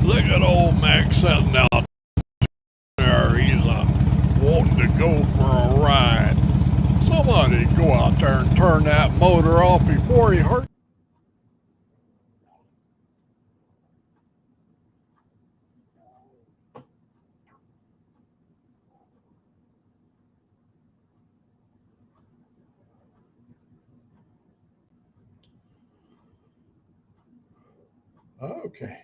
Look at old Mack sitting out there. He's wanting to go for a ride. Somebody go out there and turn that motor off before he hurts. Okay.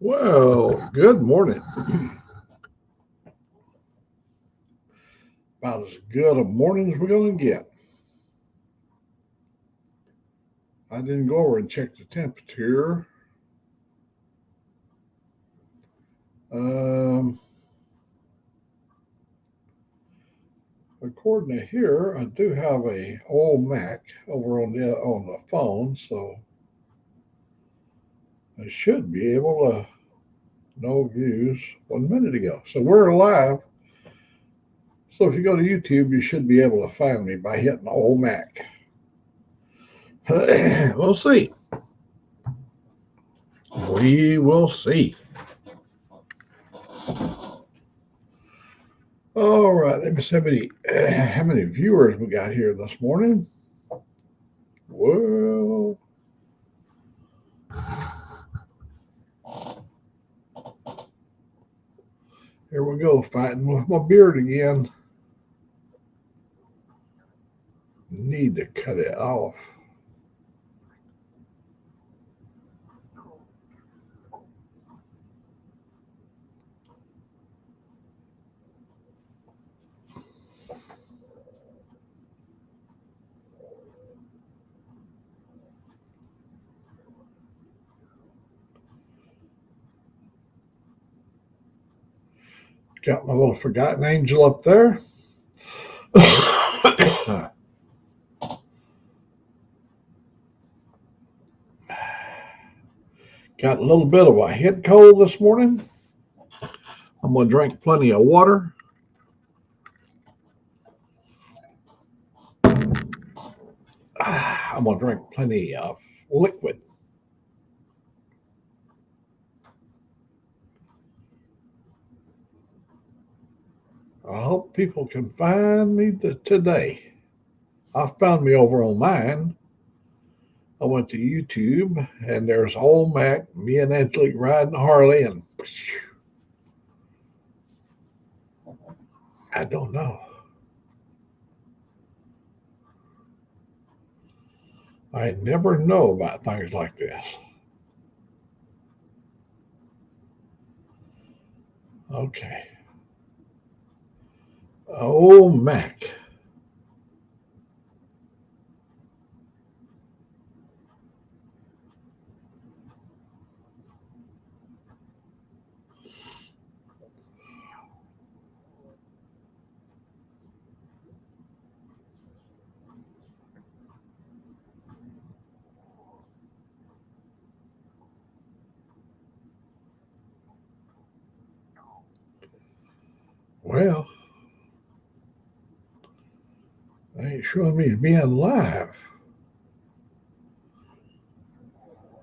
Well, good morning. About as good a morning as we're going to get. I didn't go over and check the temperature. Um, According to here, I do have a old Mac over on the phone, so I should be able to no views 1 minute ago. So we're live. So if you go to YouTube, you should be able to find me by hitting old Mac. We'll see. We will see. All right, let me see how many viewers we got here this morning. Well, here we go, fighting with my beard again. Need to cut it off. Got my little forgotten angel up there. Got a little bit of a head cold this morning. I'm going to drink plenty of water. I'm going to drink plenty of liquid. I hope people can find me today. I found me over on mine. I went to YouTube, and there's old Mac, me and Angelique riding Harley, and I don't know. I never know about things like this. Okay. Old Mac. Well, they ain't showing me as being live.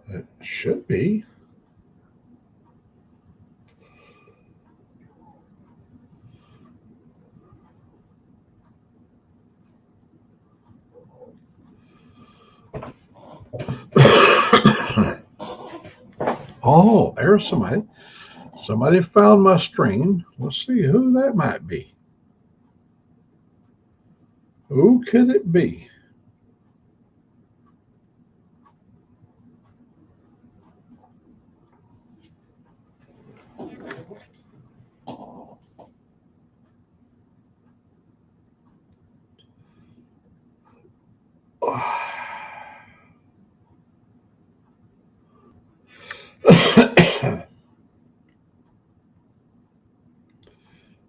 It should be. Oh, there's somebody. Somebody found my string. Let's see who that might be. Who could it be?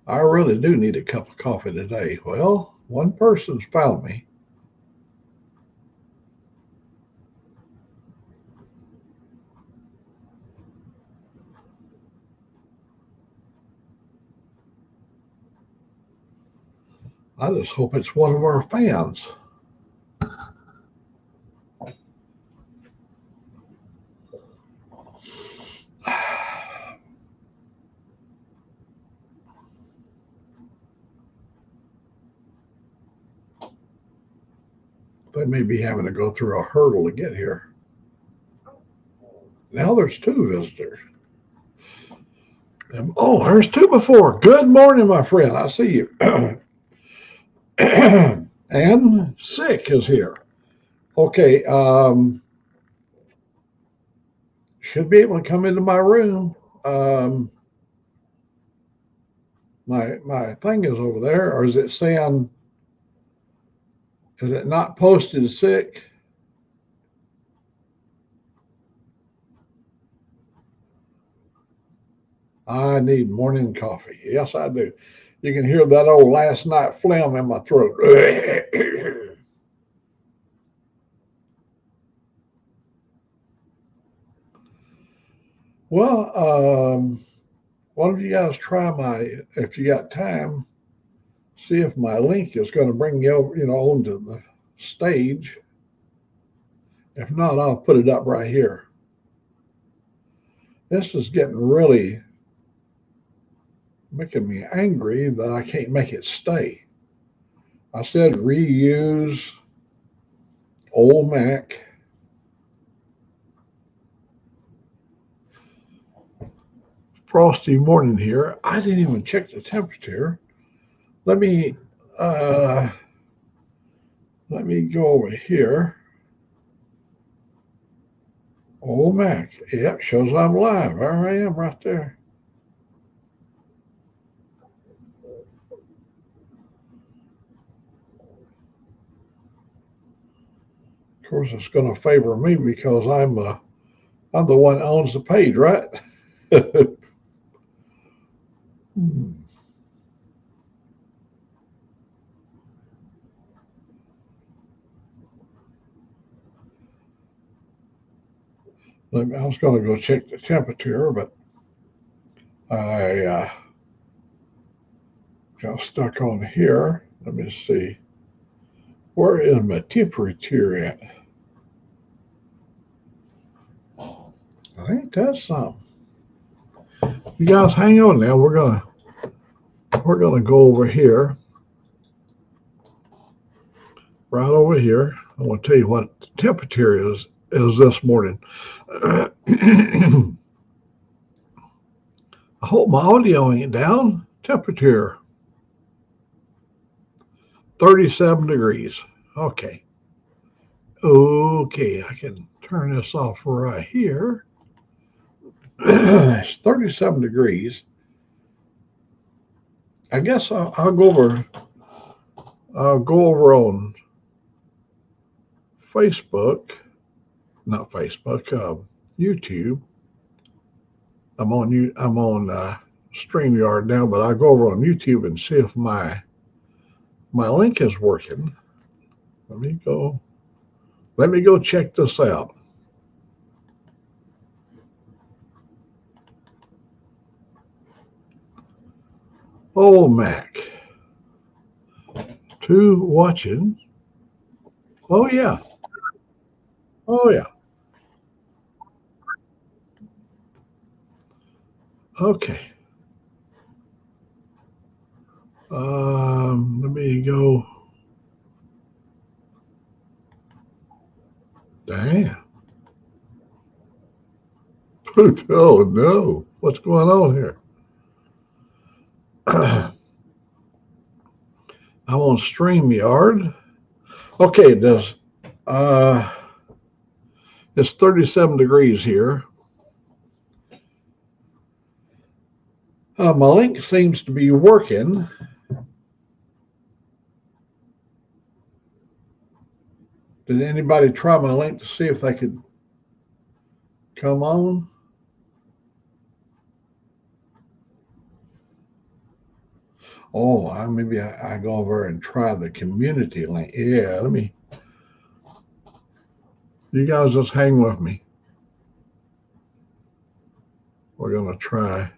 I really do need a cup of coffee today. Well, one person's found me. I just hope it's one of our fans. They may be having to go through a hurdle to get here. Now there's two visitors. Oh, there's two before. Good morning, my friend. I see you. And Sick is here. Okay, should be able to come into my room. My thing is over there, or is it saying? Is it not posted Sick? I need morning coffee. Yes, I do. You can hear that old last night phlegm in my throat. Well, why don't you guys try if you got time, see if my link is going to bring you over, onto the stage. If not, I'll put it up right here. This is getting really making me angry that I can't make it stay. I said reuse old Mack. Frosty morning here. I didn't even check the temperature. Let me go over here. Old Mac. Yep, shows I'm live. There I am right there. Of course, it's going to favor me because I'm the one that owns the page, right? I was going to go check the temperature, but I got stuck on here. Let me see. Where is my temperature at? I think that's something. You guys hang on now. We're gonna go over here. Right over here. I want to tell you what the temperature is this morning. I hope my audio ain't down. Temperature 37 degrees. Okay. Okay, I can turn this off right here. It's 37 degrees. I guess I'll go over on Facebook, not Facebook, YouTube. I'm on StreamYard now, but I'll go over on YouTube and see if my link is working. Let me go check this out. Oh, Mac. 2 watching. Oh yeah. Oh yeah. Okay. Let me go. Damn. Oh no. What's going on here? I'm on StreamYard. Okay, it's 37 degrees here. My link seems to be working. Did anybody try my link to see if they could come on? Oh, maybe I go over and try the community link. Yeah, you guys just hang with me. We're going to try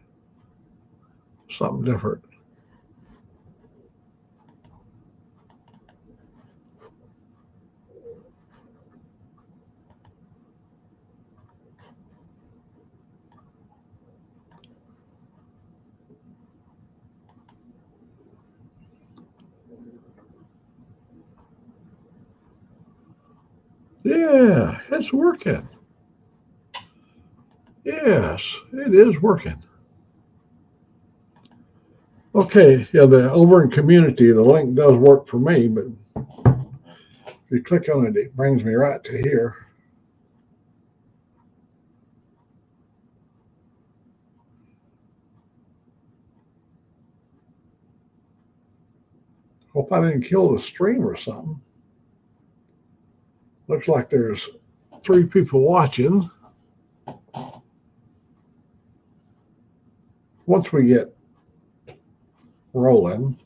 something different. Yeah, it's working. Yes, it is working. Okay, yeah, the over in community, the link does work for me, but if you click on it, it brings me right to here. Hope I didn't kill the stream or something. Looks like there's 3 people watching. Once we get rolling,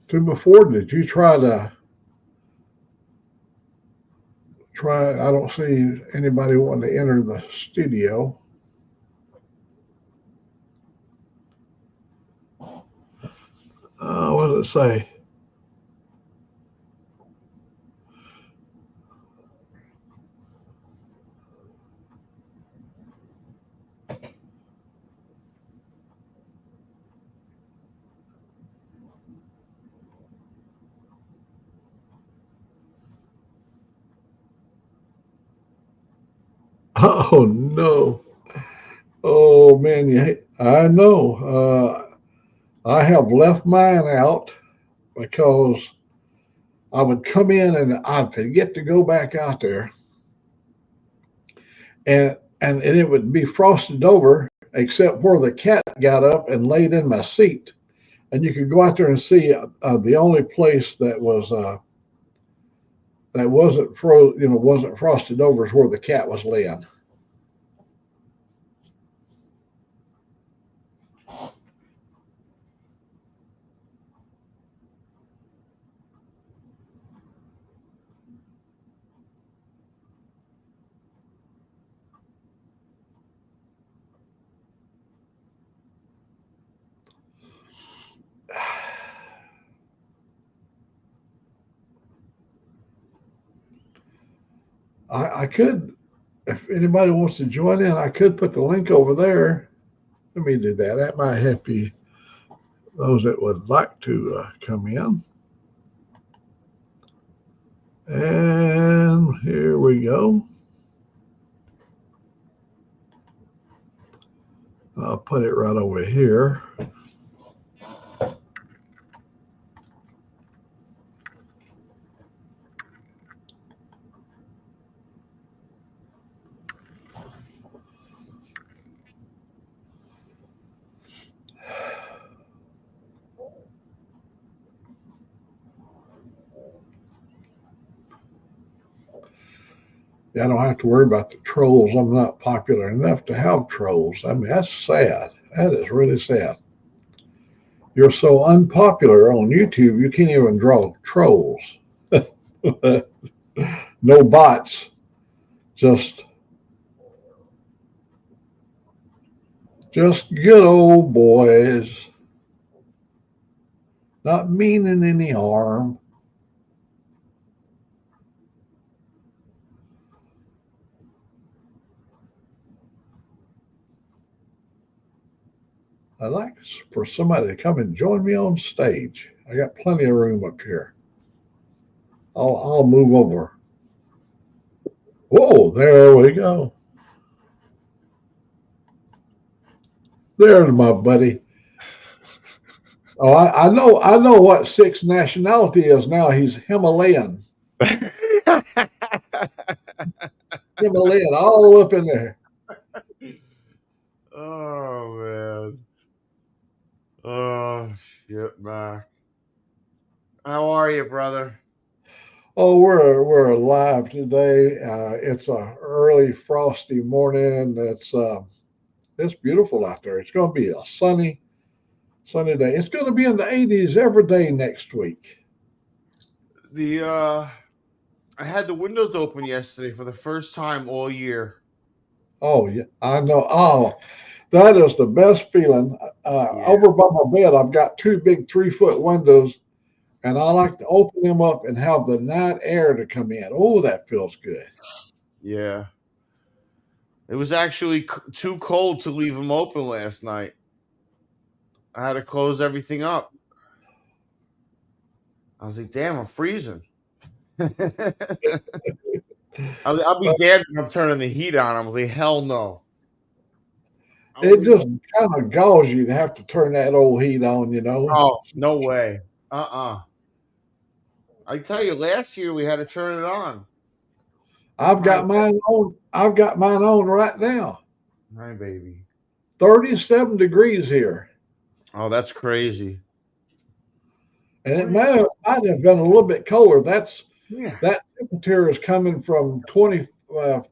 to before, did you try? I don't see anybody wanting to enter the studio. What does it say? Oh no! Oh man, I know. I have left mine out because I would come in and I'd forget to go back out there, and it would be frosted over, except where the cat got up and laid in my seat, and you could go out there and see the only place that wasn't frosted over is where the cat was laying. I could, if anybody wants to join in, I could put the link over there. Let me do that. That might help you, those that would like to come in. And here we go. I'll put it right over here. I don't have to worry about the trolls. I'm not popular enough to have trolls. I mean, that's sad. That is really sad. You're so unpopular on YouTube, you can't even draw trolls. No bots, just good old boys, not meaning any harm. I'd like for somebody to come and join me on stage. I got plenty of room up here. I'll move over. Whoa, there we go. There's my buddy. Oh, I know what sixth nationality is now. He's Himalayan. Himalayan, all up in there. Oh man. Oh shit, Mac. How are you, brother? Oh, we're alive today. It's a early frosty morning. It's beautiful out there. It's going to be a sunny day. It's going to be in the 80s every day next week. The I had the windows open yesterday for the first time all year. Oh yeah, I know. Oh, that is the best feeling. Yeah. Over by my bed, I've got 2 big 3-foot windows, and I like to open them up and have the night air to come in. Oh, that feels good. Yeah. It was actually too cold to leave them open last night. I had to close everything up. I was like, damn, I'm freezing. I'll be But damned if I'm turning the heat on. I'm like, hell no. I'll it leave. just kind of galls you to have to turn that old heat on, you know. Oh, no way. I tell you, last year we had to turn it on. I've My got mine on. I've got mine on right now. my baby. 37 degrees here. Oh, that's crazy. And What it is? might have been a little bit colder. Yeah. That temperature is coming from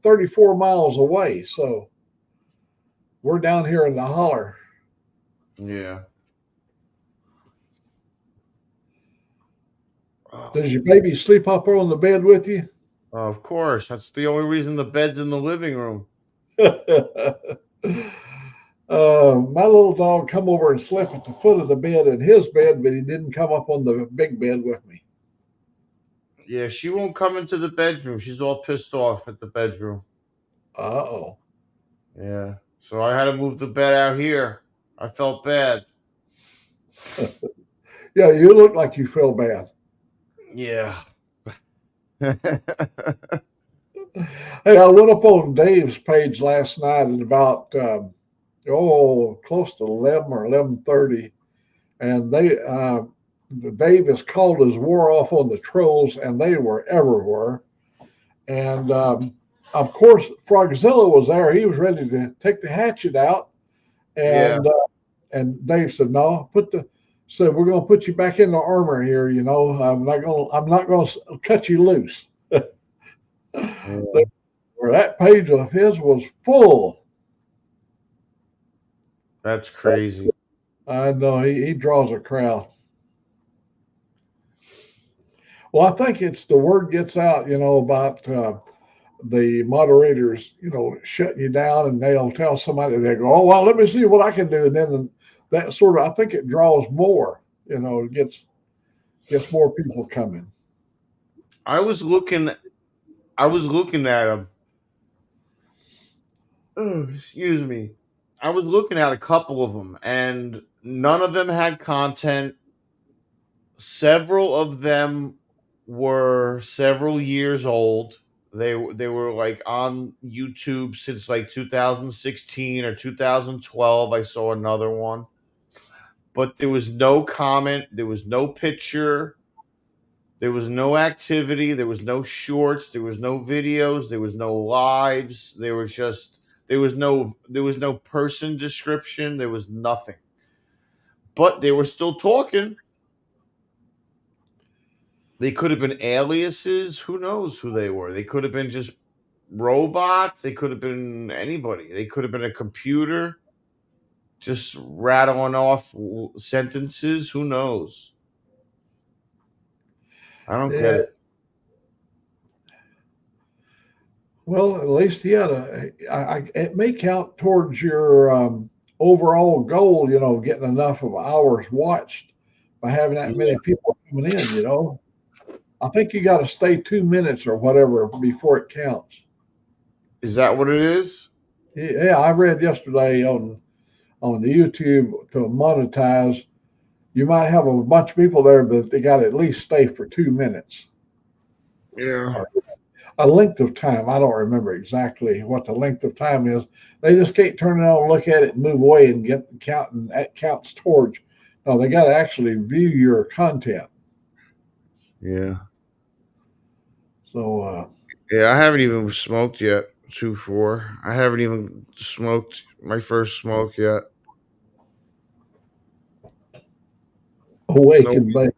34 miles away. So we're down here in the holler. Yeah. Oh, Does your baby sleep up on the bed with you? of course. That's the only reason the bed's in the living room. My little dog come over and slept at the foot of the bed in his bed, but he didn't come up on the big bed with me. Yeah, she won't come into the bedroom. She's all pissed off at the bedroom. Uh-oh. Yeah. So I had to move the bed out here. I felt bad. Yeah, you look like you feel bad. Yeah. Hey, I went up on Dave's page last night at about close to 11 or 11:30, and Dave has called his war off on the trolls, and they were everywhere. And of course, Frogzilla was there. He was ready to take the hatchet out, Yeah. and Dave said, "No, said we're going to put you back in the armor here. You know, I'm not going to cut you loose." Yeah. Where that page of his was full. That's crazy. I know he draws a crowd. Well, I think it's the word gets out, you know, about the moderators, you know, shutting you down, and they'll tell somebody, they go, "Oh, well, let me see what I can do," and then that sort of, I think it draws more, you know, it gets more people coming. I was looking at him. Oh, excuse me. I was looking at a couple of them and none of them had content. Several of them were several years old. They were like on YouTube since like 2016 or 2012. I saw another one, but there was no comment, there was no picture, there was no activity, there was no shorts, there was no videos, there was no lives, there was no person description, there was nothing. But they were still talking. They could have been aliases. Who knows who they were? They could have been just robots. They could have been anybody. They could have been a computer just rattling off sentences. Who knows? I don't get Yeah, it. well, at least he had it may count towards your overall goal, you know, getting enough of hours watched by having that Yeah. many people coming in, you know. I think you got to stay 2 minutes or whatever before it counts. Is that what it is? Yeah, I read yesterday on the YouTube to monetize, you might have a bunch of people there, but they got to at least stay for 2 minutes Yeah. or a length of time. I don't remember exactly what the length of time is. They just can't turn it on, look at it, and move away and get the count, and that counts towards. No, they got to actually view your content. Yeah. So Yeah. I haven't even smoked yet. 2-4. I haven't even smoked my first smoke yet. awake No. and bake.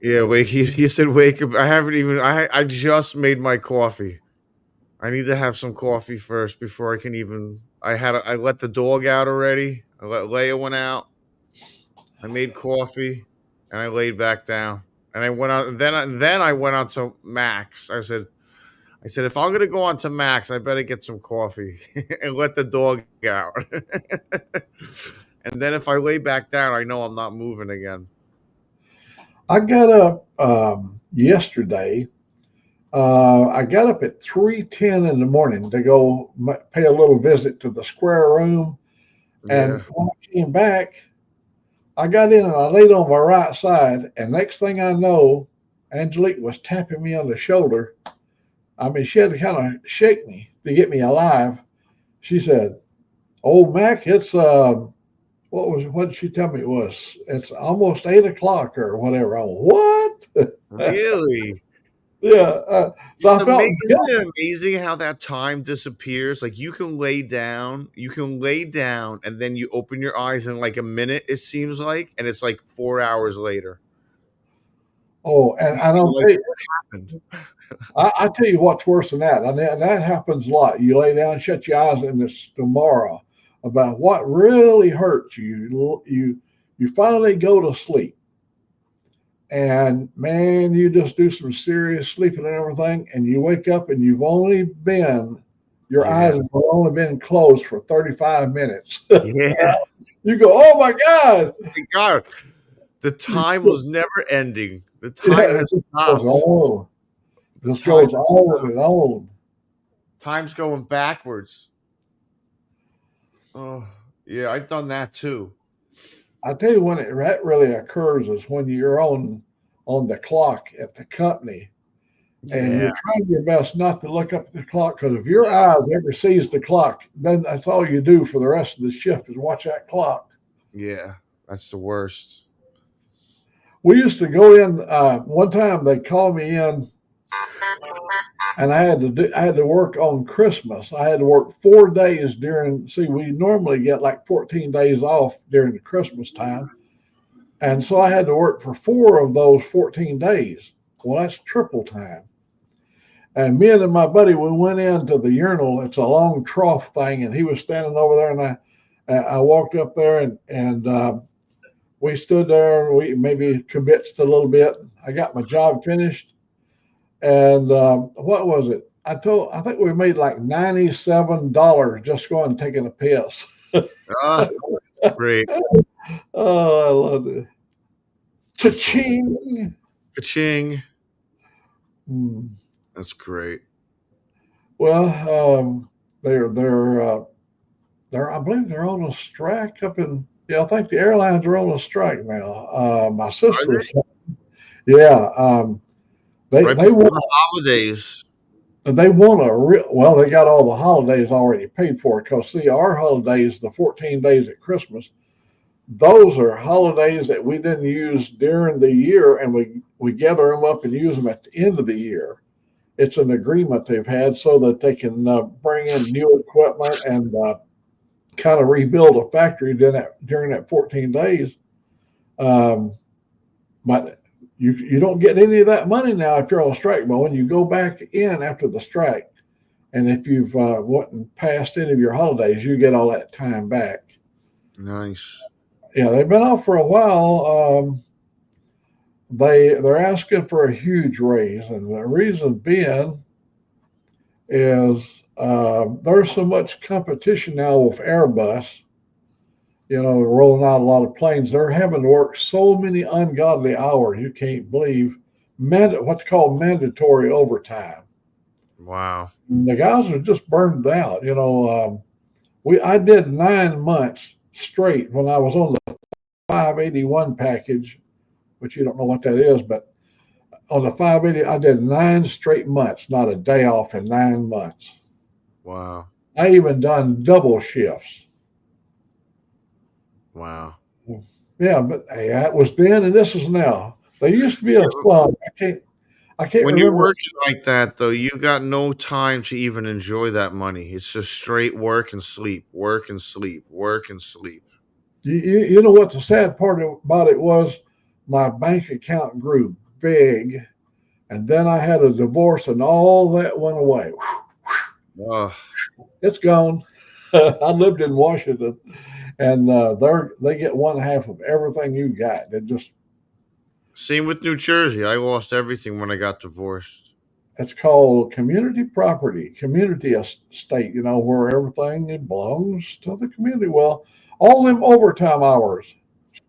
Yeah. Wake. He said wake up. I haven't even. I just made my coffee. I need to have some coffee first before I can even. I let the dog out already. I let Leia went out. I made coffee, and I laid back down. And I went on. Then I went on to Max. I said if I'm gonna go on to Max, I better get some coffee and let the dog out. And then if I lay back down, I know I'm not moving again. I got up yesterday. I got up at 3:10 in the morning to go pay a little visit to the square room, and Yeah. when I came back, I got in and I laid on my right side, and next thing I know, Angelique was tapping me on the shoulder. I mean, she had to kind of shake me to get me alive. She said, "Old Mac, it's what did she tell me it was? It's almost 8 o'clock or whatever." I went, what? Really? Yeah. So I felt Isn't it amazing how that time disappears? Like you can lay down, and then you open your eyes in like a minute. It seems like, and it's like 4 hours later. oh, and I You're don't like, tell you, what happened? I tell you what's worse than that, and that happens a lot. You lay down, shut your eyes, and it's tomorrow about what really hurts you. You finally go to sleep, and man, you just do some serious sleeping and everything, and you wake up and your eyes Yeah, have only been closed for 35 minutes. yeah. You go, oh my God. My God, the You, time was never ending. The yeah, time it has just goes stopped. on. The Just time goes is on and on. time's going backwards. Oh, yeah, I've done that too. I tell you when that really occurs is when you're on the clock at the company and Yeah, you're trying your best not to look up at the clock because if your eyes ever sees the clock, then that's all you do for the rest of the shift is watch that clock. yeah, that's the worst. We used to go in. One time they called me in, and I had to work on Christmas. I had to work 4 days during. See, we normally get like 14 days off during the Christmas time, and so I had to work for 4 of those 14 days. Well, that's triple time. And me and my buddy, we went into the urinal. It's a long trough thing, and he was standing over there, and I walked up there, and we stood there. We maybe kibitzed a little bit. I got my job finished, and what was it? I think we made like $97 just going and taking a piss. Ah, great. Oh, I love it. That's all. Cha-ching. Ka-ching. Hmm. That's great. Well, they're I believe they're on a strike up in. Yeah, I think the airlines are on a strike now. My Are sister they was. Yeah, right they before want the holidays? a real. Well, they got all the holidays already paid for. Because see, our holidays, the 14 days at Christmas, those are holidays that we didn't use during the year, and we gather them up and use them at the end of the year. It's an agreement they've had so that they can bring in new equipment and kind of rebuild a factory during that 14 days. Um, but you don't get any of that money now if you're on strike. But when you go back in after the strike, and if you've went past any of your holidays, you get all that time back. Nice. Yeah, they've been off for a while. They're asking for a huge raise, and the reason being is there's so much competition now with Airbus. You know, rolling out a lot of planes. They're having to work so many ungodly hours. You can't believe what's called mandatory overtime. Wow. The guys are just burned out. I did 9 months straight when I was on the 581 package, which you don't know what that is, but on the 580, I did 9 straight months, not a day off in 9 months. Wow. I even done double shifts. Wow. Yeah, but hey, that was then, and this is now. There used to be a Yeah, song. I can't when you're remember. working like that, though, you got no time to even enjoy that money. It's just straight work and sleep, work and sleep, work and sleep. You know what the sad part about it was? My bank account grew big, and then I had a divorce, and all that went away. Ugh. It's gone. I lived in Washington, and they get one half of everything you got. It just Same with New Jersey. I lost everything when I got divorced. it's called community property, community estate. You know where everything belongs to the community. Well, all them overtime hours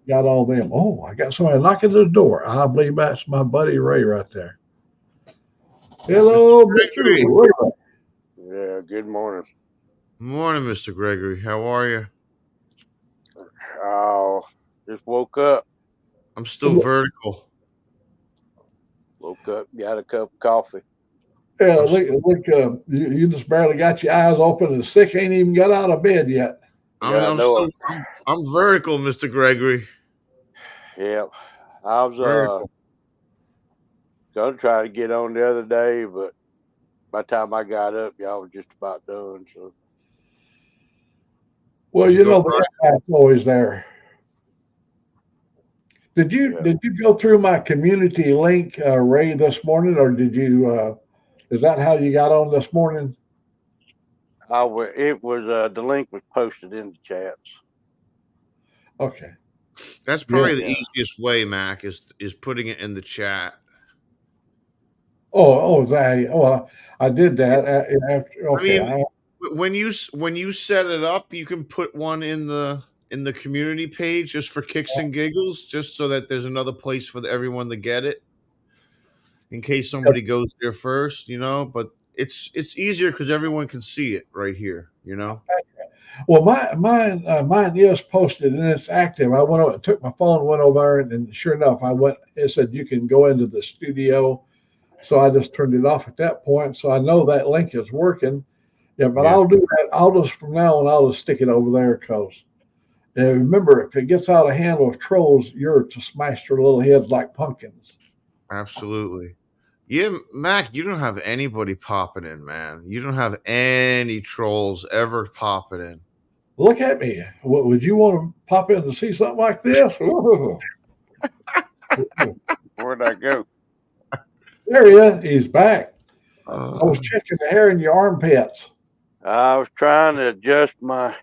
got all them. Oh, I got somebody knocking at the door. I believe that's my buddy Ray right there. Mr. Hello, Mr. Gregory. Ray. Yeah, good morning. Morning, Mr. Gregory. How are you? Oh, Just woke up. I'm still vertical. Woke up, got a cup of coffee. Yeah, look, you just barely got your eyes open, and the sick ain't even got out of bed yet. Yeah, I I'm know still it. I'm vertical, Mr. Gregory. Yep. I was Vertical. gonna try to get on the other day, but by the time I got up, y'all was just about done. So Well, Did you you go know right? the impact's always there. yeah, Did you go through my community link, Ray, this morning, or did you? Is that how you got on this morning? It was the link was posted in the chats. Okay, That's good. probably the Yeah. easiest way, Mac, is putting it in the chat. Is that? I did that after. I Okay, mean, when you set it up, you can put one in the community page just for kicks and giggles, just so that there's another place for everyone to get it in case somebody goes there first, you know. But it's easier because everyone can see it right here, you know. well, mine is posted and it's active. I went over, took my phone, went over there, and sure enough, I went. It said you can go into the studio, so I just turned it off at that point. So I know that link is working. Yeah, but Yeah, I'll do that. I'll just from now on, I'll just stick it over there because remember, if it gets out of hand with trolls, you're to smash their little heads like pumpkins. absolutely. Yeah, Mac, you don't have anybody popping in, man. You don't have any trolls ever popping in. Look at me. What, would you want to pop in to see something like this? Where'd I go? There he is. He's back. I was Uh, checking the hair in your armpits. I was trying to adjust my.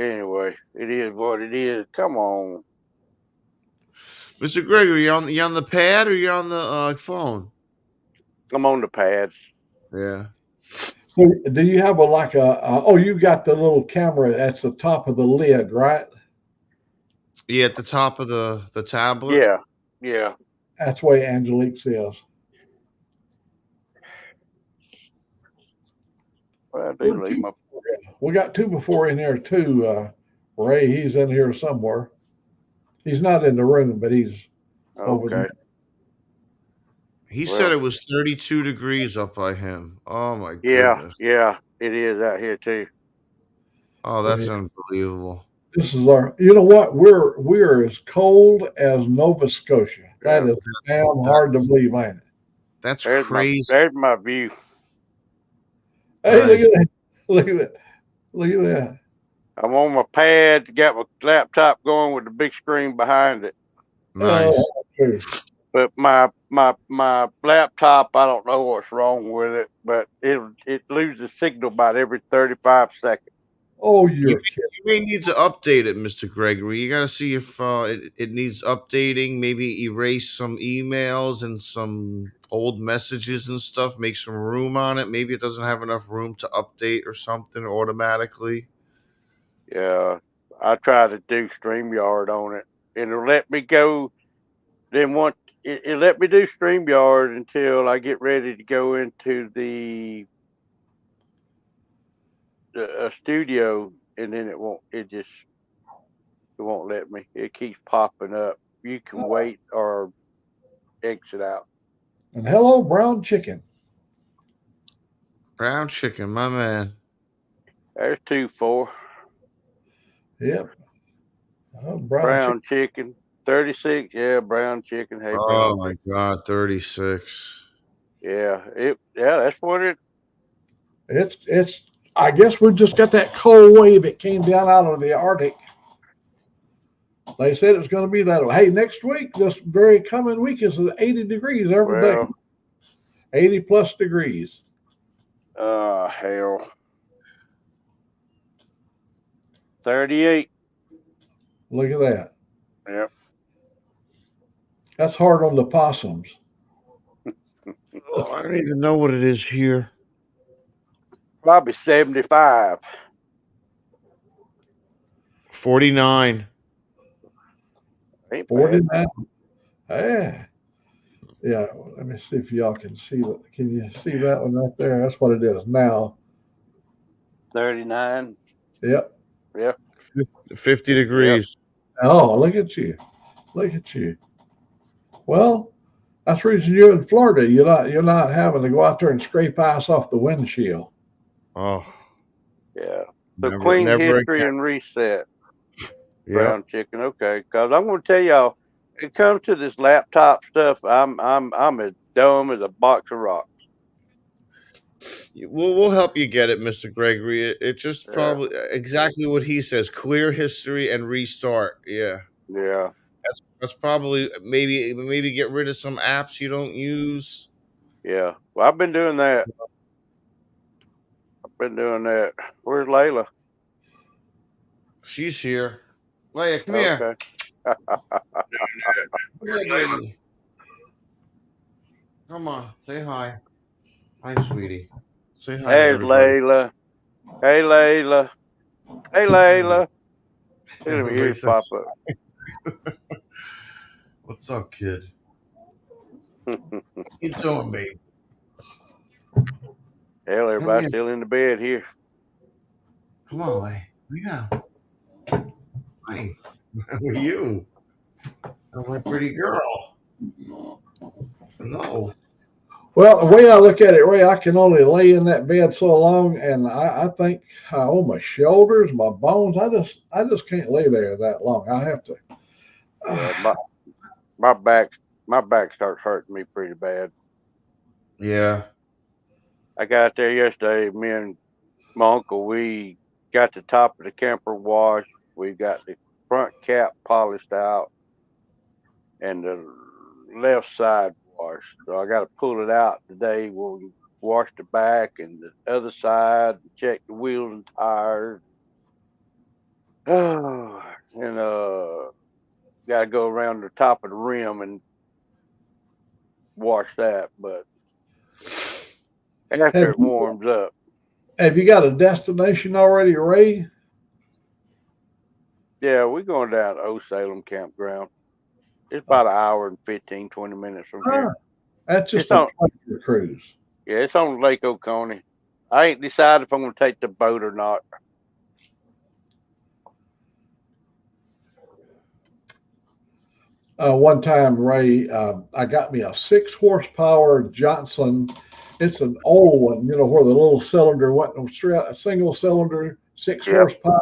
Anyway, it is what it is. Come on. Mr. Gregory, you on the pad or you on the phone? I'm on the pads. Yeah. So do you have a like oh, you got the little camera that's the top of the lid, right? Yeah, at the top of the tablet. Yeah. Yeah. That's the way Angelique says. Well, I We're do leave two my. before in. We got two before in there too. Ray, he's in here somewhere. He's not in the room, but he's over there. Okay. He said Well, it was 32 degrees up by him. Oh my yeah. goodness. Yeah. It is out here too. Oh, Yeah. that's unbelievable. This is our. You know what? We're as cold as Nova Scotia. That Yeah. is damn That, hard to believe, ain't it? that's crazy. There's my view. Hey, look at Nice. that! Look at that! Look at that! I'm on my pad. Got my laptop going with the big screen behind it. Nice. Oh, okay. But my laptop, I don't know what's wrong with it, but it loses signal about every 35 seconds. Oh, You you're kidding. you may need to update it, Mr. Gregory. You got to see if it needs updating. Maybe erase some emails and some old messages and stuff. Make some room on it. Maybe it doesn't have enough room to update or something automatically. Yeah, I try to do StreamYard on it, and it'll let me go. Then once it let me do StreamYard until I get ready to go into the studio, and then it won't. It won't let me. It keeps popping up. You can wait or exit out. And hello, brown chicken. Brown chicken, my man. There's 2-4 Yep, brown chicken. brown chicken. 36. Yeah, brown chicken. Hey, brown Oh my chicken. God, 36. Yeah, it. Yeah, that's what it. It's. I guess we just got that cold wave. It came down out of the Arctic. They said it was going to be that way. Hey, next week, this very coming week is 80 degrees every day. Well, 80 plus degrees. hell. 38. Look at that. Yep. That's hard on the possums. Oh, I don't even know what it is here. Probably 75. 49. Ain't bad. 49. Yeah. Yeah. Let me see if y'all can see that. Can you see that one right there? That's what it is now. 39. Yep. Yep. 50 Yep. degrees. Oh, look at you. Look at you. Well, that's the reason you're in Florida. You're not having to go out there and scrape ice off the windshield. Oh, Yeah. So never, clean never history again. and reset, Yep. brown chicken. Okay, because I'm going to tell y'all, it comes to this laptop stuff. I'm as dumb as a box of rocks. We'll help you get it, Mr. Gregory. It just Yeah. probably exactly what he says: clear history and restart. Yeah, Yeah. that's probably maybe get rid of some apps you don't use. Yeah. Well, I've been doing that. I've been doing that. Where's Layla? She's here. Leia, come here. Okay. Come here, baby. Come on, say hi. Hi, sweetie. Say hi to There's everybody. Layla. Hey, Layla. Hey, Layla. Look at them Everybody ears say, pop up. "What's up, kid? What you doing, baby? Hell, Come everybody's here. still in the bed here. Come on, Leia. Yeah. Hi. Who are you? Oh, my pretty girl. No. Well, the way I look at it, Ray, I can only lay in that bed so long, and I think oh, my shoulders, my bones, I just can't lay there that long. I have to. Yeah, my back my back starts hurting me pretty bad. Yeah. I got there yesterday. Me and my uncle, we got the top of the camper washed. We got the front cap polished out and the left side washed. So I got to pull it out today. We'll wash the back and the other side, check the wheels and tires. And got to go around the top of the rim and wash that. But after have it warms up, Have you got a destination already, Ray? yeah, we're going down to Old Salem Campground. It's about an hour and 15, 20 minutes from Ah, here. that's It's just a on, pleasure cruise. yeah, it's on Lake Oconee. I ain't decided if I'm going to take the boat or not. One time, Ray, I got me a 6 horsepower Johnson. It's an old one, where the little cylinder wasn't straight, a single cylinder, six Yep. horsepower.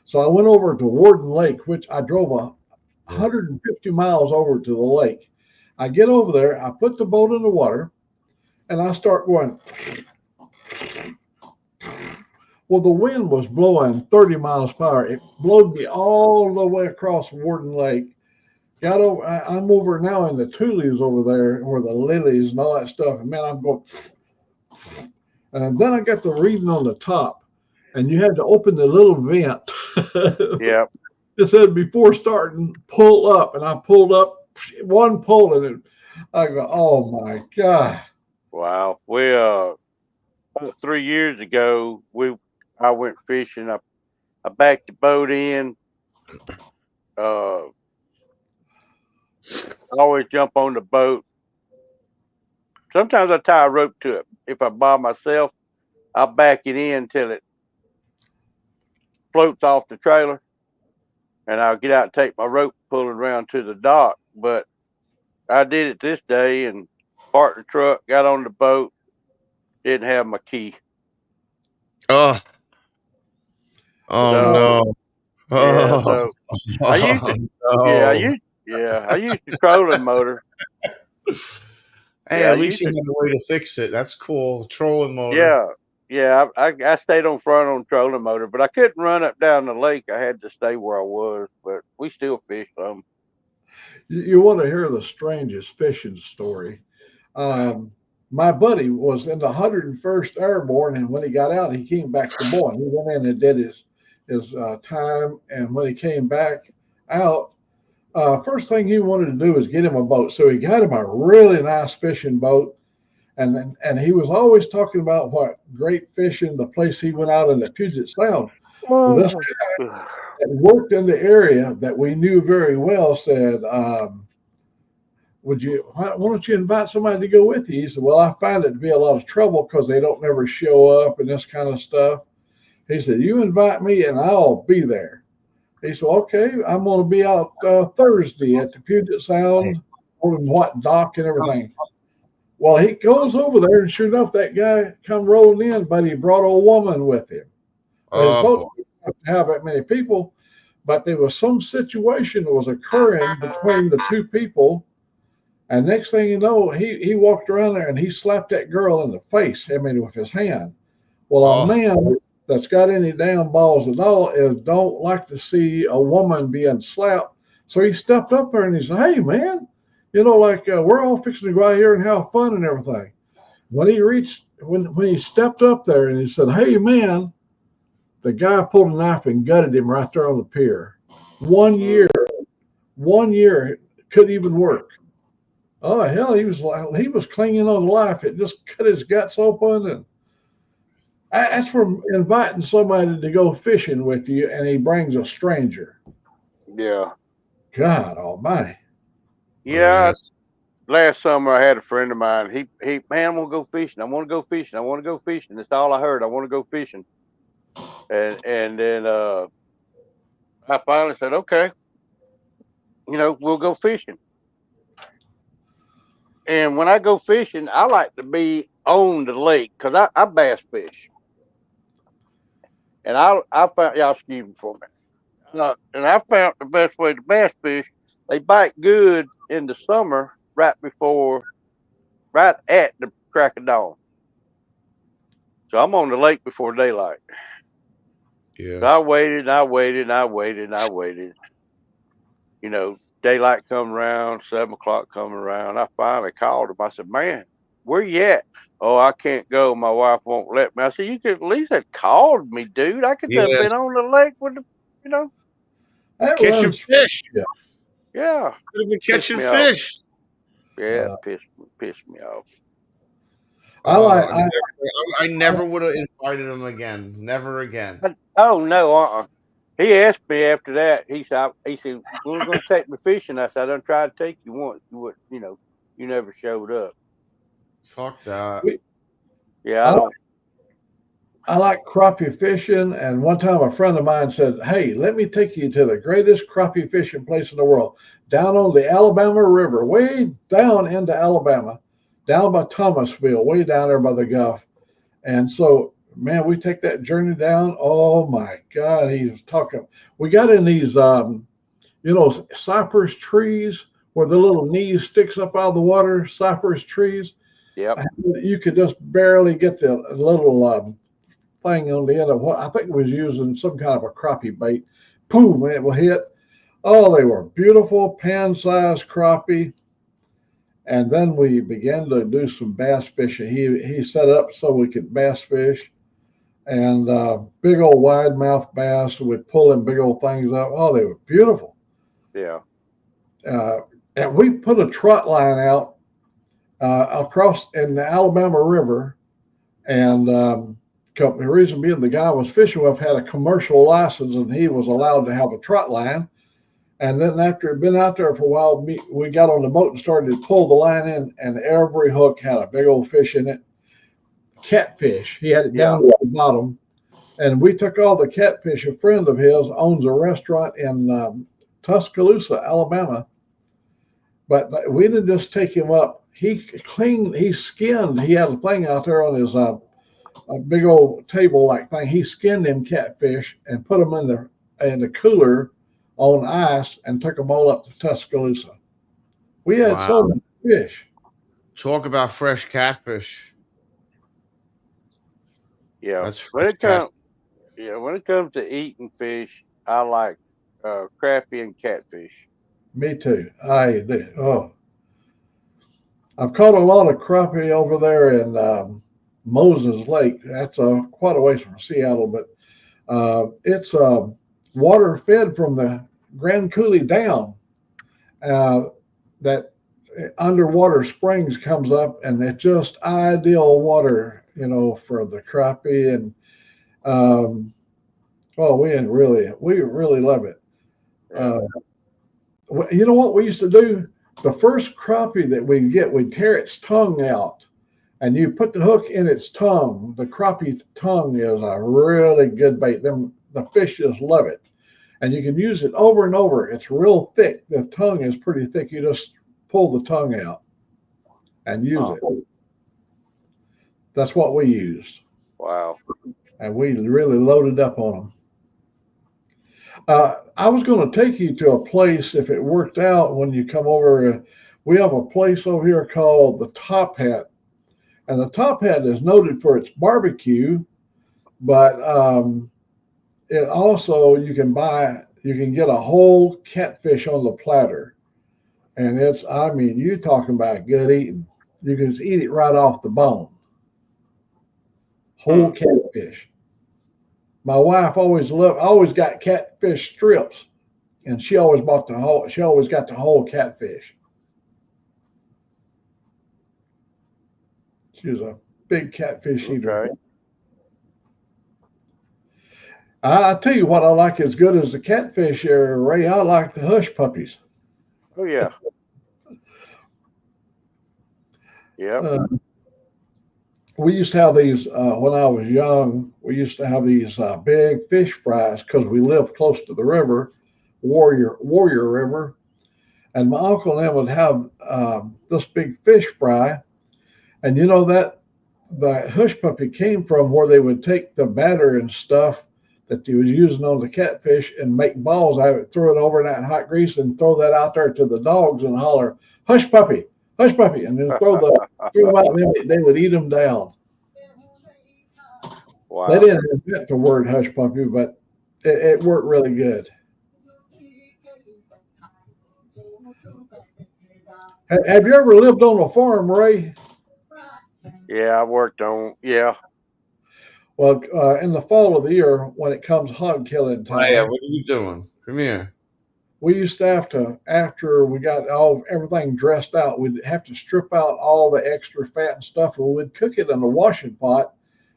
So I went over to Warden Lake, which I drove Yeah. 150 miles over to the lake. I get over there, I put the boat in the water, and I start going. Well, the wind was blowing 30 miles per hour. It blowed me all the way across Warden Lake. Got over. I'm over now in the tulies over there, where the lilies and all that stuff. And man, I'm going. And then I got the reading on the top, and you had to open the little vent. Yep. It said before starting, pull up, and I pulled up one pull, and I go, oh my god. Wow. We about 3 years ago, I went fishing. I backed the boat in. I always jump on the boat. Sometimes I tie a rope to it. If I'm by myself, I'll back it in till it floats off the trailer, and I'll get out and take my rope, pull it around to the dock. But I did it this day and parked the truck, got on the boat, didn't have my key. Oh. Oh Uh, So no. yeah, Oh, so I used oh to yeah, no. I used the trolling motor. Hey, Yeah, I at least used you to have a way to fix it. That's cool. Trolling motor. yeah. Yeah, I stayed on front on trolling motor, but I couldn't run up down the lake. I had to stay where I was, but we still fished some. you want to hear the strangest fishing story? Um, my buddy was in the 101st Airborne, and when he got out, he came back to Boyne. He went in and did his time, and when he came back out, first thing he wanted to do was get him a boat. So he got him a really nice fishing boat, and he was always talking about what great fishing, the place he went out in the Puget Sound. Well, this Oh. guy that worked in the area that we knew very well said, why don't you invite somebody to go with you? He said, well, I find it to be a lot of trouble because they don't never show up and this kind of stuff. He said, you invite me and I'll be there. He said, okay, I'm going to be out Thursday at the Puget Sound, on what dock and everything. Well, he goes over there, and sure enough, that guy come rolling in, but he brought a woman with him. Well, his Oh boat boy. didn't have to have that many people, but there was some situation that was occurring between the two people. And next thing you know, he walked around there and he slapped that girl in the face, I mean, with his hand. Well, a Oh, man that's got any damn balls at all is don't like to see a woman being slapped. So he stepped up there and he said, "Hey, man, like we're all fixing to go out here and have fun and everything." When he stepped up there and he said, "Hey, man," the guy pulled a knife and gutted him right there on the pier. One year, Mm. 1 year couldn't even work. Oh hell, he was clinging on to life. It just cut his guts open, and that's from inviting somebody to go fishing with you, and he brings a stranger. Yeah. God Almighty! Yeah. yes. Last summer I had a friend of mine. He man, I want to go fishing. I want to go fishing. I want to go fishing. That's all I heard. I want to go fishing. And then I finally said, okay, we'll go fishing. And when I go fishing, I like to be on the lake because I bass fish. And I found y'all excuse me for a minute. And I found the best way to bass fish. They bite good in the summer, right at the crack of dawn. So I'm on the lake before daylight. So Yeah. I waited and I waited and I waited and I waited. Daylight come around, 7 o'clock come around. I finally called him. I said, "Man, where you at?" "Oh, I can't go. My wife won't let me." I said, "You could at least have called me, dude. I could have been Yes. on the lake with you know." That Catching runs. fish. Yeah. Yeah, Could have been pissed catching me off. fish. Yeah, Uh, pissed me off. I Oh, like. I never would have invited him again. Never again. Oh no, He asked me after that. He said, "We were going to take me fishing." I said, "I done tried to take you once. You would, you never showed up." Fuck that. We, Yeah, I I like. don't. I like crappie fishing, and one time a friend of mine said, "Hey, let me take you to the greatest crappie fishing place in the world, down on the Alabama River, way down into Alabama, down by Thomasville, way down there by the Gulf." And so, man, we take that journey down. Oh my God, he was talking. We got in these, cypress trees where the little knees sticks up out of the water. Cypress trees. Yep. You could just barely get the little thing on the end of what I think was using some kind of a crappie bait. Boom, it will hit. Oh, they were beautiful pan-sized crappie. And then we began to do some bass fishing. He set it up so we could bass fish, and big old wide mouth bass. We'd pull them big old things up. Oh, they were beautiful. Yeah. Uh, and we put a trot line out across in the Alabama River, and the reason being the guy was fishing with had a commercial license, and he was allowed to have a trot line. And then after it'd been out there for a while, we got on the boat and started to pull the line in, and every hook had a big old fish in it. Catfish. He had it Yeah. down to the bottom. And we took all the catfish. A friend of his owns a restaurant in Tuscaloosa, Alabama. But we didn't just take him up. He cleaned, he skinned. He had a thing out there on his a big old table like thing. He skinned them catfish and put them in the cooler on ice and took them all up to Tuscaloosa. We had Wow. so many fish. Talk about fresh catfish. Yeah. That's fresh When it comes to eating fish, I like crappie and catfish. Me too. Oh, I've caught a lot of crappie over there in Moses Lake. That's quite a ways from Seattle, but it's water fed from the Grand Coulee Dam. Uh, that underwater springs comes up, and it's just ideal water, for the crappie. And um, oh, we really love it. Yeah. Uh, you know what we used to do? The first crappie that we get, we tear its tongue out, and you put the hook in its tongue. The crappie tongue is a really good bait. The fish just love it. and you can use it over and over. It's real thick. The tongue is pretty thick. You just pull the tongue out and use Huh. it. That's what we used, Wow. and we really loaded up on them. I was going to take you to a place if it worked out when you come over. We have a place over here called the Top Hat, and the Top Hat is noted for its barbecue, but it also you can get a whole catfish on the platter, and it's I mean you talking about good eating. You can just eat it right off the bone, whole Hmm. catfish. My wife always got catfish strips, and she always bought the whole. She always got the whole catfish. She was a big catfish eater. Okay. I tell you what, I like as good as the catfish, Ray. I like the hush puppies. Oh yeah. Yep. Uh, we used to have these when I was young. We used to have these big fish fries because we lived close to the river, Warrior River, and my uncle and them would have this big fish fry, and you know that the hush puppy came from where they would take the batter and stuff that they was using on the catfish and make balls out of it, throw it over in that hot grease, and throw that out there to the dogs and holler, hush puppy," and then throw them out. And they would eat them down. They Wow. didn't invent the word hush puppy, but it worked really good. Have you ever lived on a farm, Ray? Yeah, I worked on. Yeah. Well, in the fall of the year, when it comes hog killing Maya, time, what are you doing? Come here. we used to have to, after we got all everything dressed out, we'd have to strip out all the extra fat and stuff, and we'd cook it in a washing pot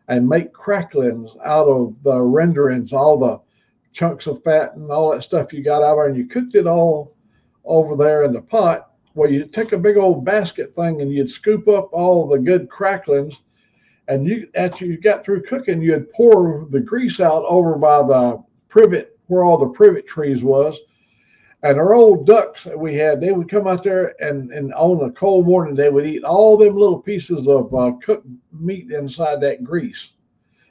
and make cracklings out of the renderings, all the chunks of fat and all that stuff you got out there, and you cooked it all over there in the pot. Well, you take a big old basket thing and you'd scoop up all the good cracklings, and you after you got through cooking, you'd pour the grease out over by the privet where all the privet trees was. And our old ducks that we had, they would come out there and on a cold morning, they would eat all them little pieces of cooked meat inside that grease.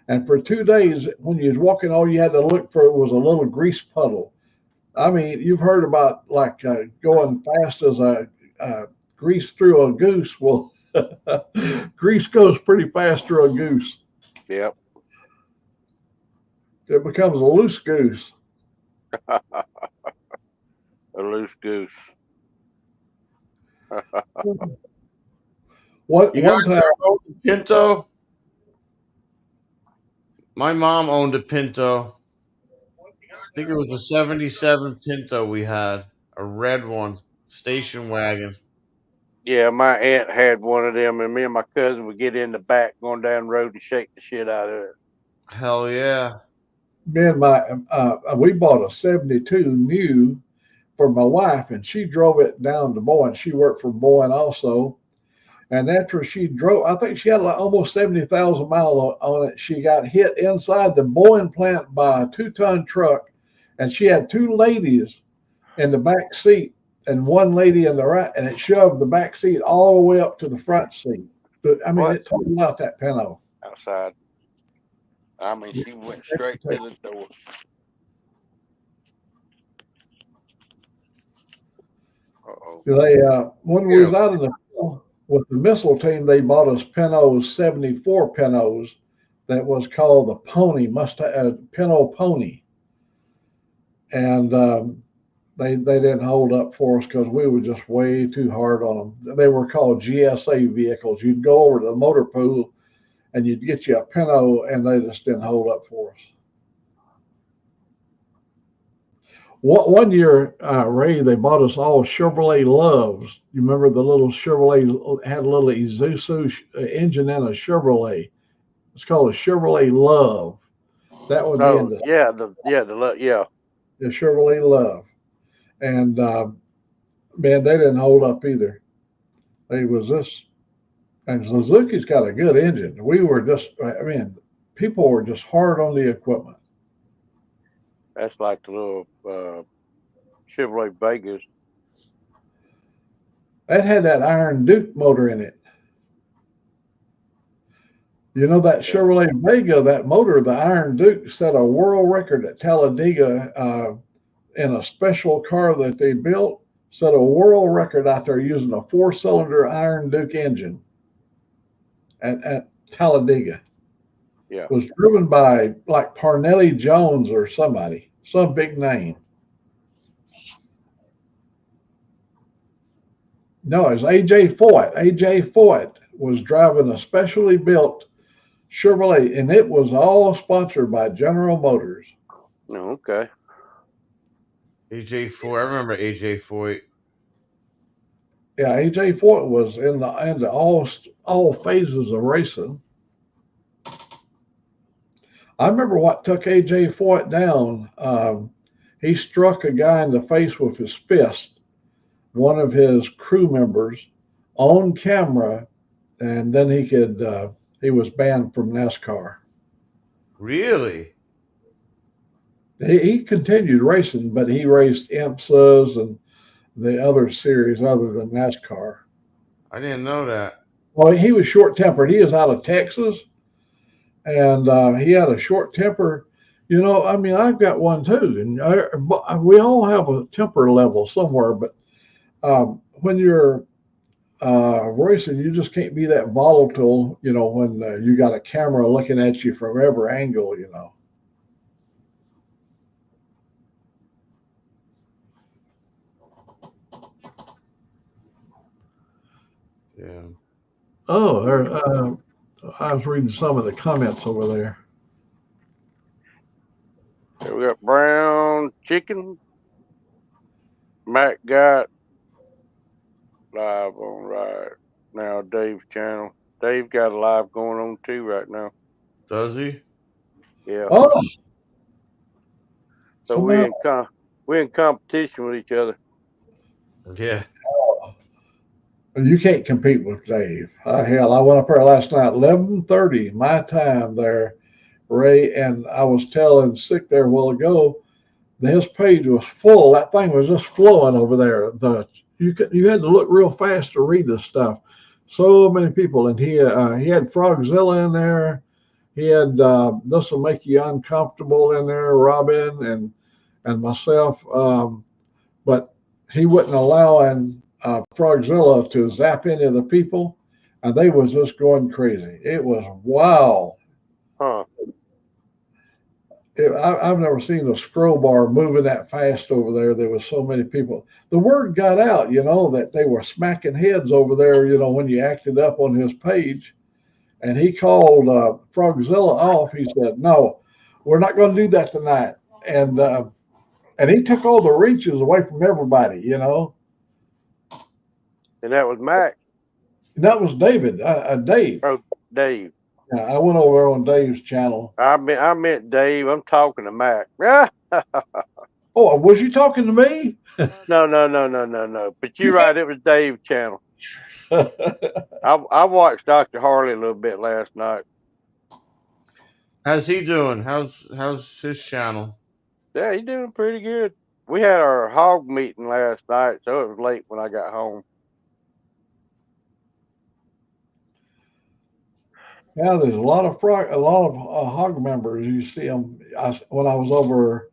And for 2 days, when you was walking, all you had to look for was a little grease puddle. I mean, you've heard about like going fast as a grease through a goose. Well, grease goes pretty fast through a goose. Yep. It becomes a loose goose. A loose goose. What You guys one time? ever owned a Pinto? My mom owned a Pinto. I think it was a 77 Pinto we had, a red one, station wagon. Yeah, my aunt had one of them, and me and my cousin would get in the back going down the road and shake the shit out of it. Hell yeah. Me and my we bought a '72 new for my wife, and she drove it down to Boyne. She worked for Boyne also. And after she drove, I think she had like almost 70,000 miles on it. She got hit inside the Boyne plant by a 2-ton truck, and she had two ladies in the back seat and one lady in the right, and it shoved the back seat all the way up to the front seat. But I mean, What? it totaled out that Pinto. Outside. I mean, she went straight to the door. Uh-oh. They when we Yeah. was out in the field with the missile team, they bought us Pintos, 74 Pintos that was called the Pony Pinto Pony, and they didn't hold up for us because we were just way too hard on them. They were called GSA vehicles. You'd go over to the motor pool and you'd get you a Pinto, and they just didn't hold up for us. One year, Ray, they bought us all Chevrolet Loves. You remember the little Chevrolet had a little Isuzu engine in a Chevrolet. It's called a Chevrolet Love. That would be in Oh yeah, yeah. the Chevrolet Love. And man, they didn't hold up either. They was this, and Suzuki's got a good engine. We were just, I mean, people were just hard on the equipment. That's like the little Chevrolet Vegas. That had that Iron Duke motor in it. You know that Yeah. Chevrolet Vega, that motor, the Iron Duke, set a world record at Talladega in a special car that they built. Set a world record out there using a four-cylinder Iron Duke engine at Talladega. Yeah. Was driven by like Parnelli Jones or somebody, some big name. No, it was AJ Foyt. AJ Foyt was driving a specially built Chevrolet, and it was all sponsored by General Motors. No, okay. AJ Foy. I remember AJ Foy. Yeah, AJ Foyt was into all phases of racing. I remember what took AJ Foyt down. He struck a guy in the face with his fist, one of his crew members, on camera, and then he was banned from NASCAR. Really? He continued racing, but he raced IMSAs and the other series other than NASCAR. I didn't know that. Well, he was short tempered. He was out of Texas, and he had a short temper. You know, I mean, I've got one too, and we all have a temper level somewhere. But when you're racing, you just can't be that volatile. You know, when you got a camera looking at you from every angle. You know. Yeah. Oh, I was reading some of the comments over there. Here we got brown chicken. Mack got live on right now Dave's channel. Dave got a live going on too right now. Does he? Yeah. Oh, So so now we in competition with each other. Yeah. you can't compete with Dave. Hell, I went up there last night, 11:30 my time there, Ray, and I was telling Sick there a while ago. His page was full. That thing was just flowing over there. You had to look real fast to read this stuff. So many people, and he had Frogzilla in there. He had This will make you uncomfortable in there, Robin and myself. But he wouldn't allow Frogzilla to zap any of the people, and they was just going crazy. It was wow. Huh. I've never seen a scroll bar moving that fast over there. There was so many people. The word got out, you know, that they were smacking heads over there, you know, when you acted up on his page. And he called Frogzilla off. He said, "No, we're not going to do that tonight." And he took all the reaches away from everybody, you know. And that was Mack. And that was Dave. Oh, Dave. I went over on Dave's channel. I meant Dave. I'm talking to Mack. Oh, was you talking to me? No. But you're right. It was Dave's channel. I watched Dr. Harley a little bit last night. How's he doing? How's his channel? Yeah, he's doing pretty good. We had our hog meeting last night, so it was late when I got home. Yeah, there's a lot of hog members. You see them. When I was over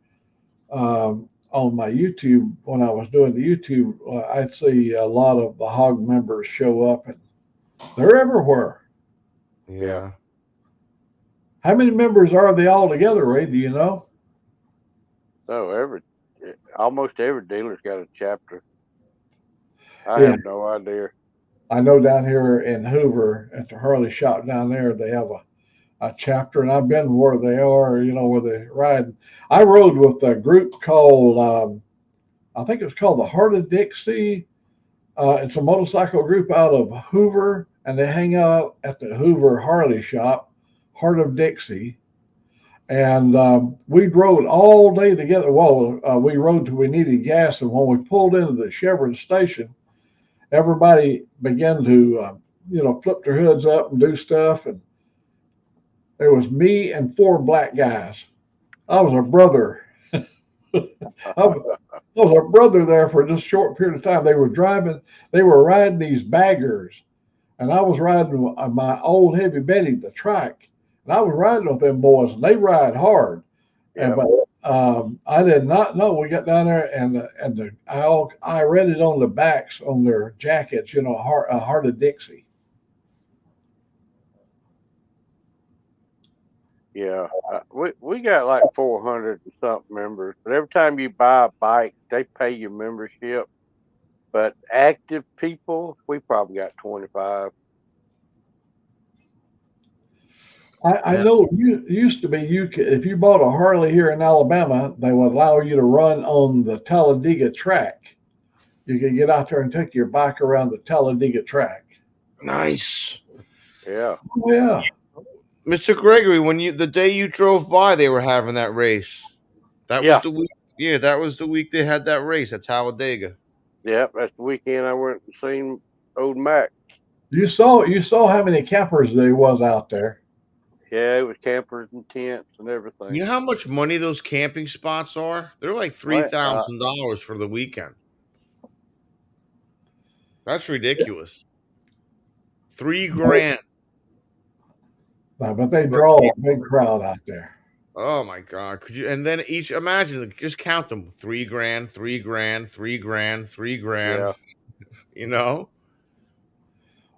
on my YouTube, when I was doing the YouTube, I'd see a lot of the hog members show up, and they're everywhere. Yeah. How many members are they all together, Ray? Do you know? So almost every dealer's got a chapter. I Yeah, have no idea. I know down here in Hoover at the Harley shop down there, they have a chapter, and I've been where they are, you know, where they ride. I rode with a group called, I think it was called the Heart of Dixie. It's a motorcycle group out of Hoover, and they hang out at the Hoover Harley shop, Heart of Dixie. And we rode all day together. Well, we rode till we needed gas, and when we pulled into the Chevron station, everybody began to, flip their hoods up and do stuff. And there was me and four black guys. I was a brother. I was a brother there for just a short period of time. They were driving, they were riding these baggers, and I was riding my old heavy Betty, the track, and I was riding with them boys, and they ride hard. And Yep. but I did not know. We got down there, I read it on the backs on their jackets. Heart of Dixie. Yeah. We got like 400 and something members, but every time you buy a bike, they pay your membership. But active people, we probably got 25. I Yeah. know you used to be if you bought a Harley here in Alabama, they would allow you to run on the Talladega track. You could get out there and take your bike around the Talladega track. Nice. Yeah. Oh, yeah. Mr. Gregory, the day you drove by, they were having that race. That was Yeah. the week. Yeah, that was the week they had that race at Talladega. Yep. That's the weekend I went and seen old Mack. You saw how many campers there was out there. Yeah, it was campers and tents and You everything. know how much money those camping spots are? They're like three Right. thousand dollars for the weekend. That's ridiculous. 3 grand But they for a draw a camp. big crowd out there. Oh my god! Could you? And then each imagine, just count them: 3 grand, 3 grand, 3 grand, 3 grand. Yeah. You know?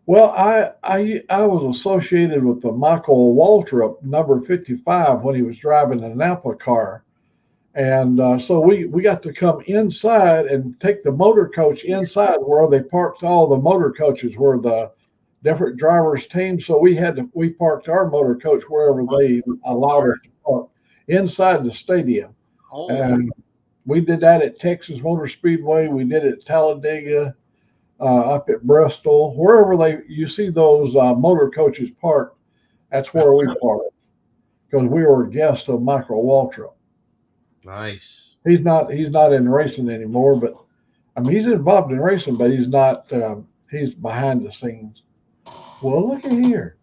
Well, I was associated with the Michael Waltrip number 55 when he was driving a Napa car, and so we got to come inside and take the motor coach inside where they parked all the motor coaches where the different drivers' teams. So we parked our motor coach wherever they allowed us to park inside the stadium, Holy! and we did that at Texas Motor Speedway. We did it at Talladega, up at Bristol, wherever you see those motor coaches parked. That's where we parked because we were guests of Michael Waltrip. Nice. He's not in racing anymore, but I mean he's involved in racing, but he's not. He's behind the scenes. Well, look at here.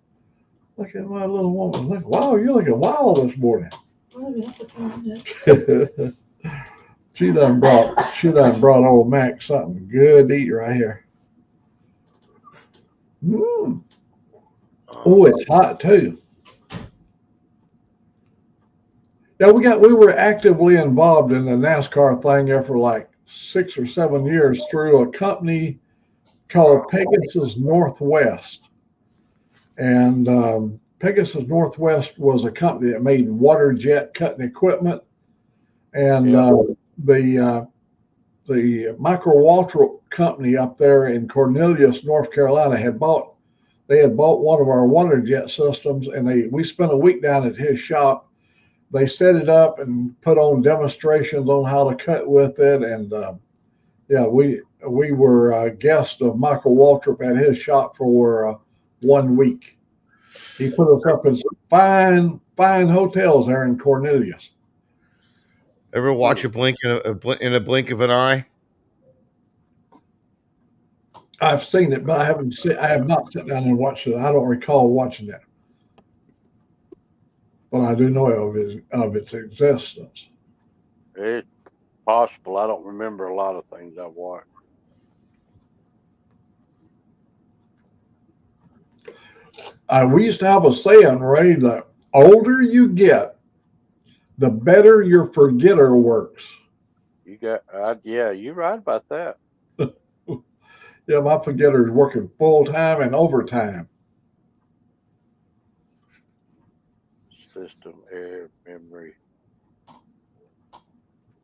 Look at my little woman. Look, wow, you're looking wild this morning. She done brought old Mac something good to eat right here. Mm. Oh, it's hot too. Yeah, we were actively involved in the NASCAR thing there for like 6 or 7 years through a company called Pegasus Northwest. And Pegasus Northwest was a company that made water jet cutting equipment. And Yep. The Micro Waltrip company up there in Cornelius, North Carolina, they had bought one of our water jet systems, and we spent a week down at his shop. They set it up and put on demonstrations on how to cut with it, and yeah, we were guests of Michael Waltrip at his shop for 1 week. He put us up in some fine hotels there in Cornelius. Ever watch a blink in a blink of an eye? I've seen it, but I have not sat down and watched it. I don't recall watching it, but I do know of its existence. It's possible. I don't remember a lot of things I've watched. We used to have a saying, Ray, the older you get, the better your forgetter works. You got, yeah, you're right about that. Yeah, my forgetter is working full time and overtime. System, air, memory.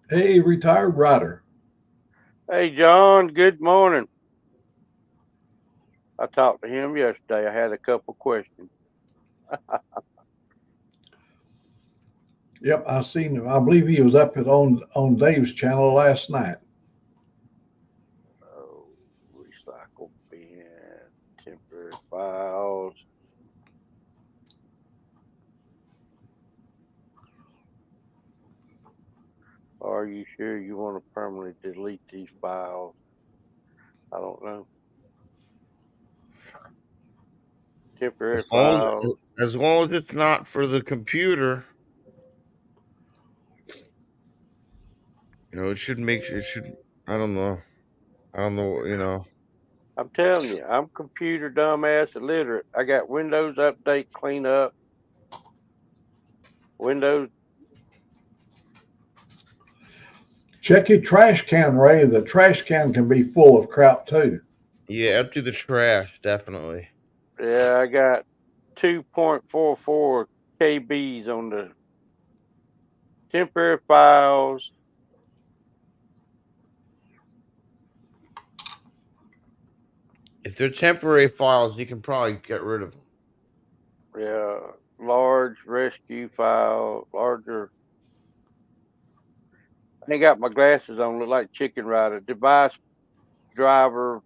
Hey, retired rider. Hey, John, good morning. I talked to him yesterday. I had a couple questions. Yep, I seen him. I believe he was up on Dave's channel last night. Oh, recycle bin, temporary files. Are you sure you want to permanently delete these files? I don't know. Temporary As long files. as long as it's not for the computer. It should make it should. I don't know. I don't know. I'm telling you, I'm computer dumbass illiterate. I got Windows Update Cleanup, Windows. Check your trash can, Ray. The trash can can be full of crap too. Yeah, empty the trash definitely. Yeah, I got 2.44 KBs on the temporary files. If they're temporary files, you can probably get rid of them. Yeah, large rescue file, larger. I ain't got my glasses on, look like Chicken Rider. Device driver.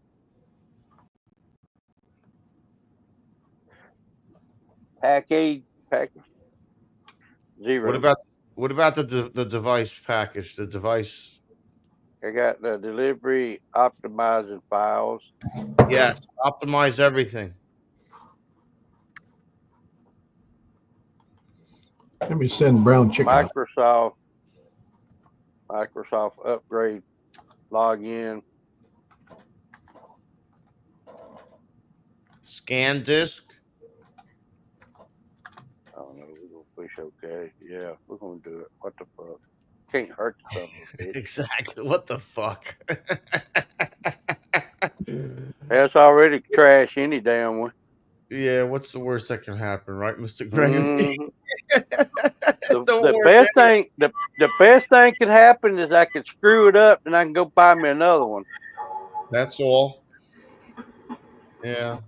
Package. What Zero. about what about the device package? The device. I got the delivery optimizing files. Yes, optimize everything. Let me send brown chicken up. Microsoft upgrade login. Scan disk. I don't know. We're gonna push OK. Yeah, we're gonna do it. What the fuck? Can't hurt the son of a bitch. Exactly. What the fuck? That's already trash any damn one. Yeah, what's the worst that can happen, right, Mr. Gregory? Mm-hmm. Don't The work best any. thing the best thing could happen is I could screw it up and I can go buy me another one. That's all. Yeah.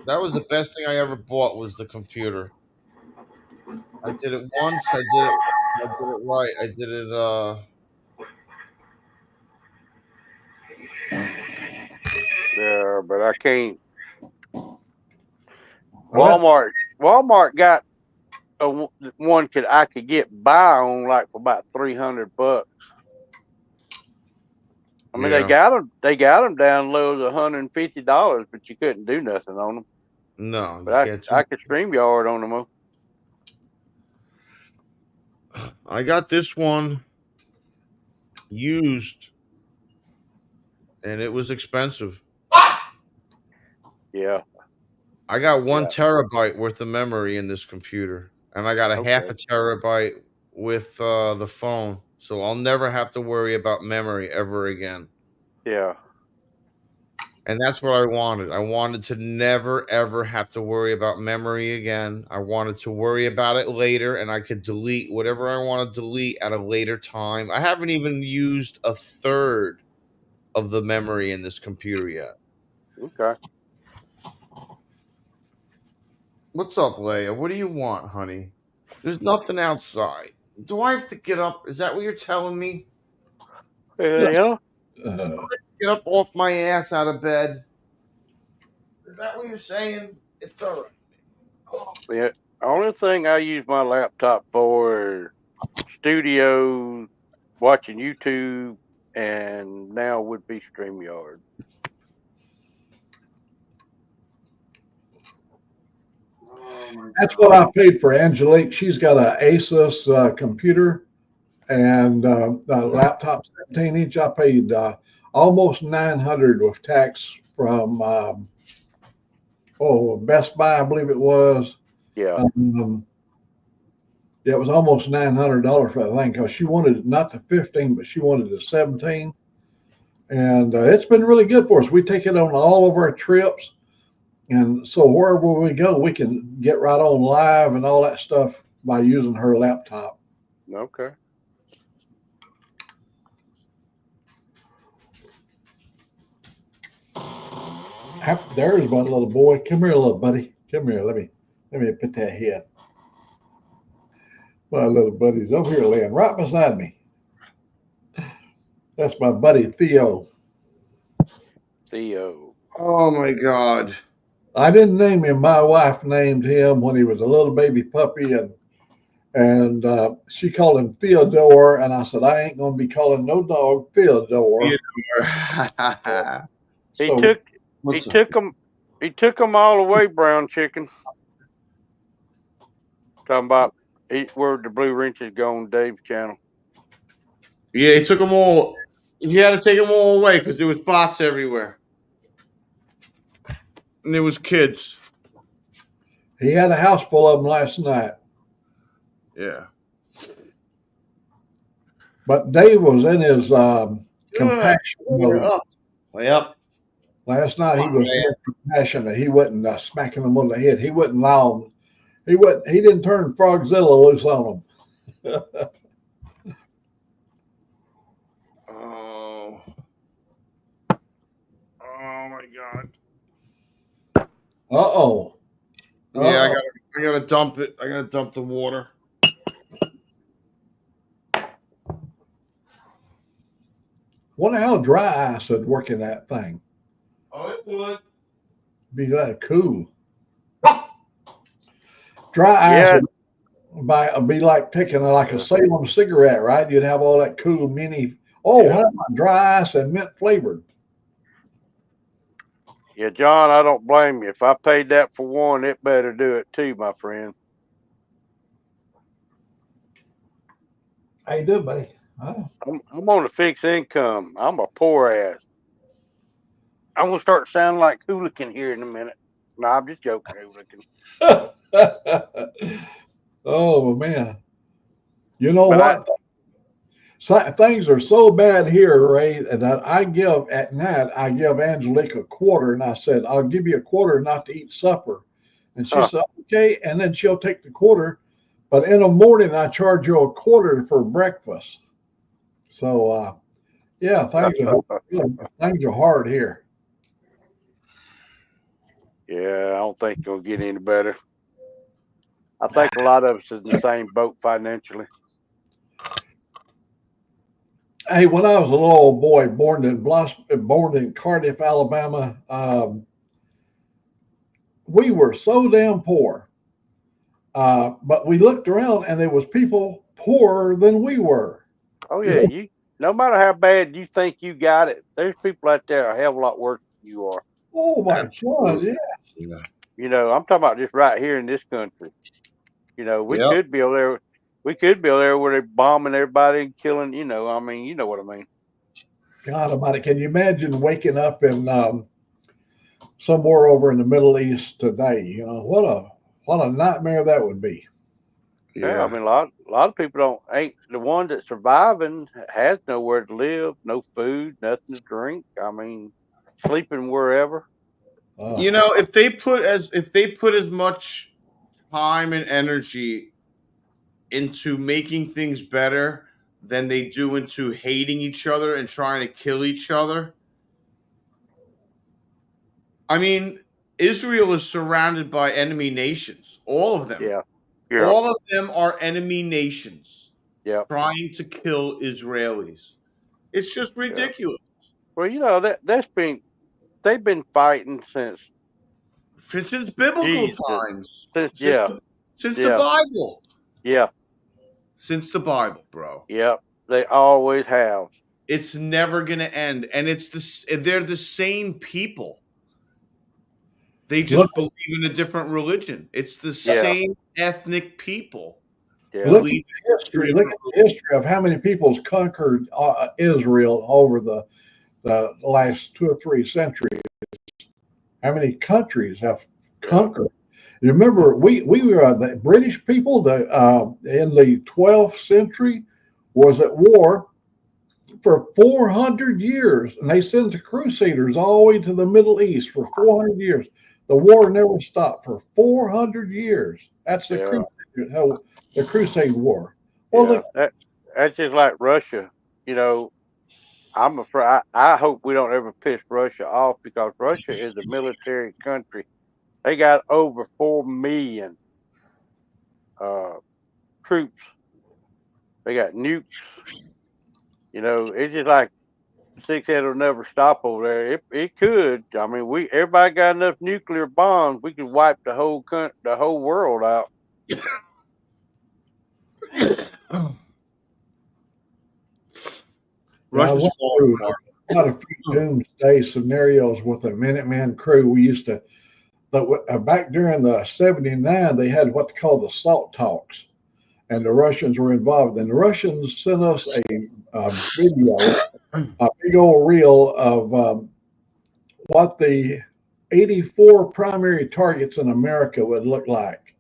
That was the best thing I ever bought was the computer. I did it once, I did it right. I did it Yeah, but I can't. Well, Walmart got one I could get buy on like for about $300. I mean, yeah. they got them down low as $150, but you couldn't do nothing on them. No, you But can't I do. could StreamYard on them. I got this one used and it was expensive. Yeah, I got one yeah, terabyte worth of memory in this computer, and I got a half okay, a terabyte with the phone. So I'll never have to worry about memory ever again. yeah, And that's what I wanted. I wanted to never ever have to worry about memory again. I wanted to worry about it later and I could delete whatever I want to delete at a later time. I haven't even used a third of the memory in this computer yet. okay. What's up, Leia? What do you want, honey? There's nothing outside. Do I have to get up? Is that what you're telling me? Yeah, uh, Get up off my ass out of bed? Is that what you're saying? It's all right. Oh, yeah. Only thing I use my laptop for is studio, watching YouTube, and now would be StreamYard. oh my that's what god. I paid for Angelique. She's got a Asus computer and a laptop 17 inch. I paid almost 900 with tax from Best Buy, I believe it was. Yeah, Um, yeah, it was almost $900 for that thing because she wanted not the 15, but she wanted the 17. And it's been really good for us. We take it on all of our trips. And so wherever we go, we can get right on live and all that stuff by using her laptop. okay. There's one little boy. Come here, little buddy. Come here. Let me put that here. My little buddy's over here laying right beside me. That's my buddy Theo. Theo. Oh my god. I didn't name him. My wife named him when he was a little baby puppy, and she called him Theodore. And I said, I ain't gonna be calling no dog Theodore. Yeah. He So took he What's up? took them he took them all away. Brown chicken. Talking about where the blue wrenches go on Dave's channel. Yeah, he took them all. He had to take them all away because there was bots everywhere, and there was kids. He had a house full of them last night. Yeah. But Dave was in his compassion mode. Up. Way up. Last night he Come on, was man. very compassionate. He wasn't smacking them on the head. He wouldn't allow them. He didn't turn Frogzilla loose on them. Oh. Oh my God. Uh-oh. Yeah, I gotta dump it. I gotta dump the water. Wonder how dry ice would work in that thing. Oh, it would. Be that cool. Dry Yeah. ice would be like taking like a Salem cigarette, right? You'd have all that cool mini. Oh, Yeah. how about dry ice and mint flavored? Yeah, John, I don't blame you. If I paid that for one, it better do it too, my friend. How you doing, buddy? I'm on a fixed income. I'm a poor ass. I'm gonna start sounding like Hooligan here in a minute. No, I'm just joking, Hooligan. Oh man. You know But what? Things are so bad here, Ray, that I give at night. I give Angelique a quarter, and I said, "I'll give you a quarter not to eat supper." And she said, "Okay." And then she'll take the quarter, but in the morning I charge you a quarter for breakfast. So yeah, things are hard here. yeah, I don't think it's gonna get any better. I think a lot of us is in the same boat financially. Hey, when I was a little old boy born in Cardiff, Alabama, we were so damn poor. But we looked around and there was people poorer than we were. Oh You yeah, know, you. No matter how bad you think you got it, there's people out there a hell of a lot worse than you are. oh my God, Absolutely. yeah. Yeah. I'm talking about just right here in this country. We Yep. could be over there. We could be over there where they're bombing everybody and killing. I mean, you know what I mean. God Almighty, can you imagine waking up in somewhere over in the Middle East today? What a nightmare that would be. Yeah, I Yeah. mean, a lot of people don't ain't the one that's surviving has nowhere to live, no food, nothing to drink. I mean, sleeping wherever. You Uh, know, if they put as much time and energy into making things better than they do into hating each other and trying to kill each other. I mean, Israel is surrounded by enemy nations. All of them. Yeah, yeah, All of them are enemy nations yeah, trying to kill Israelis. It's just yeah. ridiculous. Well, they've been fighting since Since biblical Jesus, times. since Since the yeah, Bible. yeah, Since the Bible, bro. yeah. They always have. It's never going to end, and they're the same people. They look, just believe in a different religion. It's the Yeah, same ethnic people yeah, look at believe the in two history. Look different at the history of how many people's conquered Israel over the last 2 or 3 centuries. How many countries have yeah, conquered? You remember, we were the British people. In the 12th century was at war for 400 years, and they sent the Crusaders all the way to the Middle East for 400 years. The war never stopped for 400 years. That's yeah, the Crusade War. Well, yeah. look, That's just like Russia. You know, I'm afraid. I hope we don't ever piss Russia off because Russia is a military country. They got over 4 million uh, troops. They got nukes. It's just like six head will never stop over there. It could. I mean, we everybody got enough nuclear bombs. We could wipe the whole world out. I Russia's went falling through apart. quite a few doomsday scenarios with the Minuteman crew. We used to, but back during the '79, they had what they call the SALT talks. and the Russians were involved. And the Russians sent us a video, a big old reel of what the 84 primary targets in America would look like.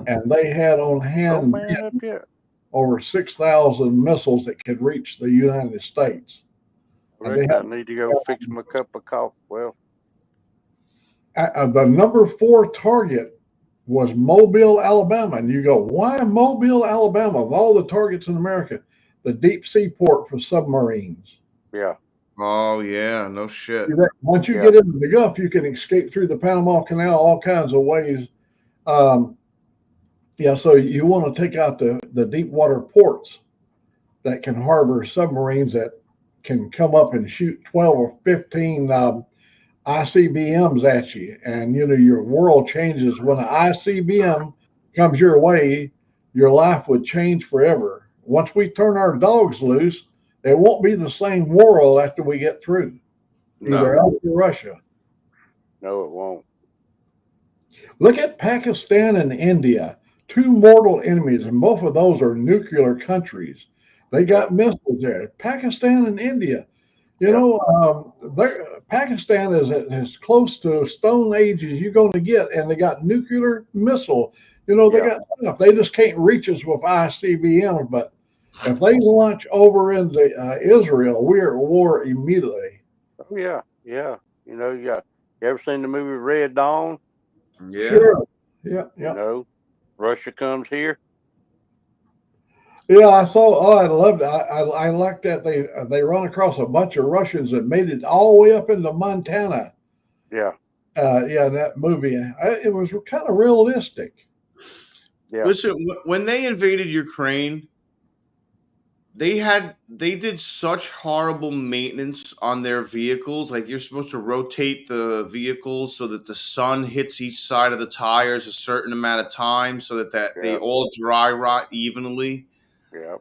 And they had on Oh hand man, up here. over 6,000 missiles that could reach the United States. I And they reckon I need to go fix my cup of coffee. Well, had the number 4 target was Mobile, Alabama. And you go, why Mobile, Alabama? Of all the targets in America, the deep sea port for submarines. yeah, Oh yeah, no shit. Once you yeah, get into the Gulf, you can escape through the Panama Canal all kinds of ways. Um, yeah, so you want to take out the deep water ports that can harbor submarines that can come up and shoot 12 or 15 ICBMs at you. And, you know, your world changes when an ICBM comes your way, your life would change forever. Once we turn our dogs loose, it won't be the same world after we get through, either No. us or Russia. no, it won't. Look at Pakistan and India, two mortal enemies, and both of those are nuclear countries. They Yeah, got missiles there. Pakistan and India, you yeah, know, Pakistan is as close to Stone Age as you're going to get, and they got nuclear missile. You know, they yeah. got stuff. They just can't reach us with ICBMs, but if they launch over into Israel, we're at war immediately. Oh yeah, yeah. You know, you ever seen the movie Red Dawn? Yeah. Sure. Yeah, You yeah. know, Russia comes here. Yeah, I saw. Oh, I loved it. I liked that they run across a bunch of Russians that made it all the way up into Montana. Yeah, Yeah, that movie. It was kind of realistic. yeah, Listen, when they invaded Ukraine, they did such horrible maintenance on their vehicles. Like you're supposed to rotate the vehicles so that the sun hits each side of the tires a certain amount of time so that they yeah, all dry rot evenly. yeah.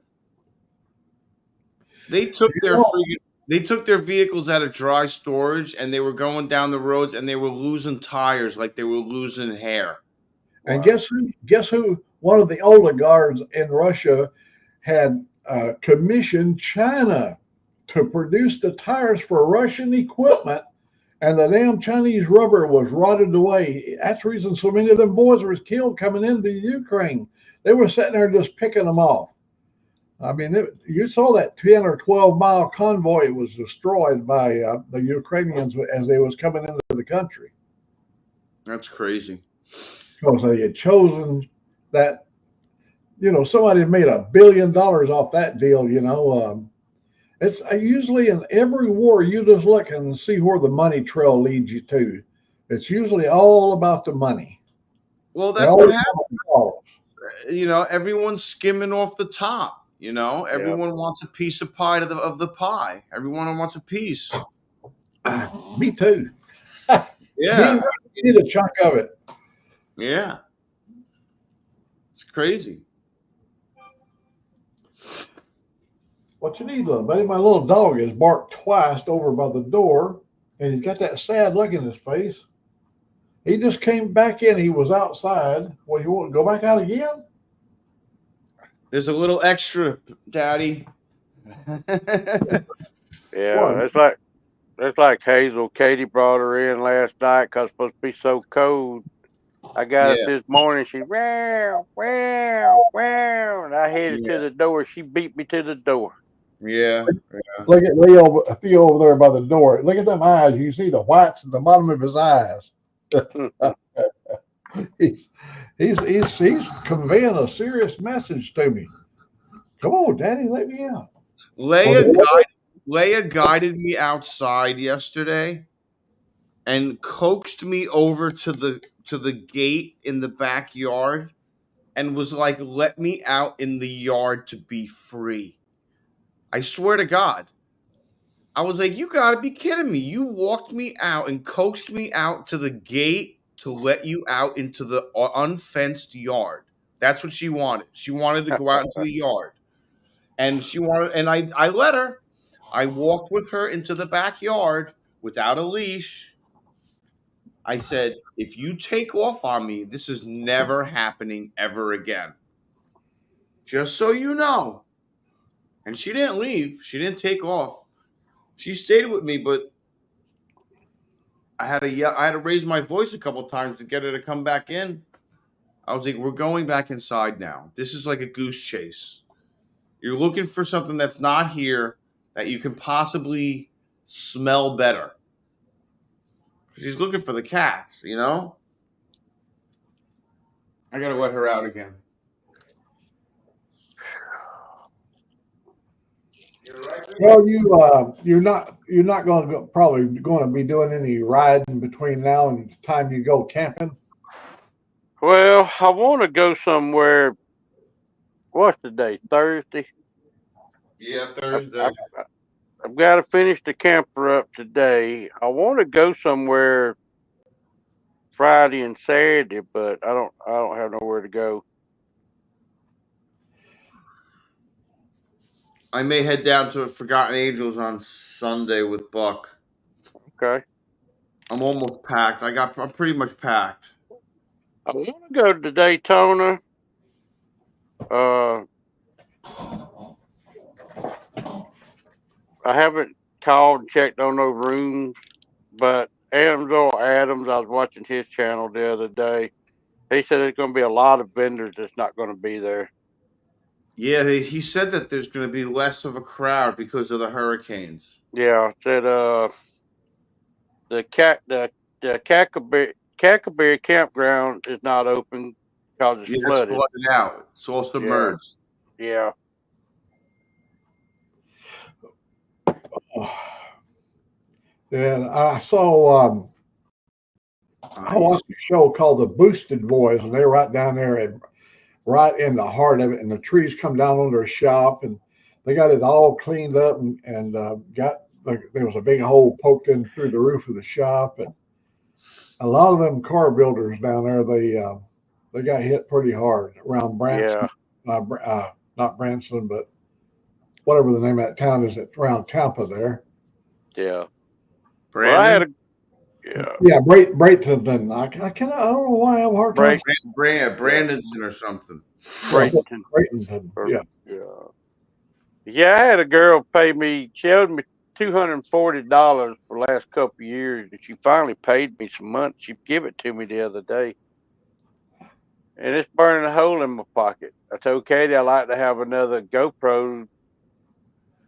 They took You their know, friggin- they took their vehicles out of dry storage and they were going down the roads and they were losing tires like they were losing hair. and Wow. guess who? One of the oligarchs in Russia had commissioned China to produce the tires for Russian equipment, and the damn Chinese rubber was rotted away. That's the reason so many of them boys were killed coming into Ukraine. They were sitting there just picking them off. I mean, you saw that 10 or 12 mile convoy was destroyed by the Ukrainians as they was coming into the country That's crazy. because they had chosen that. You know, somebody made $1 billion off that deal. You know, it's usually in every war you just look and see where the money trail leads you to. It's usually all about the money. Well, They that's what always happened. follow. Everyone's skimming off the top. Yeah, Everyone wants a piece of pie of the pie. Everyone wants a piece. Me too. Me Yeah, need a chunk of it. yeah, it's crazy. What you need, little buddy? My little dog has barked twice over by the door, and he's got that sad look in his face. He just came back in. He was outside. Well, you want to go back out again? There's a little extra, Daddy. yeah. What? That's like Hazel. Katie brought her in last night because it's supposed to be so cold. I got up Yeah, this morning. She wow, wow, wow, and I headed to yeah, the door. She beat me to the door. yeah. Look at Theo over there by the door. Look at them eyes. You see the whites at the bottom of his eyes. he's, he's conveying a serious message to me. Come on, Daddy, let me out. Leia Well, guide, Leia guided me outside yesterday and coaxed me over to the gate in the backyard and was like, "Let me out in the yard to be free." I swear to God. I was like, "You got to be kidding me. You walked me out and coaxed me out to the gate to let you out into the unfenced yard." That's what she wanted. She wanted to go out into the yard. And I let her. I walked with her into the backyard without a leash. I said, "If you take off on me, this is never happening ever again." Just so you know. And she didn't leave. She didn't take off. She stayed with me, but I had to yell, I had to raise my voice a couple times to get her to come back in. I was like, "We're going back inside now. This is like a goose chase. You're looking for something that's not here that you can possibly smell better." She's looking for the cats, you know? I gotta let her out again. You're right, Rick? Well, you're not going to probably going to be doing any riding between now and the time you go camping. Well, I want to go somewhere. What's the day? Thursday. Yeah, I've, Thursday. I've, I've got to finish the camper up today. I want to go somewhere Friday and Saturday, but I don't have nowhere to go. I may head down to Forgotten Angels on Sunday with Buck. Okay. I'm almost packed. I'm pretty much packed. I want to go to Daytona. Uh, I haven't called and checked on those rooms, but Adams, I was watching his channel the other day. He said there's going to be a lot of vendors that's not going to be there. Yeah, he said that there's going to be less of a crowd because of the hurricanes. Yeah, said the cat the Cackleberry campground is not open because it's Yeah, it's flooded. flooded out. It's all Yeah, submerged. yeah, And I Nice. watched a show called The Boosted Boys, and they're right down there right in the heart of it. And the trees come down on their shop, and they got it all cleaned up, and got like there was a big hole poked in through the roof of the shop, and a lot of them car builders down there they got hit pretty hard around Branson, yeah. not Branson, but whatever the name of that town is. It's around Tampa there. Yeah. Well, I had Brandon? a yeah Yeah, Brayton. I don't know why I have a hard time. break yeah Brandonson or something. Yeah, Bradenton Brayton. or Yeah. yeah yeah. I had a girl pay me. She owed me $240 for the last couple of years, and she finally paid me some money. She gave it to me the other day, and it's burning a hole in my pocket. I told Katie I like to have another GoPro.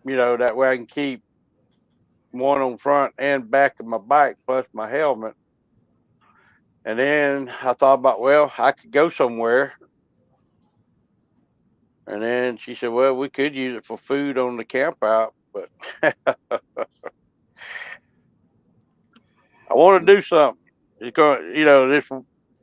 That way I can keep one on front and back of my bike plus my helmet. And then I thought about, well, I could go somewhere. And then she said, well, we could use it for food on the camp out, but I want to do something. It's going, this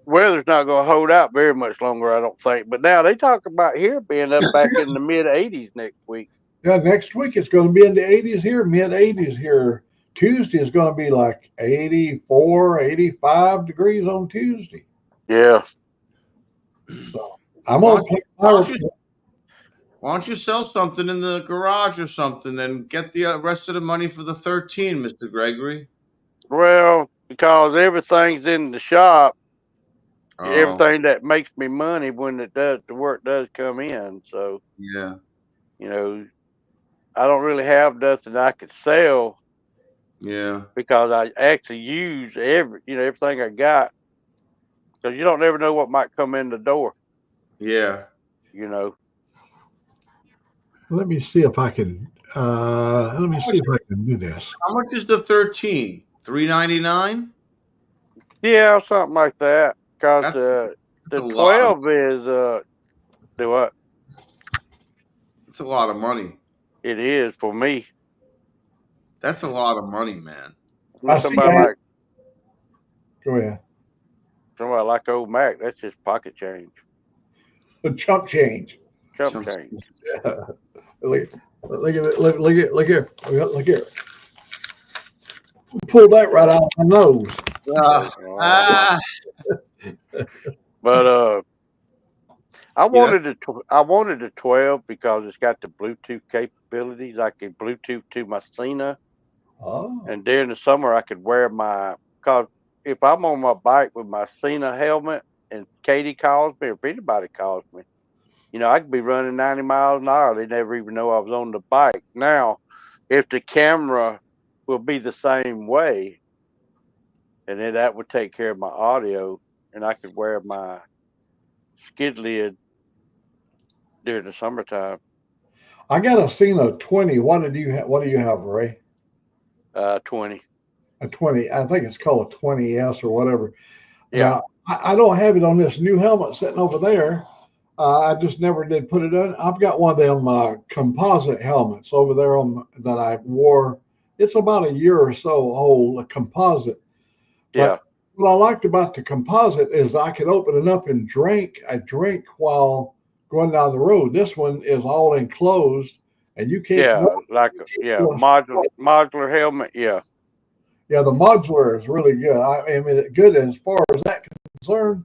weather's not going to hold out very much longer, I don't think. But now they talk about here being up back in the mid 80s next week. Yeah, next week it's going to be in the 80s here, mid 80s here. Tuesday is going to be like 84, 85 degrees on Tuesday. Yeah. So I'm Why going don't to you, take why my, don't you why don't you sell something in the garage or something and get the rest of the money for the 13, Mr. Gregory? Well, because everything's in the shop, Oh, everything that makes me money when the work does come in. So, yeah. you know, I don't really have nothing I could sell Yeah. because I actually use everything I got. Because you don't never know what might come in the door. Yeah. You know. let me see if I can, let me How see much, if I can do this. how much is the 13? $3.99? Yeah, something like that. Because That's that's the a lot of 12 is do what that's a lot of money. it is for me. That's a lot of money, man. I With see you have, go ahead, somebody like old Mac, that's just pocket change, the chump change. chump Some- change. Look, look here, look here. Pull that right out of my nose. Ah, Uh huh. ah. But Yeah, that's I wanted the 12 because it's got the Bluetooth capabilities. I could Bluetooth to my Cena, Oh, and during the summer I could wear my. Cause if I'm on my bike with my Cena helmet and Katie calls me, or if anybody calls me, I could be running 90 miles an hour. They never even know I was on the bike. Now, if the camera will be the same way, and then that would take care of my audio, and I could wear my skid lid during the summertime. I got a Cena 20. What did you what do you have, Ray? 20. A 20. I think it's called a 20S or whatever. Yeah, Now, I don't have it on this new helmet sitting over there. I just never did put it on. I've got one of them composite helmets over there on that I wore. It's about a year or so old, a composite. yeah, But what I liked about the composite is I could open it up and drink. I drink while going down the road. This one is all enclosed, and you can't. yeah. Like modular helmet. Yeah, Yeah, the modular is really good. I mean, good as far as that concerned.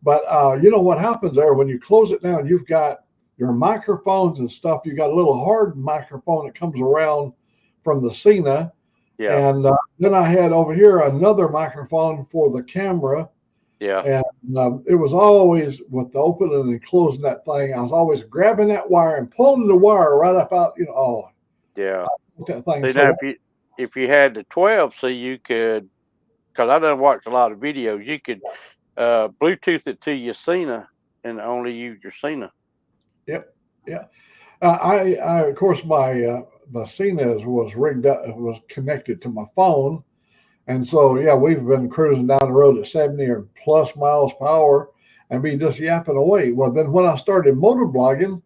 But you know what happens there when you close it down? You've got your microphones and stuff. You got a little hard microphone that comes around from the Cena, yeah, and then I had over here another microphone for the camera. yeah, And it was always with the opening and closing that thing. I was always grabbing that wire and pulling the wire right up out. yeah. That thing. See, now So if you had the 12, so you could, because I done watched a lot of videos, you could Bluetooth it to your Cena and only use your Cena. yep, yeah. I of course my the Cena was rigged up, was connected to my phone, and so yeah, we've been cruising down the road at 70 or plus miles per hour and be just yapping away. Well, then when I started motor blogging,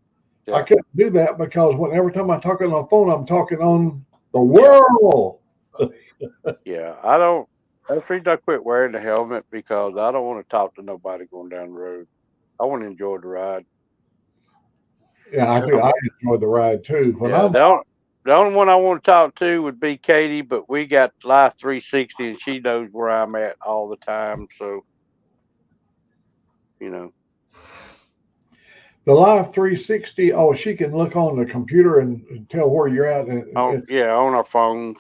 I Yeah, couldn't do that because every time I talk on the phone, I'm talking on the yeah, world. yeah. I don't. That's the reason I quit wearing the helmet because I don't want to talk to nobody going down the road. I want to enjoy the ride. Yeah, I do. Yeah. I enjoy the ride too. When Yeah, I'm the only one I want to talk to would be Katie, but we got Life 360 and she knows where I'm at all the time. So, you know, the Live 360, oh, she can look on the computer and tell where you're at. yeah, on our phones.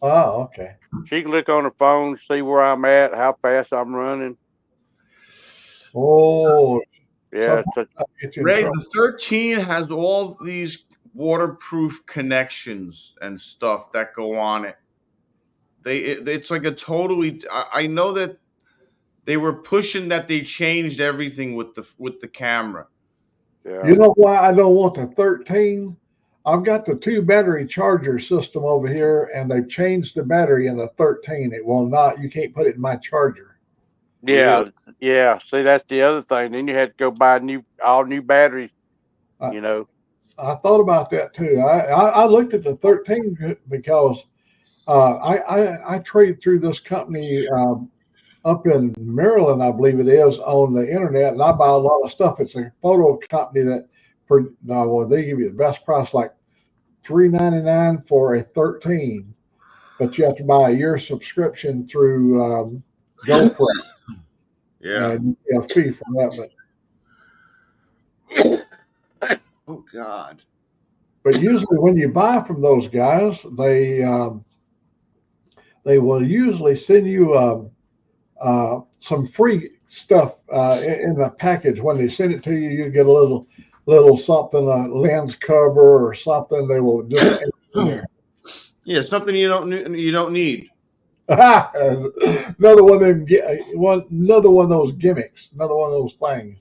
Oh, okay. She can look on her phone, see where I'm at, how fast I'm running. Oh, Yeah, sometimes I get you in Ray, trouble. the 13 has all these waterproof connections and stuff that go on it. It's like a totally. I know that they were pushing that they changed everything with the camera. yeah, You know why I don't want the 13? I've got the two battery charger system over here, and they've changed the battery in the 13. It will not. You can't put it in my charger. yeah, Really? yeah. See, that's the other thing. Then you had to go buy all new batteries. I, You know. I thought about that too. I looked at the 13 because I trade through this company up in Maryland, I believe it is, on the internet, and I buy a lot of stuff. It's a photo company that well, they give you the best price, like $3.99 for a 13, but you have to buy a year subscription through GoPro, Yeah. and you get a fee for that. Oh God. But usually, when you buy from those guys, they will usually send you some free stuff in the package. When they send it to you, you get a little something, a lens cover or something. They will just in there. Yeah, something you don't need. Another one of them, another one of those gimmicks, another one of those things.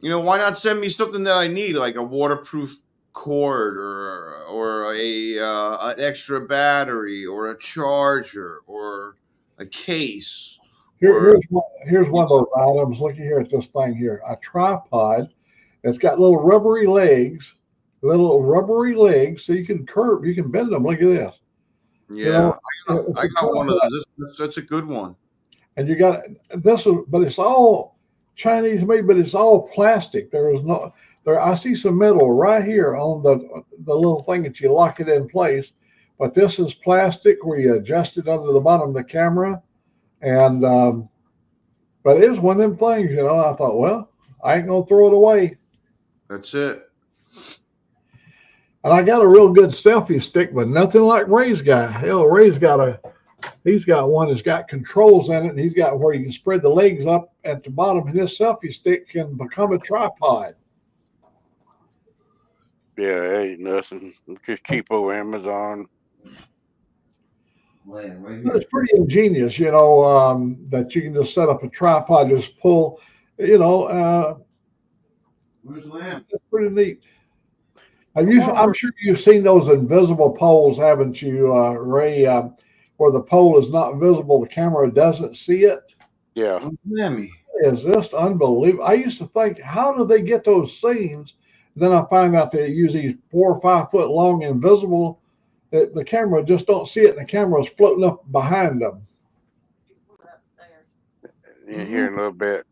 Why not send me something that I need, like a waterproof cord or a an extra battery or a charger or a case or Here's one of those items. Look here at this thing here, a tripod. It's got little rubbery legs, so you can curve, you can bend them. Look at this. You know, yeah. it's I a got one of tripod, those. That's a good one. and you got this, but it's all Chinese made, but it's all plastic. There is no there. I see some metal right here on the little thing that you lock it in place, but this is plastic where you adjust it under the bottom of the camera, and but it was one of them things. I thought, well, I ain't gonna throw it away. That's it. And I got a real good selfie stick, but nothing like Ray's got. Hell, he's got one that's got controls in it, and he's got where you can spread the legs up at the bottom, and this selfie stick can become a tripod. Yeah, it ain't nothing. Just cheapo Amazon. Land right But it's here. pretty ingenious, that you can just set up a tripod, just pull, Where's Lamb? it's pretty neat. Have Come you? I'm over. sure you've seen those invisible poles, haven't you, Ray? Where the pole is not visible, the camera doesn't see it. Yeah, Where's Lammy? It's just unbelievable. I used to think, how do they get those scenes? Then I find out they use these 4 or 5 foot long invisible. That the camera just don't see it, and the camera's floating up behind them. in Where's here Lammy? in a little bit.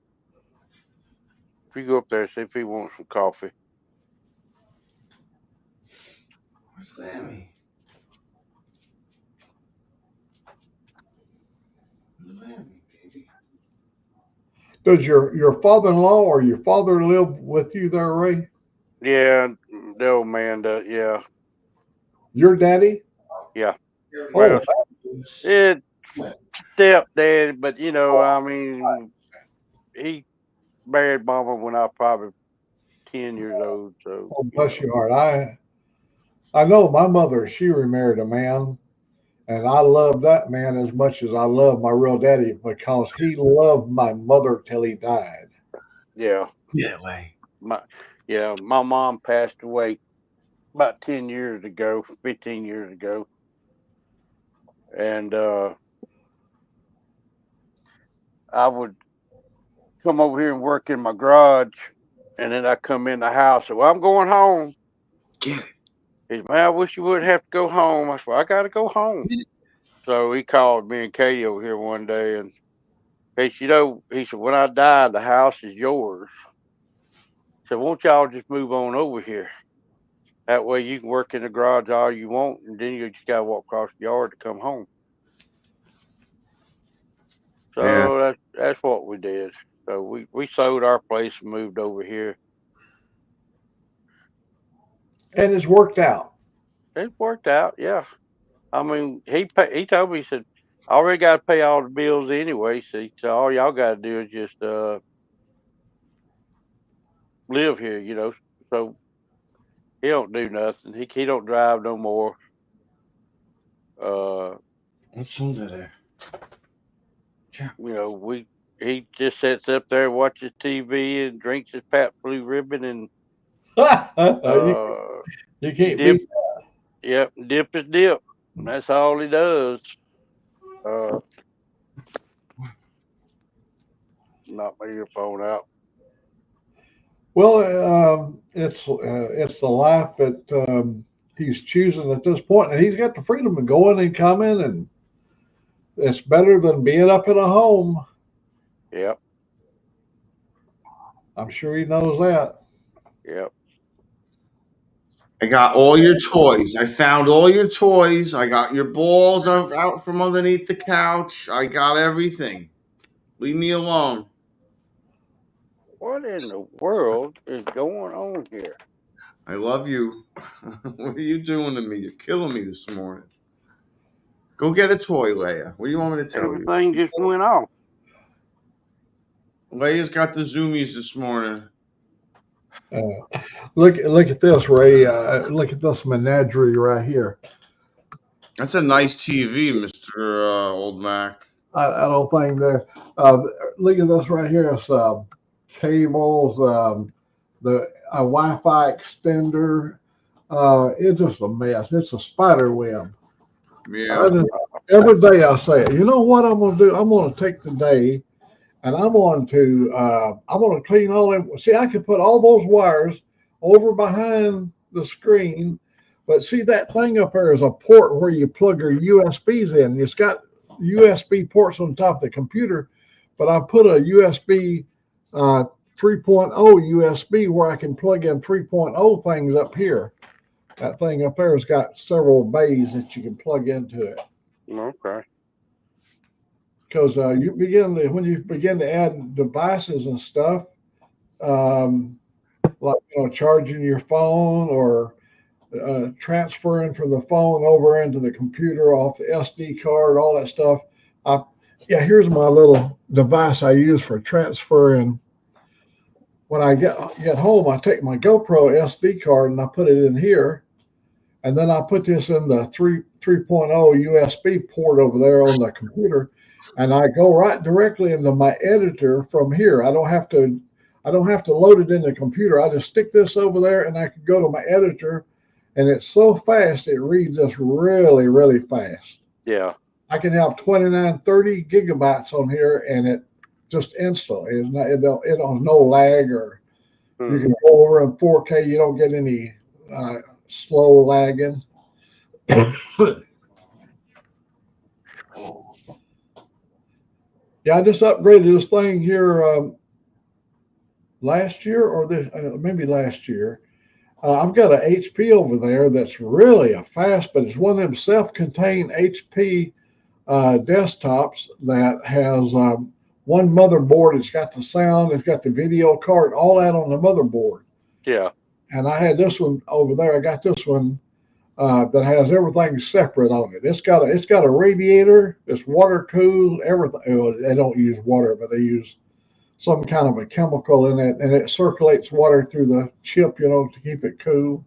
If you go up there, see if he wants some coffee. Where's Lammy? Where's Lammy, baby? Does your father-in-law or your father live with you there, Ray? Yeah, the old man does. Yeah, Your daddy? yeah. Oh, Well, it's stepdad, but I mean, he married mama when I was probably 10 years old. So oh, bless your heart. I know my mother. She remarried a man, and I love that man as much as I love my real daddy because he loved my mother till he died. yeah, Yeah, Lay. my my mom passed away about 10 years ago, 15 years ago, and I would come over here and work in my garage, and then I come in the house. So, well, I'm going home. Get it. He said, man, I wish you wouldn't have to go home. I said, well, I got to go home. Get it. So he called me and Katie over here one day, and he said, when I die, the house is yours. So won't y'all just move on over here? That way you can work in the garage all you want, and then you just gotta walk across the yard to come home. Yeah. So that's what we did. So we sold our place and moved over here. And it's worked out. It worked out, yeah. I mean, he told me, he said, I already got to pay all the bills anyway. So all y'all got to do is just live here, So he don't do nothing. He don't drive no more. Uh, What songs are there? we he just sits up there, watches TV, and drinks his Pabst Blue Ribbon, and you, uh, you can't dip. beat. Yep, dip is dip. And that's all he does. Uh, Knock my earphone out. Well, it's the life that he's choosing at this point, and he's got the freedom of going and coming, and it's better than being up in a home. Yep, I'm sure he knows that. yep. I got all your toys. I found all your toys. I got your balls out from underneath the couch. I got everything. Leave me alone. What in the world is going on here? I love you. What are you doing to me? You're killing me this morning. Go get a toy, Leia. What do you want me to tell you? Everything just went off. Leia's got the zoomies this morning. Look at this, Ray. Look at this menagerie right here. That's a nice TV, Mister Old Mac. I don't think there. Look at this right here. It's cables, the a Wi-Fi extender. It's just a mess. It's a spider web. I Yeah. just, every day I say, you know what I'm going to do? I'm going to take the day and I'm going to clean all that. See, I could put all those wires over behind the screen, but see that thing up there is a port where you plug your USBs in. It's got USB ports on top of the computer, but I put a USB 3.0 USB where I can plug in 3.0 things up here. That thing up there has got several bays that you can plug into it. Okay. Because when you begin to add devices and stuff, um, like charging your phone or transferring from the phone over into the computer off the SD card, all that stuff. Yeah, here's my little device I use for transferring when I get home, I take my GoPro SD card and I put it in here, and then I put this in the 3.0 USB port over there on the computer, and I go right directly into my editor from here. I don't have to load it in the computer. I just stick this over there, and I can go to my editor, and it's so fast it reads this really really fast. Yeah. I can have 29, 30 gigabytes on here, and it just instantly. It's not, it don't no lag, or you Hmm. can go over in 4K. You don't get any uh, slow lagging. Yeah, I just upgraded this thing here last year, or this maybe last year. I've got a HP over there that's really a fast, but it's one of them self-contained HP desktops that has one motherboard. It's got the sound, it's got the video card, all that on the motherboard. Yeah. And I had this one over there. I got this one that has everything separate on it. It's got a radiator. It's water cooled. Everything. Well, they don't use water, but they use some kind of a chemical in it, and it circulates water through the chip, to keep it cool.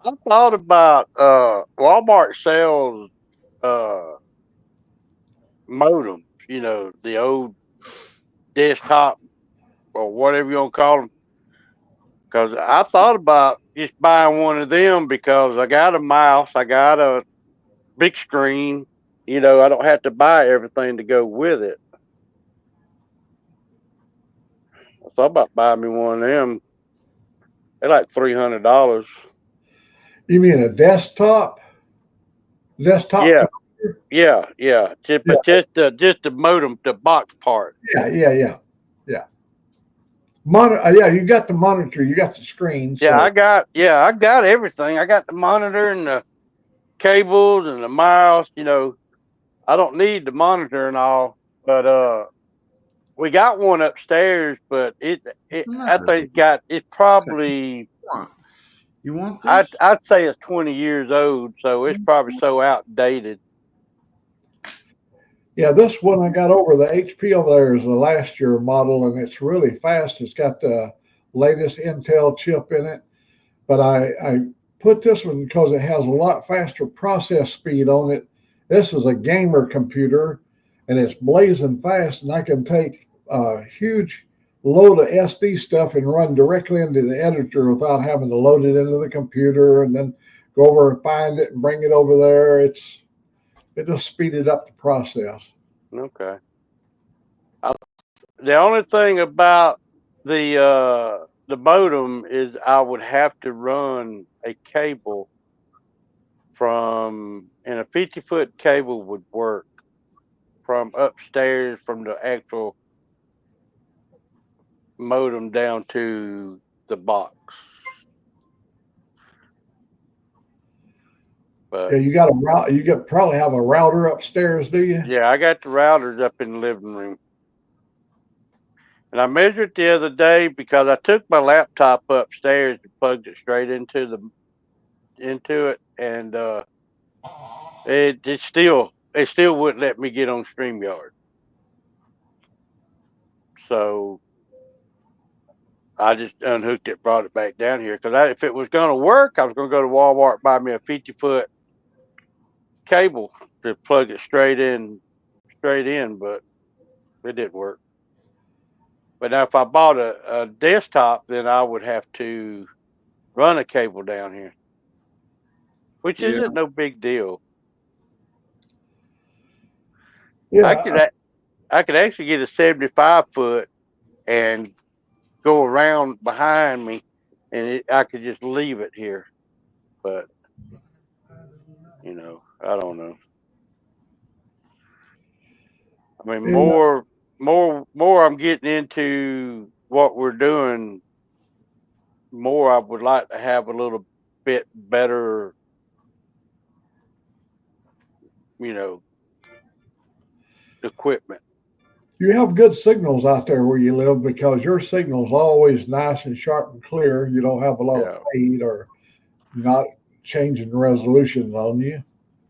I thought about Walmart sells uh modems, the old desktop or whatever you want to call them. Because I thought about just buying one of them because I got a mouse, I got a big screen. I don't have to buy everything to go with it. I thought about buying me one of them. They're like $300. You mean a desktop Yeah, computer? yeah, yeah. But Yeah, just the modem, the box part. yeah, yeah, yeah, yeah. Yeah, you got the monitor, you got the screen, Yeah, so I got everything. I got the monitor and the cables and the mouse. I don't need the monitor and all, but we got one upstairs, but What's it the I matter, think dude? it's Okay, probably come on. You want I'd this? I'd say it's 20 years old, so it's probably so outdated. yeah, this one I got over the HP over there is the last year model, and it's really fast. It's got the latest Intel chip in it, but I put this one because it has a lot faster process speed on it. This is a gamer computer, and it's blazing fast, and I can take a huge load of SD stuff and run directly into the editor without having to load it into the computer and then go over and find it and bring it over there. It just speeded up the process. Okay. I, the only thing about the modem is I would have to run a cable and a 50-foot cable would work from upstairs from the actual modem down to the box. Yeah, But you got a route. You get probably have a router upstairs, do you? yeah, I got the routers up in the living room. And I measured the other day because I took my laptop upstairs and plugged it straight into it, and it still wouldn't let me get on StreamYard. So I just unhooked it, brought it back down here because if it was going to work, I was going to go to Walmart, buy me a 50-foot cable to plug it straight in, but it didn't work. But now if I bought a desktop, then I would have to run a cable down here, which Yeah. isn't no big deal. I could Yeah. a- I could actually get a 75-foot and go around behind me, and I could just leave it here. But I don't know. I mean, Yeah. more I'm getting into what we're doing, more I would like to have a little bit better, you know, equipment. You have good signals out there where you live because your signal's always nice and sharp and clear. You don't have a lot of Yeah, fade or not changing resolutions on you.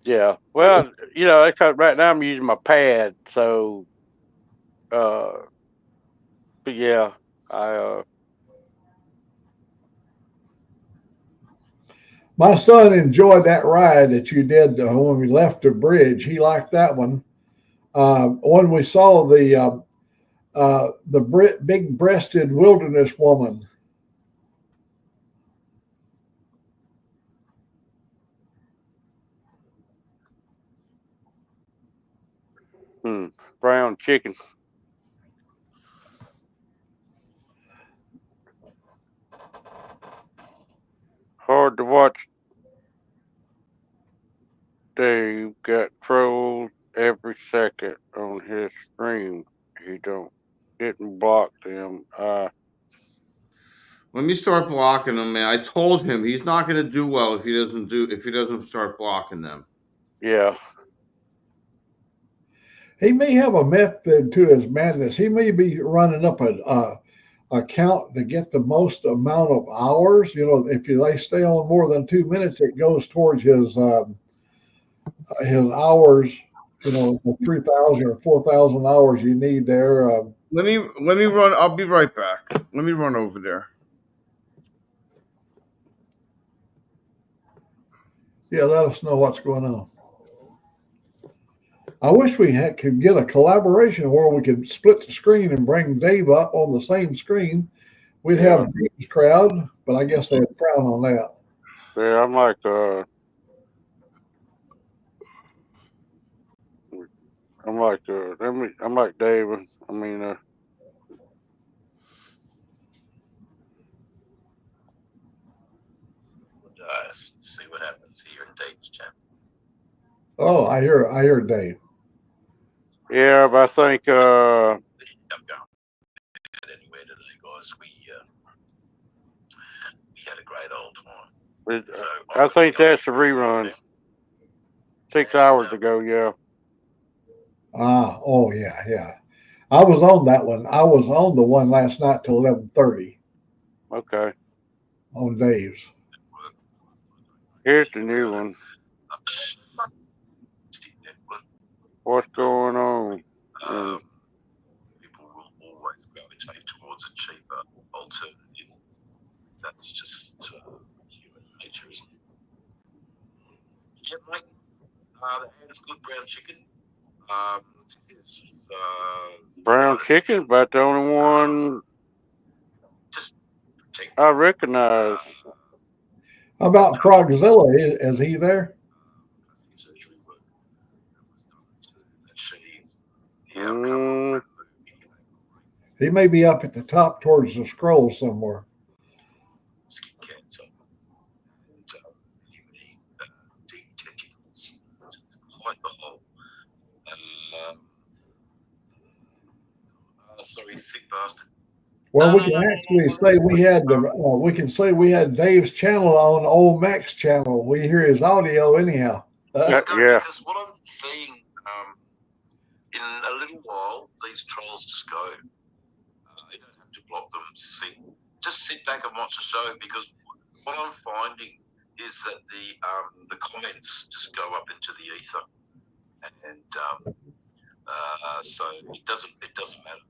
yeah. Well, it's 'cause right now I'm using my pad, so uh, but yeah. I My son enjoyed that ride that you did when we left the bridge. He liked that one. When we saw the big-breasted wilderness woman. hmm, brown chicken. Hard to watch. Dave got trolls every second on his stream. He don't didn't block them. Let me start blocking them, man. I told him he's not going to do well if he doesn't start blocking them. Yeah. He may have a method to his madness. He may be running up a account to get the most amount of hours. You know, if they stay on more than 2 minutes, it goes towards his hours. You know, the 3,000 or 4,000 hours you need there. Let me run. I'll be right back. Let me run over there. Yeah, let us know what's going on. I wish could get a collaboration where we could split the screen and bring Dave up on the same screen. We'd Yeah. have Dave's crowd, but I guess they'd frown on that. Yeah, I'm like David. I mean, See what happens here in Dave's channel. Oh, I hear Dave. yeah, but I think Anyway, today, guys, we had a great old time. So I think that's the rerun. 6 hours ago, yeah. Oh yeah. I was on that one. I was on the one last night till 11:30 Okay. on Dave's. Here's the new one. What's going on? People will always gravitate towards a cheaper alternative. That's just human nature, isn't it? Yeah, Mike. It's good brown chicken. This is Brown chicken, about the only one just protect I recognize. How about Frogzilla? Is he there? surgery work that was done to achieve the outcome of He may be up at the top towards the scroll somewhere. skin cancer and eliminating deep tentacles. It's quite the whole. Sorry, sick bastard. Well, we can actually say we can say we had Dave's channel on old Mack's channel. We hear his audio anyhow. Yeah. Because what I'm seeing in a little while, these trolls just go. You don't have to block them. Just sit back and watch the show, because what I'm finding is that the comments just go up into the ether, and so it doesn't matter.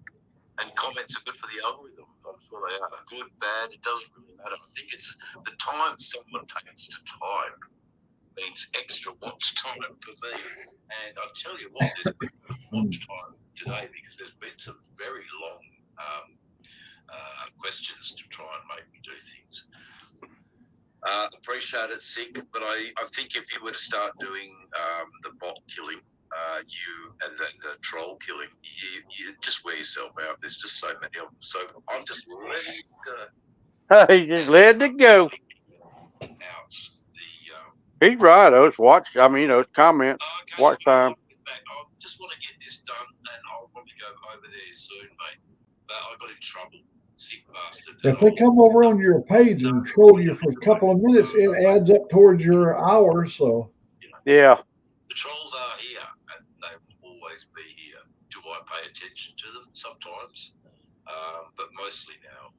And comments are good for the algorithm. I'm sure they are. Good, bad, it doesn't really matter. I think it's the time someone takes to type means extra watch time for me. And I tell you what, there's been watch time today because there's been some very long questions to try and make me do things. Appreciate it, Sick, but I think if you were to start doing the bot killing, you and the troll killing, you just wear yourself out. There's just so many of them. So I'm just letting He just letting it go. out He's right. It's watch. I mean, it's comment. okay, Watch time. I just want to get this done, and I'll probably go over there soon, mate. But I got in trouble. Sick bastard. If they come over on your page and troll you for a couple of minutes, it adds up towards your hours. So Yeah. The trolls are here, and they will always be here. Do I pay attention to them? Sometimes, but mostly now.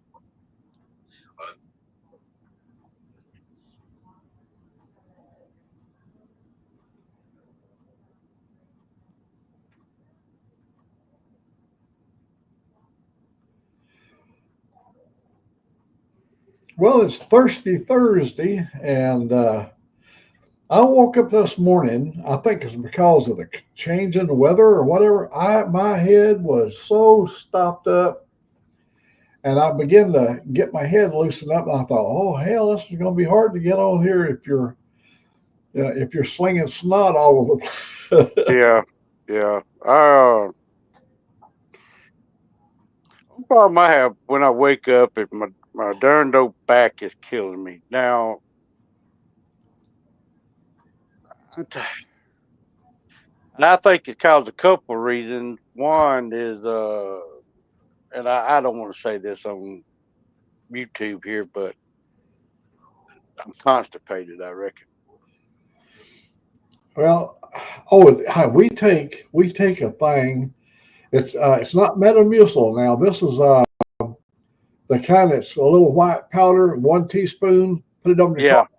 Well, it's Thirsty Thursday, and I woke up this morning. I think it's because of the change in the weather or whatever. My head was so stopped up, and I began to get my head loosened up. And I thought, oh hell, this is going to be hard to get on here if you're slinging snot all over the place. Yeah, yeah. Problem I have when I wake up is my darn old back is killing me now. And I think it caused a couple of reasons. One is, and I don't want to say this on YouTube here, but I'm constipated. I reckon. Well, oh, hi, we take a thing. It's not Metamucil now. This is the kind that's a little white powder, 1 teaspoon. Put it on your Yeah, coffee.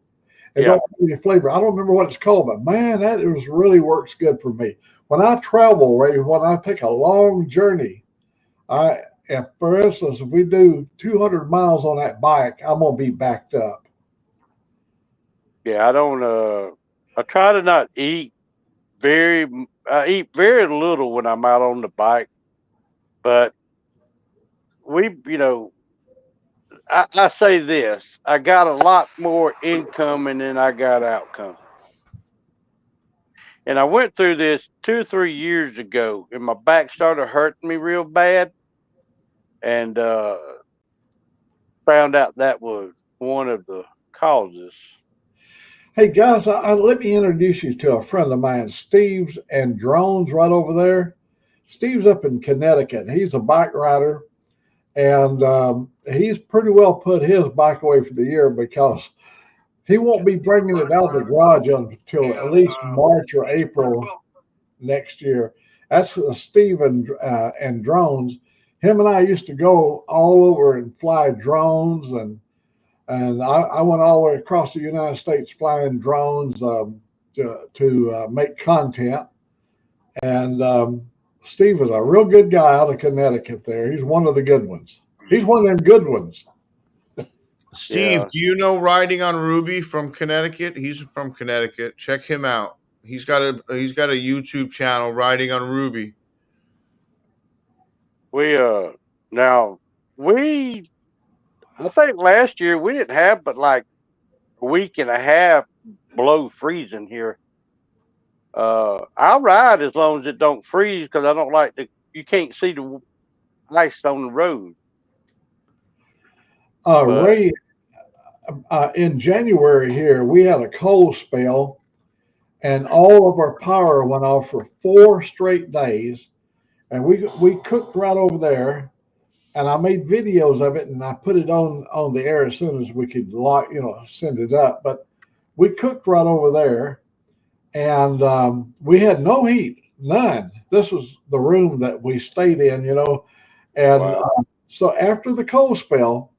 It yeah, don't have any flavor. I don't remember what it's called, but man, that is really works good for me. When I travel, Ray, when I take a long journey, I if for instance, if we do 200 miles on that bike, I'm gonna be backed up. yeah. I don't. I try to not eat very. I eat very little when I'm out on the bike, but we. I say this: I got a lot more incoming than I got outcome. And I went through this 2 or 3 years ago, and my back started hurting me real bad, and found out that was one of the causes. Hey guys, let me introduce you to a friend of mine, Steve's and Drones, right over there. Steve's up in Connecticut. He's a bike rider, and he's pretty well put his bike away for the year because he won't be bringing it out of the garage until at least March or April next year. That's Steve and drones. Him and I used to go all over and fly drones, and I went all the way across the United States flying drones to make content. And Steve is a real good guy out of Connecticut. There, he's one of the good ones. He's one of them good ones. Steve, Yeah, do you know Riding on Ruby from Connecticut? He's from Connecticut. Check him out. He's got a YouTube channel, Riding on Ruby. we now we I think last year we didn't have but like a week and a half below freezing here. I'll ride as long as it don't freeze because I don't like the you can't see the ice on the road. But Ray, in January here, we had a cold spell, and all of our power went off for 4 straight days. And we cooked right over there, and I made videos of it, and I put it on the air as soon as we could send it up. But we cooked right over there, and we had no heat, none. This was the room that we stayed in. And wow, so after the cold spell,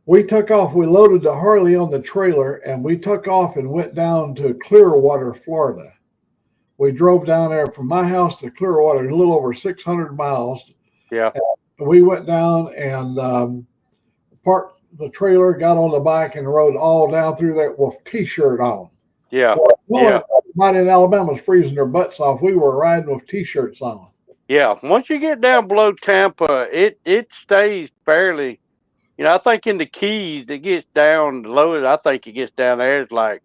we took off. We loaded the Harley on the trailer, and we took off and went down to Clearwater, Florida. We drove down there from my house to Clearwater, a little over 600 miles. yeah, We went down and parked the trailer, got on the bike, and rode all down through there with t-shirt on. yeah, Well, yeah, everybody in Alabama was freezing their butts off. We were riding with t-shirts on. yeah. Once you get down below Tampa, it stays fairly. I think in the Keys it gets down the lowest. I think it gets down there is like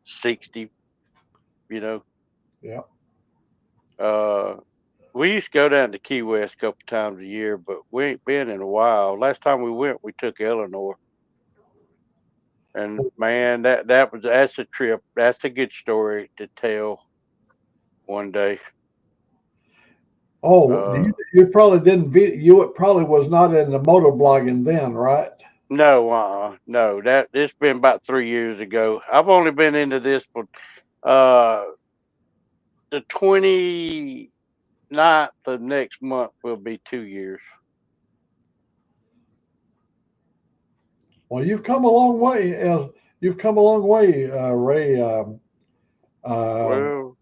60. You know, Yeah. uh, we used to go down to Key West a couple times a year, but we ain't been in a while. Last time we went, we took Eleanor, and man, that's a trip. That's a good story to tell one day. Oh, Uh, you probably didn't be you. It probably was not in the motor blogging then, right? no, no, that it's been about 3 years ago. I've only been into this for uh the 29th of next month will be 2 years. Well, you've come a long way. You've come a long way, Ray. Um, Well,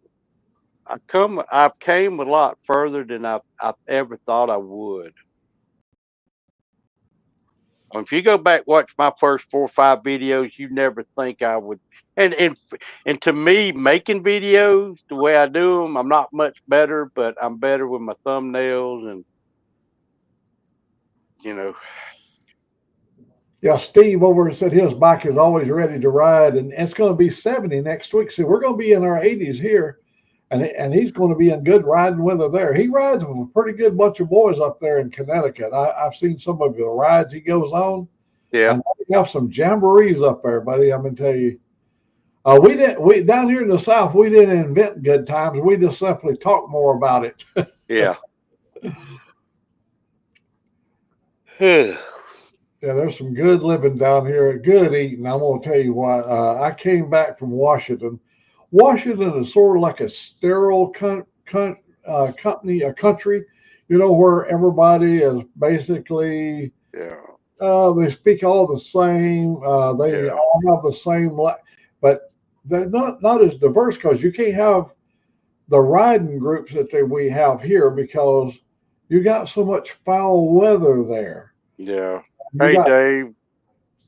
I've came a lot further than I've ever thought I would. If you go back watch my first 4 or 5 videos, you never think I would. And to me, making videos the way I do them, I'm not much better, but I'm better with my thumbnails and you know. Yeah, Steve over said his bike is always ready to ride, and it's going to be 70 next week. So we're going to be in our 80s here, and he's going to be in good riding weather there. He rides with a pretty good bunch of boys up there in Connecticut. I've seen some of the rides he goes on. Yeah. And we have some jamborees up there, buddy. I'm going to tell you. We down here in the South, we didn't invent good times. We just simply talk more about it. Yeah. Yeah, there's some good living down here, good eating. I'm going to tell you what. I came back from Washington. Washington is sort of like a sterile company, a country, where everybody is basically, they speak all the same. They all have the same, but they're not as diverse because you can't have the riding groups that we have here because you got so much foul weather there. Yeah. Dave.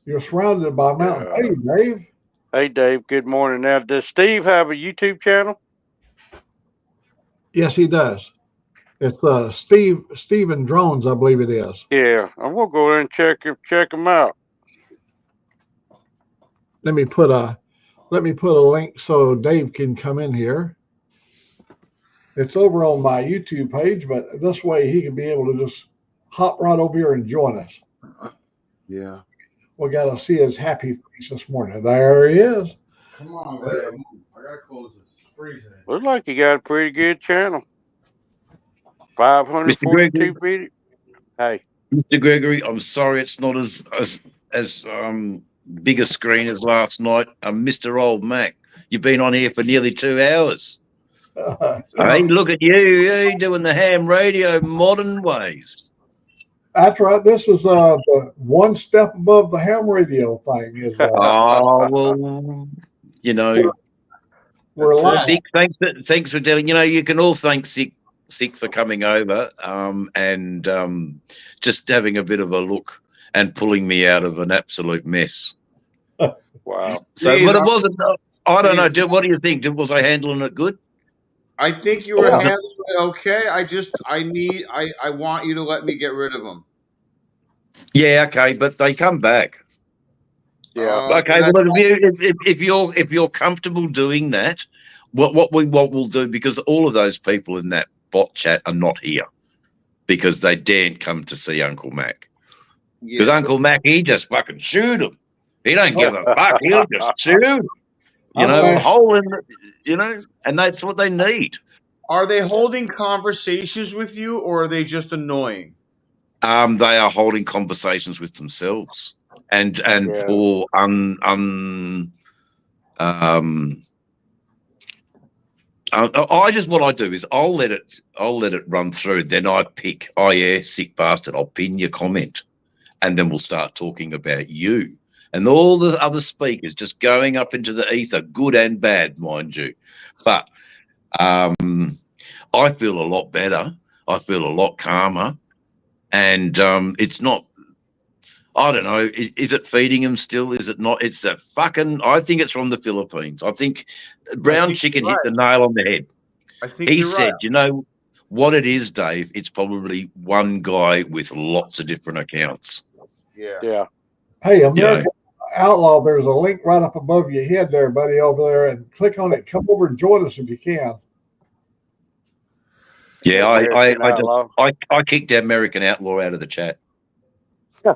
You're surrounded by mountains. Hey, Dave. Hey, Dave. Good morning. Now, does Steve have a YouTube channel? Yes, he does. It's Steven Drones, I believe it is. Yeah, I'm gonna go in and check him out. Let me put a link so Dave can come in here. It's over on my YouTube page, but this way he can be able to just hop right over here and join us. Yeah. We got to see his happy face this morning. There he is. Come on, man. I gotta close this. It's freezing. Looks like you got a pretty good channel. 542 videos. Hey, Mr. Gregory, I'm sorry it's not as big a screen as last night. Mr. Old Mac, you've been on here for nearly 2 hours. Hey, look at you doing the ham radio modern ways. That's right. This is the one step above the ham radio thing. Is oh well, we're live. Sick. Thanks for telling. You can all thank Sick for coming over and just having a bit of a look and pulling me out of an absolute mess. Wow. So, but it wasn't. I don't know. What do you think? Was I handling it good? I think you were handling it okay. I want you to let me get rid of them. Yeah, okay, but they come back. Yeah. Okay. Well, if you're comfortable doing that, what we'll do, because all of those people in that bot chat are not here because they daren't come to see Uncle Mac. Because Uncle Mac, he just fucking shoot him. He don't give a fuck. He'll just shoot him. Hole in the, and that's what they need. Are they holding conversations with you, or are they just annoying? They are holding conversations with themselves, and for what I do is I'll let it run through. Then I pick. Oh yeah, sick bastard. I'll pin your comment, and then we'll start talking about you. And all the other speakers just going up into the ether, good and bad, mind you. But I feel a lot better. I feel a lot calmer. And it's not, I don't know, is it feeding him still? Is it not? It's that fucking, I think it's from the Philippines. I think Brown Chicken hit the nail on the head. I think he said, you know what it is, Dave? It's probably one guy with lots of different accounts. Yeah. Hey, American Outlaw, there's a link right up above your head there, buddy, over there, and click on it. Come over and join us if you can. Yeah, I kicked the American Outlaw out of the chat.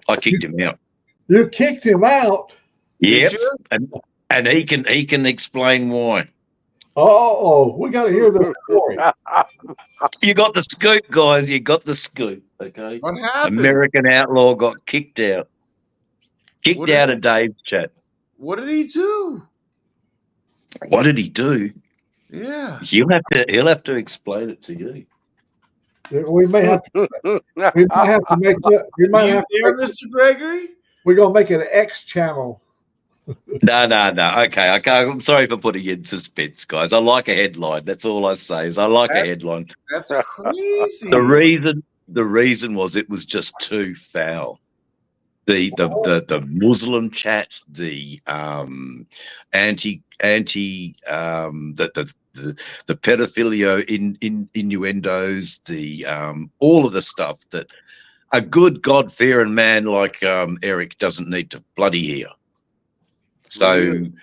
I kicked him out. You kicked him out? Yep. And he can explain why. Oh, we got to hear the story. You got the scoop, guys. You got the scoop. Okay. What happened? American Outlaw got kicked out. Kicked out of Dave's chat. What did he do? What did he do? Yeah. He'll have to explain it to you. We may have to make it. We might have to, Mr. Gregory. We're gonna make it an X channel. No. Okay. I'm sorry for putting you in suspense, guys. I like a headline. That's all I say. Is I like a headline. That's crazy. The reason was it was just too foul. the Muslim chat, the the pedophilia innuendos, the all of the stuff that a good God-fearing man like Eric doesn't need to bloody hear. So Really?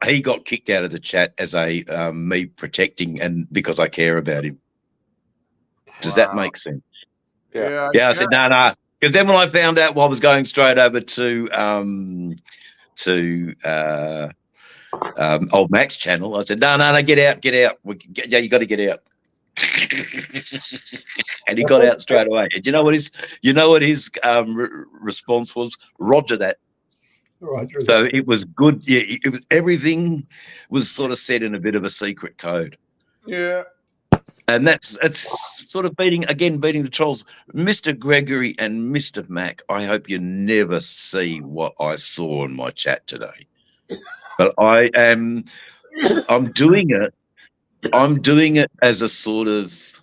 he got kicked out of the chat as a me protecting and because I care about him. Does that Wow. make sense? Yeah. Yeah, I said no. Because then when I found out while I was going straight over to old Mack's channel, I said no, get out. You got to get out. And he got out straight away. And you know what his response was? Roger that. Roger So that. it was good. Yeah, it was everything was sort of set in a bit of a secret code. Yeah. And it's sort of beating the trolls. Mr. Gregory and Mr. Mack, I hope you never see what I saw in my chat today. But I'm doing it. I'm doing it as a sort of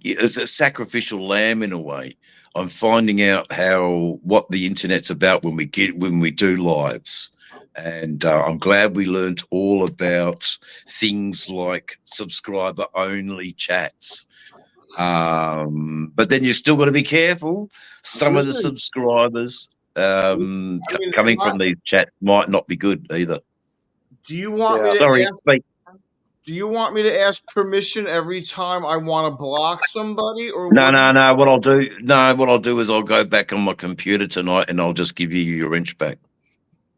it's a sacrificial lamb in a way. I'm finding out what the internet's about when we do lives. And I'm glad we learnt all about things like subscriber-only chats. But then you've still got to be careful. Some of the subscribers coming from these chats might not be good either. Do you want me to ask? Do you want me to ask permission every time I want to block somebody, or No. What I'll do is I'll go back on my computer tonight and I'll just give you your wrench back.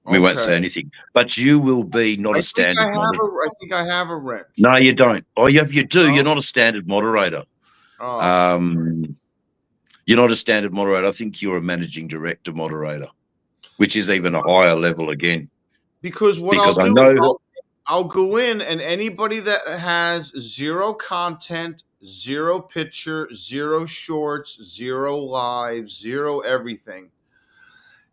We won't say anything, but you will be not a standard moderator. I think I have a wrench. No, you don't. Oh, you do. Oh. You're not a standard moderator. Oh. You're not a standard moderator. I think you're a managing director moderator, which is even a higher level again. Because I'll do I'll go in, and anybody that has 0 content, 0 picture, 0 shorts, 0 live, 0 everything.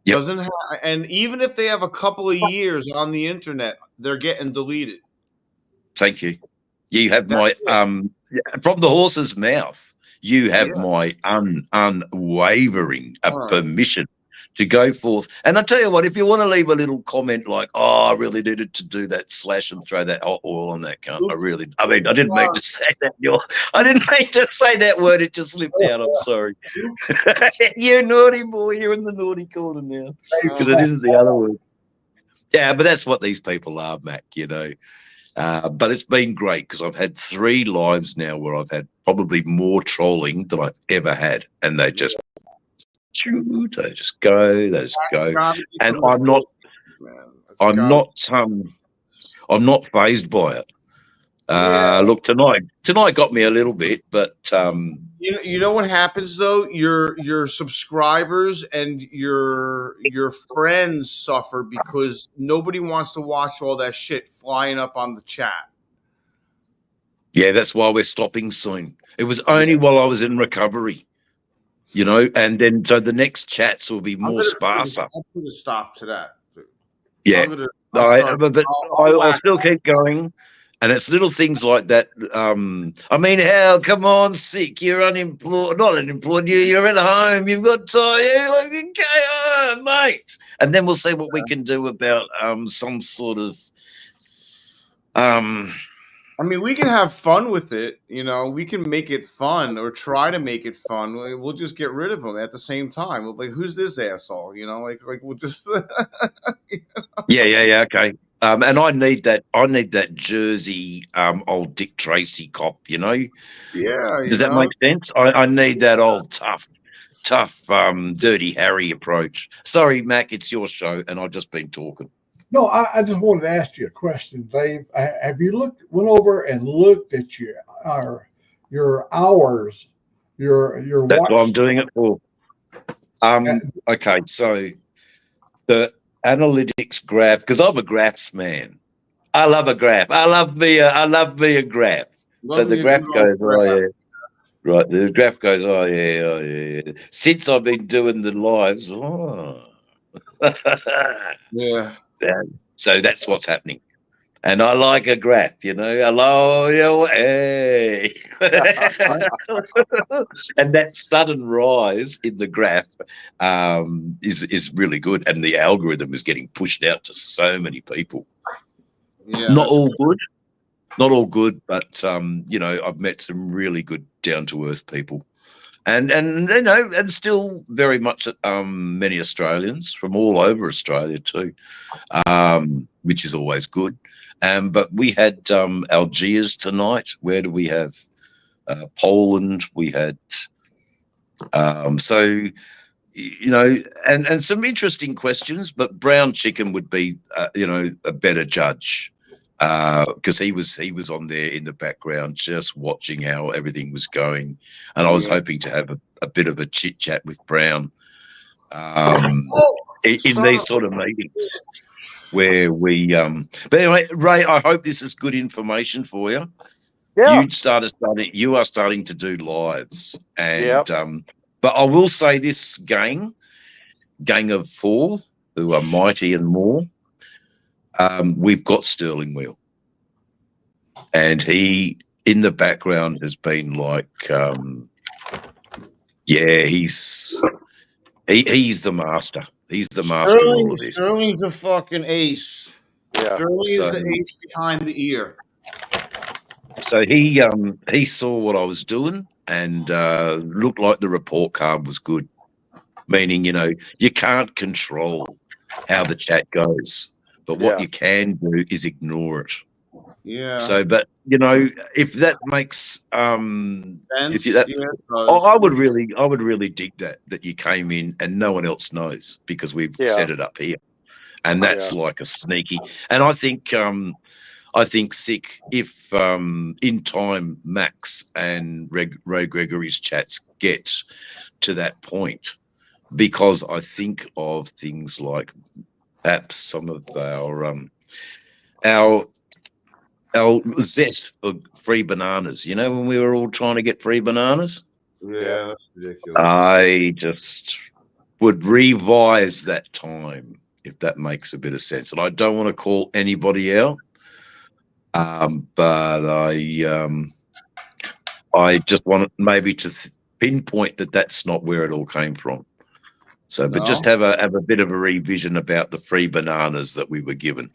Yep. Doesn't have, and even if they have a couple of years on the internet, they're getting deleted. Thank you. You have my from the horse's mouth. You have my unwavering permission to go forth. And I tell you what, if you want to leave a little comment like, "Oh, I really needed to do that slash and throw that hot oil on that cunt," I didn't mean to say that. I didn't mean to say that word. It just slipped out. I'm sorry. You naughty boy. You're in the naughty corner now because it isn't the other word. Yeah, but that's what these people are, Mac. But it's been great because I've had 3 lives now where I've had probably more trolling than I've ever had, and they just go, and I'm not fazed by it. Look, tonight got me a little bit, but you know what happens though? Your subscribers and your friends suffer because nobody wants to watch all that shit flying up on the chat. Yeah, that's why we're stopping soon. It was only while I was in recovery, and then so the next chats will be more sparser. I'll put a stop to that. Yeah, I'll still keep going. And it's little things like that. I mean, hell, come on, sick. You're unemployed. Not unemployed. You're at home. You've got time. Mate. And then we'll see what we can do about some sort of. I mean, we can have fun with it. We can make it fun or try to make it fun. We'll just get rid of them at the same time. We'll be like, who's this asshole? Like we'll just. Yeah. Okay. And I need that Jersey old Dick Tracy cop, Yeah. Does that make sense? I need that old tough, Dirty Harry approach. Sorry, Mac, it's your show, and I've just been talking. No, I just wanted to ask you a question, Dave. Have you went over and looked at your hours, your That's watch? what I'm doing it for. Okay, so the analytics graph, because I'm a graphs man. I love a graph. I love me a graph. So the graph goes, oh yeah. Right, the graph goes, oh yeah. Since I've been doing the lives, yeah. So that's what's happening. And I like a graph, hello, hey. And that sudden rise in the graph is really good. And the algorithm is getting pushed out to so many people. Yeah, Not all good. Not all good, but I've met some really good down to earth people. And and still very much many Australians from all over Australia too, which is always good. But we had Algiers tonight. Where do we have? Poland. We had and some interesting questions. But brown chicken would be a better judge. Because he was on there in the background just watching how everything was going, and I was hoping to have a bit of a chit chat with Brown in these sort of meetings where we. But anyway, Ray, I hope this is good information for you. Yeah. You are starting to do lives, and but I will say this gang of four who are mighty and more. We've got Sterling Wheel, and he in the background has been like, he's the master. He's the master of all of this. Sterling's a fucking ace. Yeah. Sterling is the ace behind the ear. So he saw what I was doing and looked like the report card was good, meaning you can't control how the chat goes. But what you can do is ignore it. Yeah. So, but if that makes I would really dig that you came in and no one else knows because we've set it up here, and that's like a sneaky. And I think Sick, if in time Max and Ray Gregory's chats get to that point, because I think of things like perhaps some of our zest for free bananas. When we were all trying to get free bananas? Yeah, that's ridiculous. I just would revise that time, if that makes a bit of sense. And I don't want to call anybody out, but I just want maybe to pinpoint that that's not where it all came from. So, but just have a bit of a revision about the free bananas that we were given,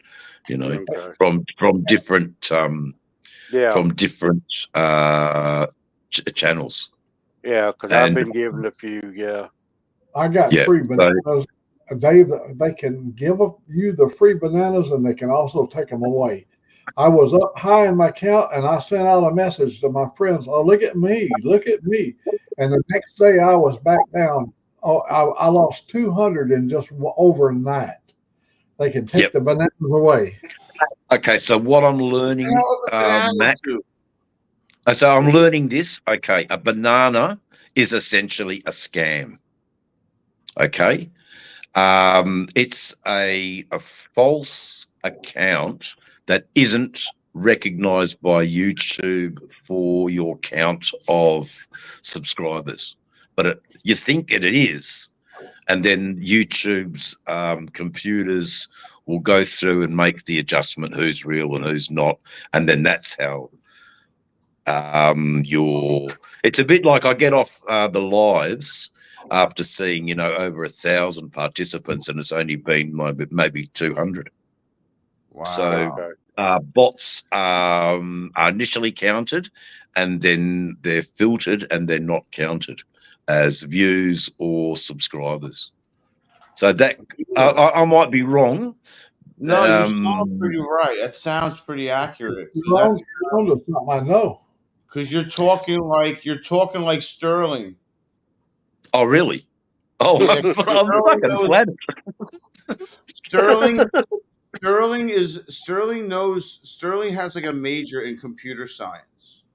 from different channels. Yeah, because I've been given a few. Yeah, I got free bananas. Dave, they can give you the free bananas, and they can also take them away. I was up high in my count, and I sent out a message to my friends. Oh, look at me! Look at me! And the next day, I was back down. Oh, I lost 200 in just overnight. They can take the bananas away. Okay, so what I'm learning, Matt. So I'm learning this. Okay, a banana is essentially a scam. Okay, it's a false account that isn't recognized by YouTube for your count of subscribers, but you think it is, and then YouTube's computers will go through and make the adjustment who's real and who's not, and then that's how it's a bit like I get off the lives after seeing over 1,000 participants, and it's only been maybe 200. Wow. So bots are initially counted, and then they're filtered, and they're not counted as views or subscribers. So that I might be wrong. No, you sound pretty right. That sounds pretty accurate. That's not I know. Because you're talking like Sterling. Oh, really? Oh, yeah, I'm fucking flattered. Sterling has like a major in computer science.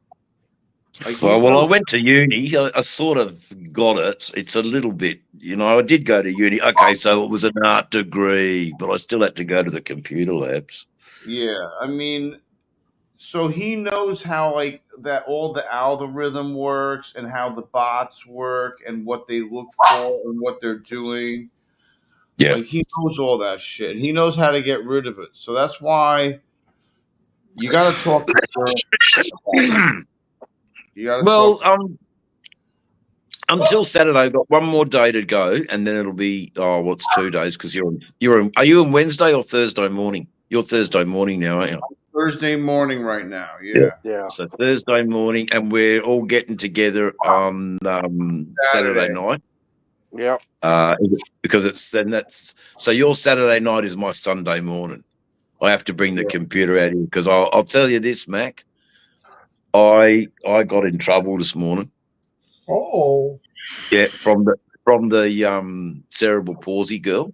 Well, I went to uni. I sort of got it. It's a little bit, I did go to uni. Okay, so it was an art degree, but I still had to go to the computer labs. Yeah, I mean, so he knows how that all the algorithm works and how the bots work and what they look for and what they're doing. Yeah, he knows all that shit. He knows how to get rid of it. So that's why You got to talk to the girl. You got to Well, talk. until Saturday, I've got one more day to go, and then it'll be what's 2 days? Because are you on Wednesday or Thursday morning? You're Thursday morning now, aren't you? Thursday morning right now. Yeah. Yeah. So Thursday morning, and we're all getting together on Saturday night. Yep. Because so your Saturday night is my Sunday morning. I have to bring the computer out here because I'll tell you this, Mac. I got in trouble this morning. Oh, Yeah, from the cerebral palsy girl.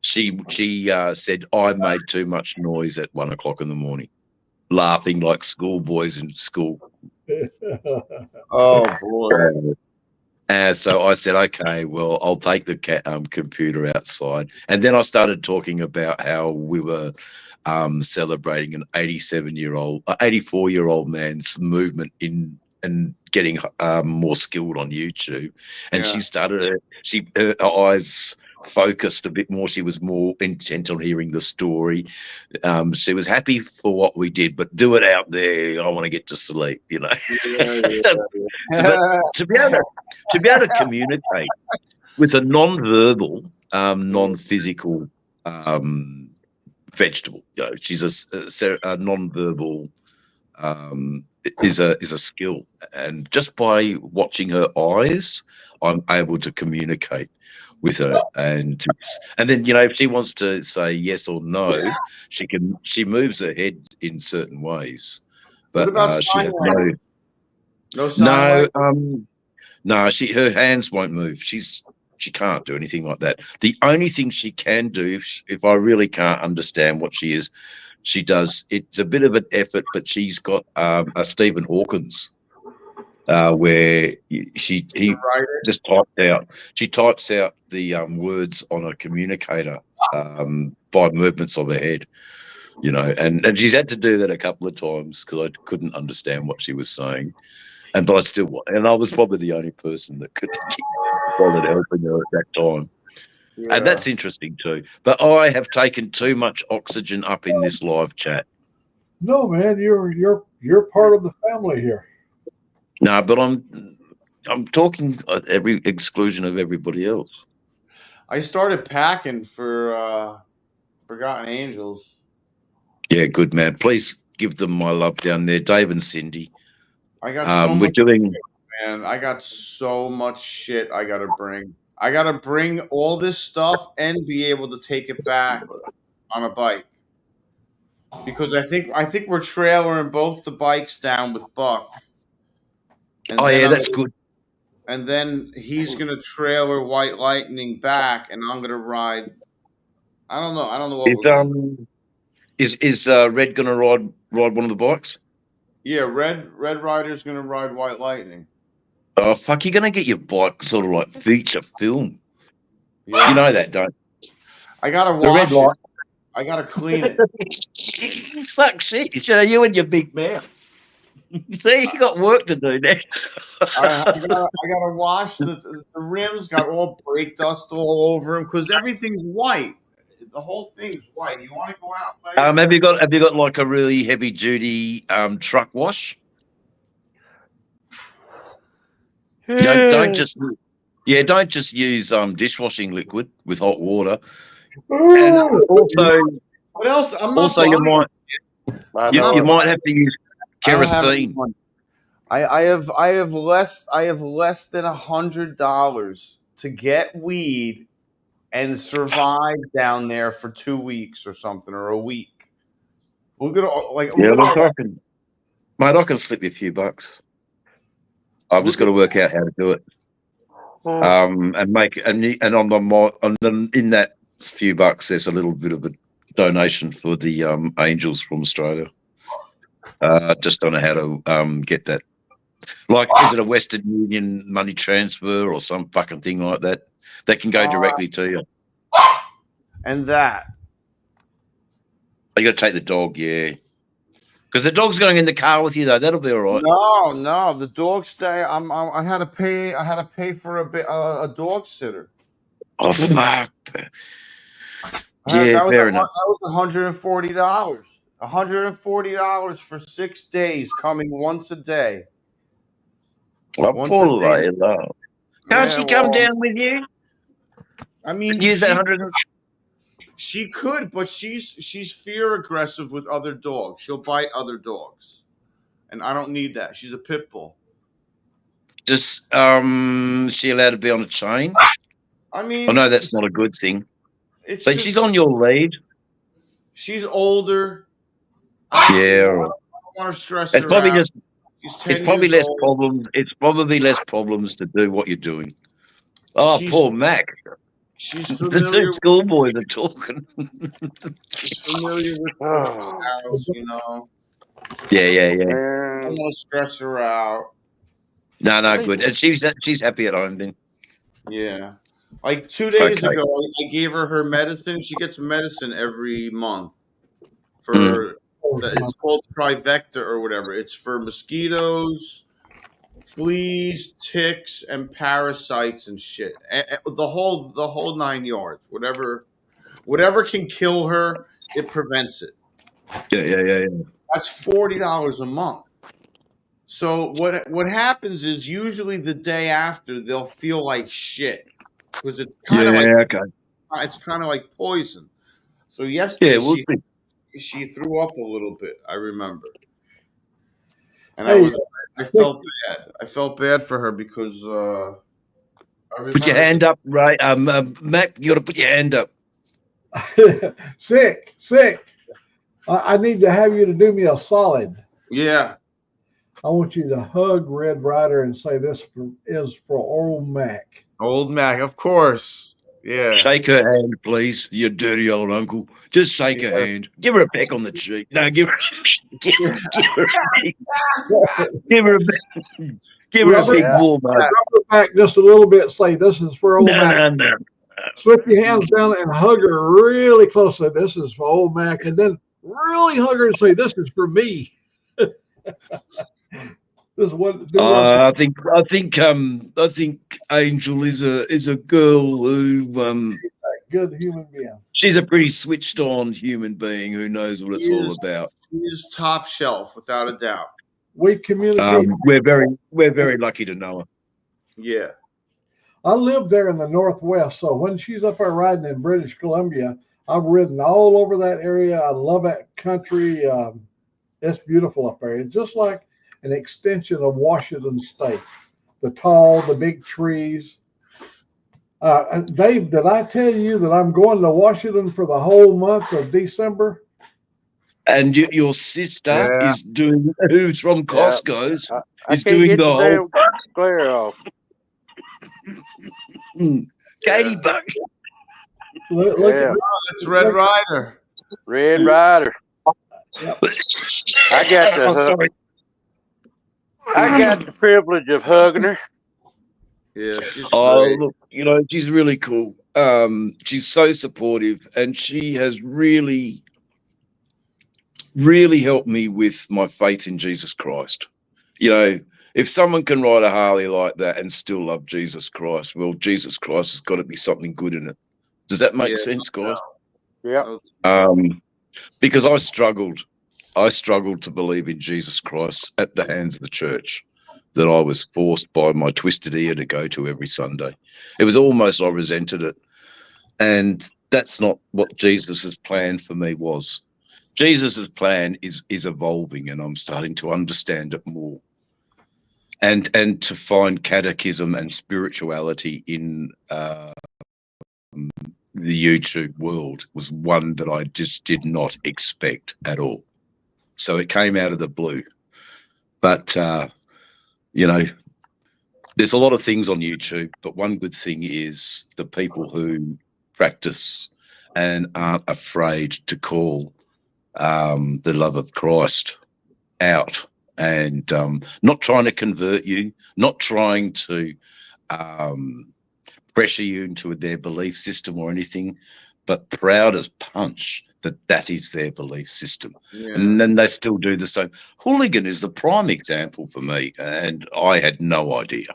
She said I made too much noise at 1 o'clock in the morning, laughing like schoolboys in school. Oh boy. So I said, okay, well, I'll take the computer outside. And then I started talking about how we were celebrating an 84-year-old man's movement in and getting more skilled on YouTube. And her eyes focused a bit more. She was more intent on hearing the story. She was happy for what we did, but do it out there. I want to get to sleep, you know. But to be able to communicate with a non-verbal, non-physical vegetable, you know, she's a non-verbal is a skill, and just by watching her eyes, I'm able to communicate with her, and then if she wants to say yes or no, she moves her head in certain ways, but What about she sign has language? No sign no language? no, her hands won't move. She can't do anything like that. The only thing she can do, if I really can't understand what she does. It's a bit of an effort, but she's got a Stephen Hawkins, where he just types out the words on a communicator by movements of her head. And she's had to do that a couple of times because I couldn't understand what she was saying. And I was probably the only person that could bothered helping her at that time. Yeah. And that's interesting too. But I have taken too much oxygen up in this live chat. No, man, you're part of the family here. No, but I'm talking at every exclusion of everybody else. I started packing for Forgotten Angels. Yeah, good man. Please give them my love down there, Dave and Cindy. I got so much shit, man. I got so much shit I gotta bring. I gotta bring all this stuff and be able to take it back on a bike. Because I think we're trailering both the bikes down with Buck. And that's good. And then he's gonna trailer White Lightning back, and I'm gonna ride. I don't know what we're gonna do. Is Red gonna ride one of the bikes? Yeah, Red Rider's gonna ride White Lightning. Oh fuck! You're gonna get your bike sort of like feature film. Yeah. You know that, don't you? I gotta wash it. I gotta clean it. You suck shit. You and your big mouth. See, you got work to do now. I gotta wash the rims. Got all brake dust all over them because everything's white. The whole thing's white. You want to go out? Have you got like a really heavy duty truck wash? Don't just use dishwashing liquid with hot water. And also, what else? You might have to use kerosene. I have less than $100 to get weed and survive down there for 2 weeks or something, or a week. We're talking. Mate, I can slip you a few bucks. I've just got to work out how to do it. And make and in that few bucks, there's a little bit of a donation for the Angels from Australia. Just don't know how to get that. Like, is it a Western Union money transfer or some fucking thing like that? That can go directly to you. And that. You got to take the dog, yeah. Because the dog's going in the car with you, though. That'll be all right. No, the dog stay. I had to pay for a dog sitter. Oh fuck! Yeah, fair enough. That was $140. $140 for 6 days, coming once a day. Oh, Once a poor day. Layla. Can't Yeah, she come well, down with you? I mean, Use that 100. she could, but she's fear aggressive with other dogs. She'll bite other dogs, and I don't need that. She's a pit bull. Just she allowed to be on a chain? I I mean, know that's not a good thing, it's but just she's on your lead. she's older. Yeah, I don't want to stress it's her probably out. just She's it's 10 probably years less old. problems. It's probably less problems to do what you're doing. Oh, She's poor Mac. she's The two familiar. schoolboys are talking. She's familiar with the Oh, house. You know, Yeah. I man. don't want to stress her out. No, Hey, good. And she's happy at home then. Yeah. Like 2 days Okay. ago, I gave her medicine. She gets medicine every month Mm. for it's called Trivecta or whatever. It's for mosquitoes, fleas, ticks, and parasites and shit. The whole 9 yards. Whatever can kill her, it prevents it. Yeah. That's $40 a month. So what happens is usually the day after they'll feel like shit because Yeah, okay. it's kind of like poison. So Yeah, yesterday we'll see. she threw up a little bit. I remember, and Hey, I felt bad. I felt bad for her because I Put your remember. hand up, Ray. Mac, you got to put your hand up. sick. I need to have you to do me a solid. Yeah, I want you to hug Red Rider and say is for old Mac. old Mac, of course. Yeah, Shake her hand, please, you dirty old uncle. Just shake her yeah. hand. Give her a peck on the cheek. No, give her, give, Yeah. give her, give her, give her a Rubber, big yeah. warm hug. rubber back just a little bit. Say this is for old Mac. No. Slip your hands down and hug her really closely. This is for old Mac, and then really hug her and say, "This is for me." This is what do what I think Angel is a girl who good human being. she's a pretty switched on human being who knows what it's all about. He is top shelf without a doubt. We communicate. We're very lucky to know her. Yeah, I live there in the Northwest, so when she's up there riding in British Columbia, I've ridden all over that area. I love that country. It's beautiful up there. It's just like an extension of Washington State. The big trees. Dave, did I tell you that I'm going to Washington for the whole month of December? And your sister Yeah. is doing, who's from Costco's, I is can't doing get the the whole damn glare off. Katie Buck. Look Yeah. at that's Red Rider. Red Rider. I got the Oh, sorry. I got the privilege of hugging her. Yeah, she's Oh, great. look, she's really cool. She's so supportive, and she has really helped me with my faith in Jesus Christ. If someone can ride a Harley like that and still love Jesus Christ, well, Jesus Christ has got to be something good in it. Does that make sense, guys? Yeah. Because I struggled to believe in Jesus Christ at the hands of the church that I was forced by my twisted ear to go to every Sunday. It was almost I resented it. And that's not what Jesus' plan for me was. Jesus' plan is evolving, and I'm starting to understand it more. And to find catechism and spirituality in the YouTube world was one that I just did not expect at all. So it came out of the blue. But, there's a lot of things on YouTube, but one good thing is the people who practice and aren't afraid to call the love of Christ out, and not trying to convert you, not trying to pressure you into their belief system or anything, but proud as punch that is their belief system. Yeah. And then they still do the same. Hooligan is the prime example for me, and I had no idea,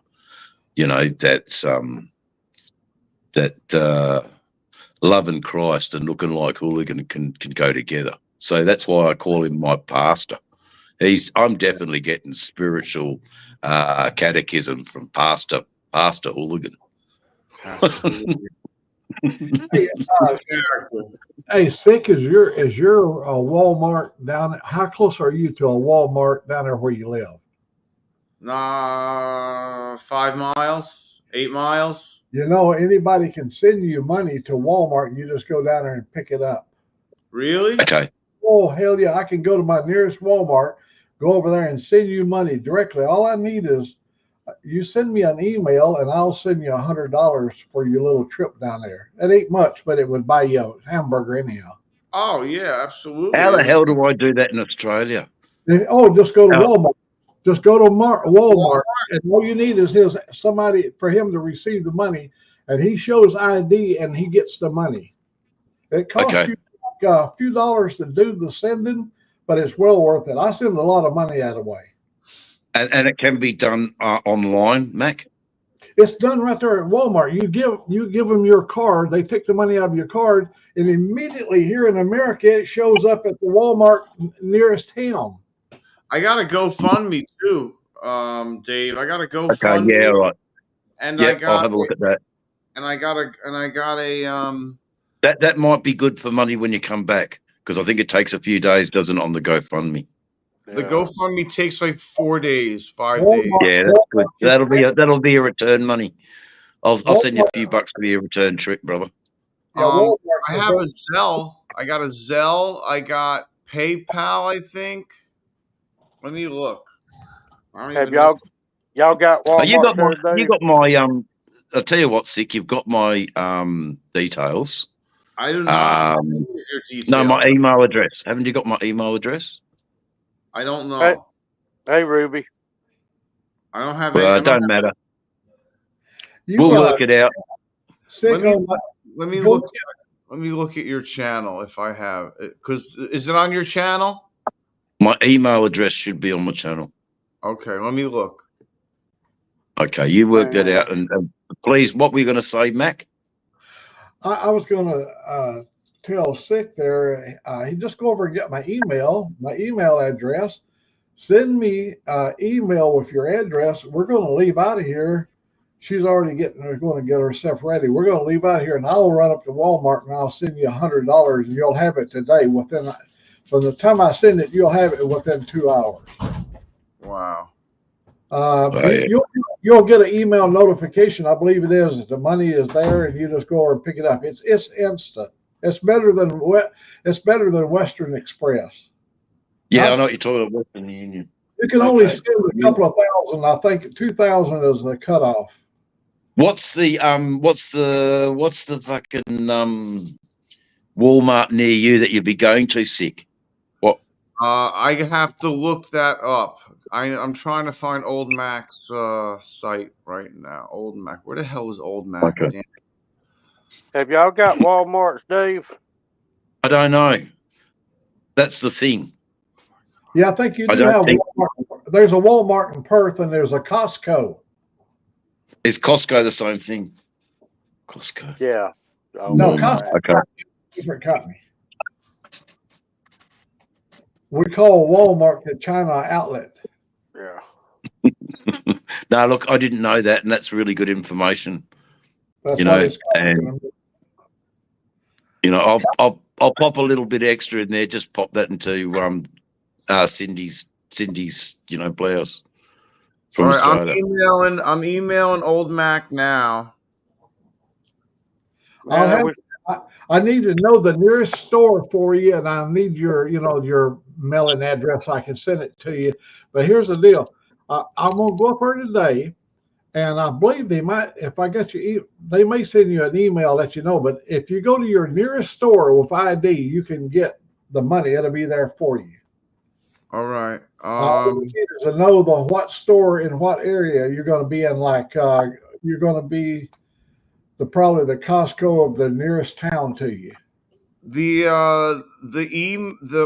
that loving Christ and looking like Hooligan can go together. So that's why I call him my pastor. I'm definitely getting spiritual catechism from Pastor Hooligan. Hey, hey, Sick, is your Walmart down? How close are you to a Walmart down there where you live? 5 miles, 8 miles. You know, anybody can send you money to Walmart, and you just go down there and pick it up. Really? Okay. Oh, hell yeah! I can go to my nearest Walmart, go over there, and send you money directly. All I need is you send me an email, and I'll send you $100 for your little trip down there. It ain't much, but it would buy you a hamburger anyhow. Oh yeah, absolutely. How the hell do I do that in Australia? Oh, just go to Oh. Walmart. Just go to Walmart, and all you need is somebody for him to receive the money, and he shows ID, and he gets the money. It costs you a few dollars to do the sending, but it's well worth it. I send a lot of money that way. And it can be done online, Mac? It's done right there at Walmart. You give them your card, they take the money out of your card, and immediately here in America, it shows up at the Walmart nearest town. I got a GoFundMe too, Dave. I got a GoFundMe. Okay, yeah, right. And Yep, I'll have a look at that. And I got a That might be good for money when you come back, because I think it takes a few days, doesn't it, on the GoFundMe? The GoFundMe takes like 4 days, 5 Walmart, days. Yeah, that's good. That'll be a return money. I'll send you a few bucks for your return trip, brother. Yeah, I have a Zelle. I got a Zelle. I got PayPal, I think. Let me look. Have y'all got Walmart? You got my I'll tell you what, Sick. You've got my details. I do not. Your details. No, my email address. Haven't you got my email address? I don't know. Hey Ruby. I don't have. Well, it don't matter. We'll work it out. Let me look. Let me look at your channel if I have it. Because is it on your channel? My email address should be on my channel. Okay, let me look. Okay, you work that out, and please, what were you going to say, Mac? I was going to tell Sick there. He just go over and get my email address. Send me email with your address. We're going to leave out of here. She's already going to get herself ready. We're going to leave out here, and I'll run up to Walmart and I'll send you $100, and you'll have it today. From the time I send it, you'll have it within 2 hours. Wow. You'll get an email notification. I believe it is that the money is there, and you just go over and pick it up. It's instant. It's better than Western Express. Yeah, I know what you're talking about, Western Union. You can only send a couple of thousand. I think 2,000 is the cutoff. What's the fucking Walmart near you that you'd be going to, Sick? What? I have to look that up. I'm trying to find Old Mack's site right now. Old Mack. Where the hell is Old Mack? Okay. Have y'all got Walmarts, Dave? I don't know. That's the thing. Yeah, I think you do have Walmart. There's a Walmart in Perth, and there's a Costco. Is Costco the same thing? Costco. Yeah. No, Costco. Okay. Different company. We call Walmart the China outlet. Yeah. No, look, I didn't know that, and that's really good information. That's I'll pop a little bit extra in there. Just pop that into Cindy's blouse from Australia. I'm emailing Old Mack now. I need to know the nearest store for you, and I need your mailing address so I can send it to you. But here's the deal. I'm going to go up there today, and I believe they might, if I get you, they may send you an email, let you know. But if you go to your nearest store with ID, you can get the money. It'll be there for you. All right. All you need is to know what store in what area you're going to be in. Like you're going to be probably the Costco of the nearest town to you.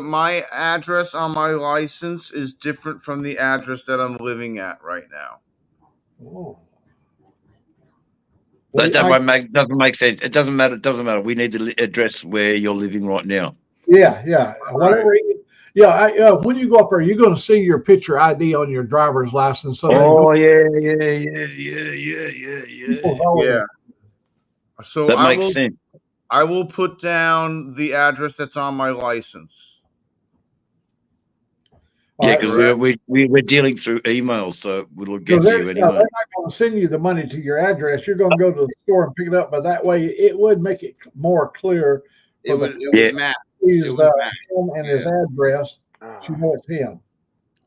My address on my license is different from the address that I'm living at right now. Oh. That doesn't make sense. It doesn't matter. We need the address where you're living right now. Yeah. All right. Whatever. When you go up there, you're going to see your picture ID on your driver's license. So they know Oh yeah. people's always. Yeah. So That makes sense. I will put down the address that's on my license. All Yeah, right. because we're dealing through emails, so it'll Because get to you they're anyway. not going to send you the money to your address. You're going to go to the store and pick it up. But that way, it would make it more clear It for the would Yeah. Matt. sees It was Matt. him and his address. You know it's him.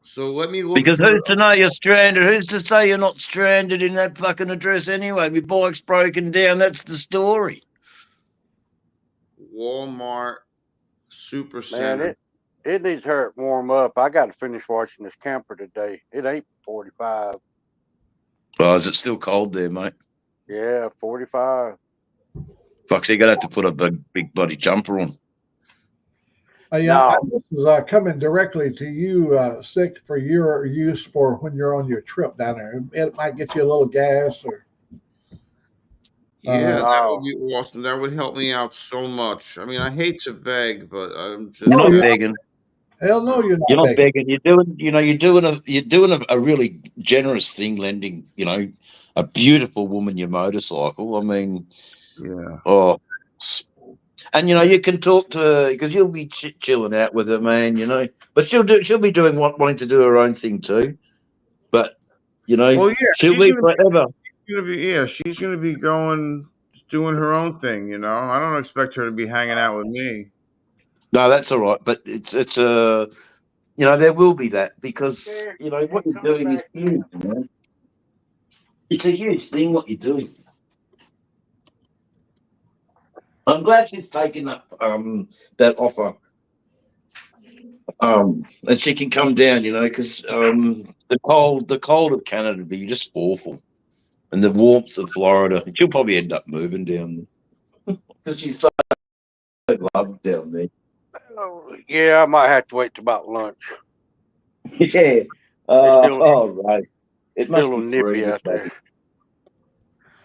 So let me look Because through. who's to know you're stranded? Who's to say you're not stranded in that fucking address anyway? My bike's broken down. That's the story. Walmart Man, Supercenter. it needs to warm up. I got to finish washing this camper today. It ain't 45. Oh, is it still cold there, mate? Yeah, 45. Fuck, so you're going to have to put a big bloody jumper on. No. This is coming directly to you, Sick, for your use for when you're on your trip down there. It might get you a little gas or. Yeah, that No. would be awesome. That would help me out so much. I mean, I hate to beg, but I'm just You're not you're begging. Hell no, you're You're not not begging. begging. You're doing a really generous thing, lending, a beautiful woman your motorcycle. I mean, yeah. oh, and you can talk to her because you'll be chilling out with her, man. But she'll be doing wanting to do her own thing too. But Well, yeah, she'll be forever. she's gonna be doing her own thing. I don't expect her to be hanging out with me. No, that's all right. But it's there will be that because It what you're comes doing is back huge, now. man. It's a huge thing what you're doing. I'm glad she's taken up that offer, and she can come down. Because the cold of Canada would be just awful, and the warmth of Florida. She'll probably end up moving down there because she's so loved down there. Oh, yeah, I might have to wait till about lunch. Yeah. It's still Oh right. It still must a be little nippy freezing. out there.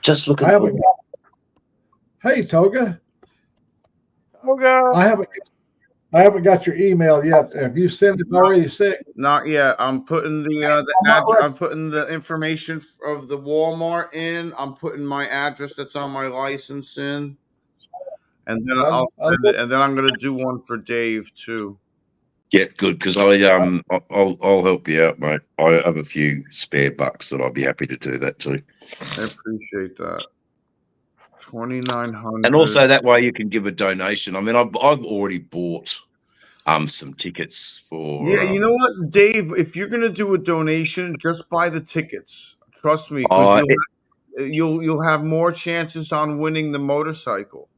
Just looking I for. haven't. Hey, Toga, Oh God. I haven't got your email yet. Have you sent it already, Sick? Not yet. I'm putting I'm not ready. I'm putting the information of the Walmart in. I'm putting my address that's on my license in, and then I'll send it. And then I'm gonna do one for Dave too. Yeah, good because I'll help you out, mate. I have a few spare bucks that I'll be happy to do that too. I appreciate that. 2,900. And also that way you can give a donation. I mean, I've already bought some tickets for. Yeah, you know what, Dave? If you're gonna do a donation, just buy the tickets. Trust me, because Oh, you'll have more chances on winning the motorcycle.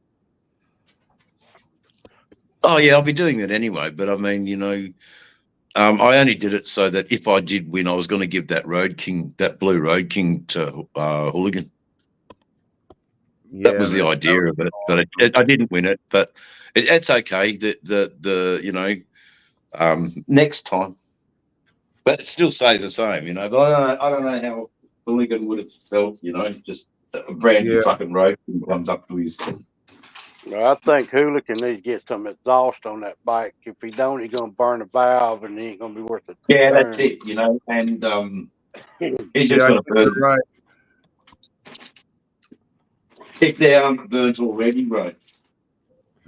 oh yeah, I'll be doing that anyway. But I mean, I only did it so that if I did win, I was going to give that blue Road King to Hooligan. Yeah, That was the idea of it, but I didn't win it. But it's okay. Next time, but it still stays the same, But I don't know how Hooligan would have felt, just a brand new fucking road King comes up to his. Well, I think Hooligan needs to get some exhaust on that bike. If he don't, he's gonna burn a valve and he ain't gonna be worth it. Yeah, that's it, and he's just going to burn. Right. If they aren't burnt already, right?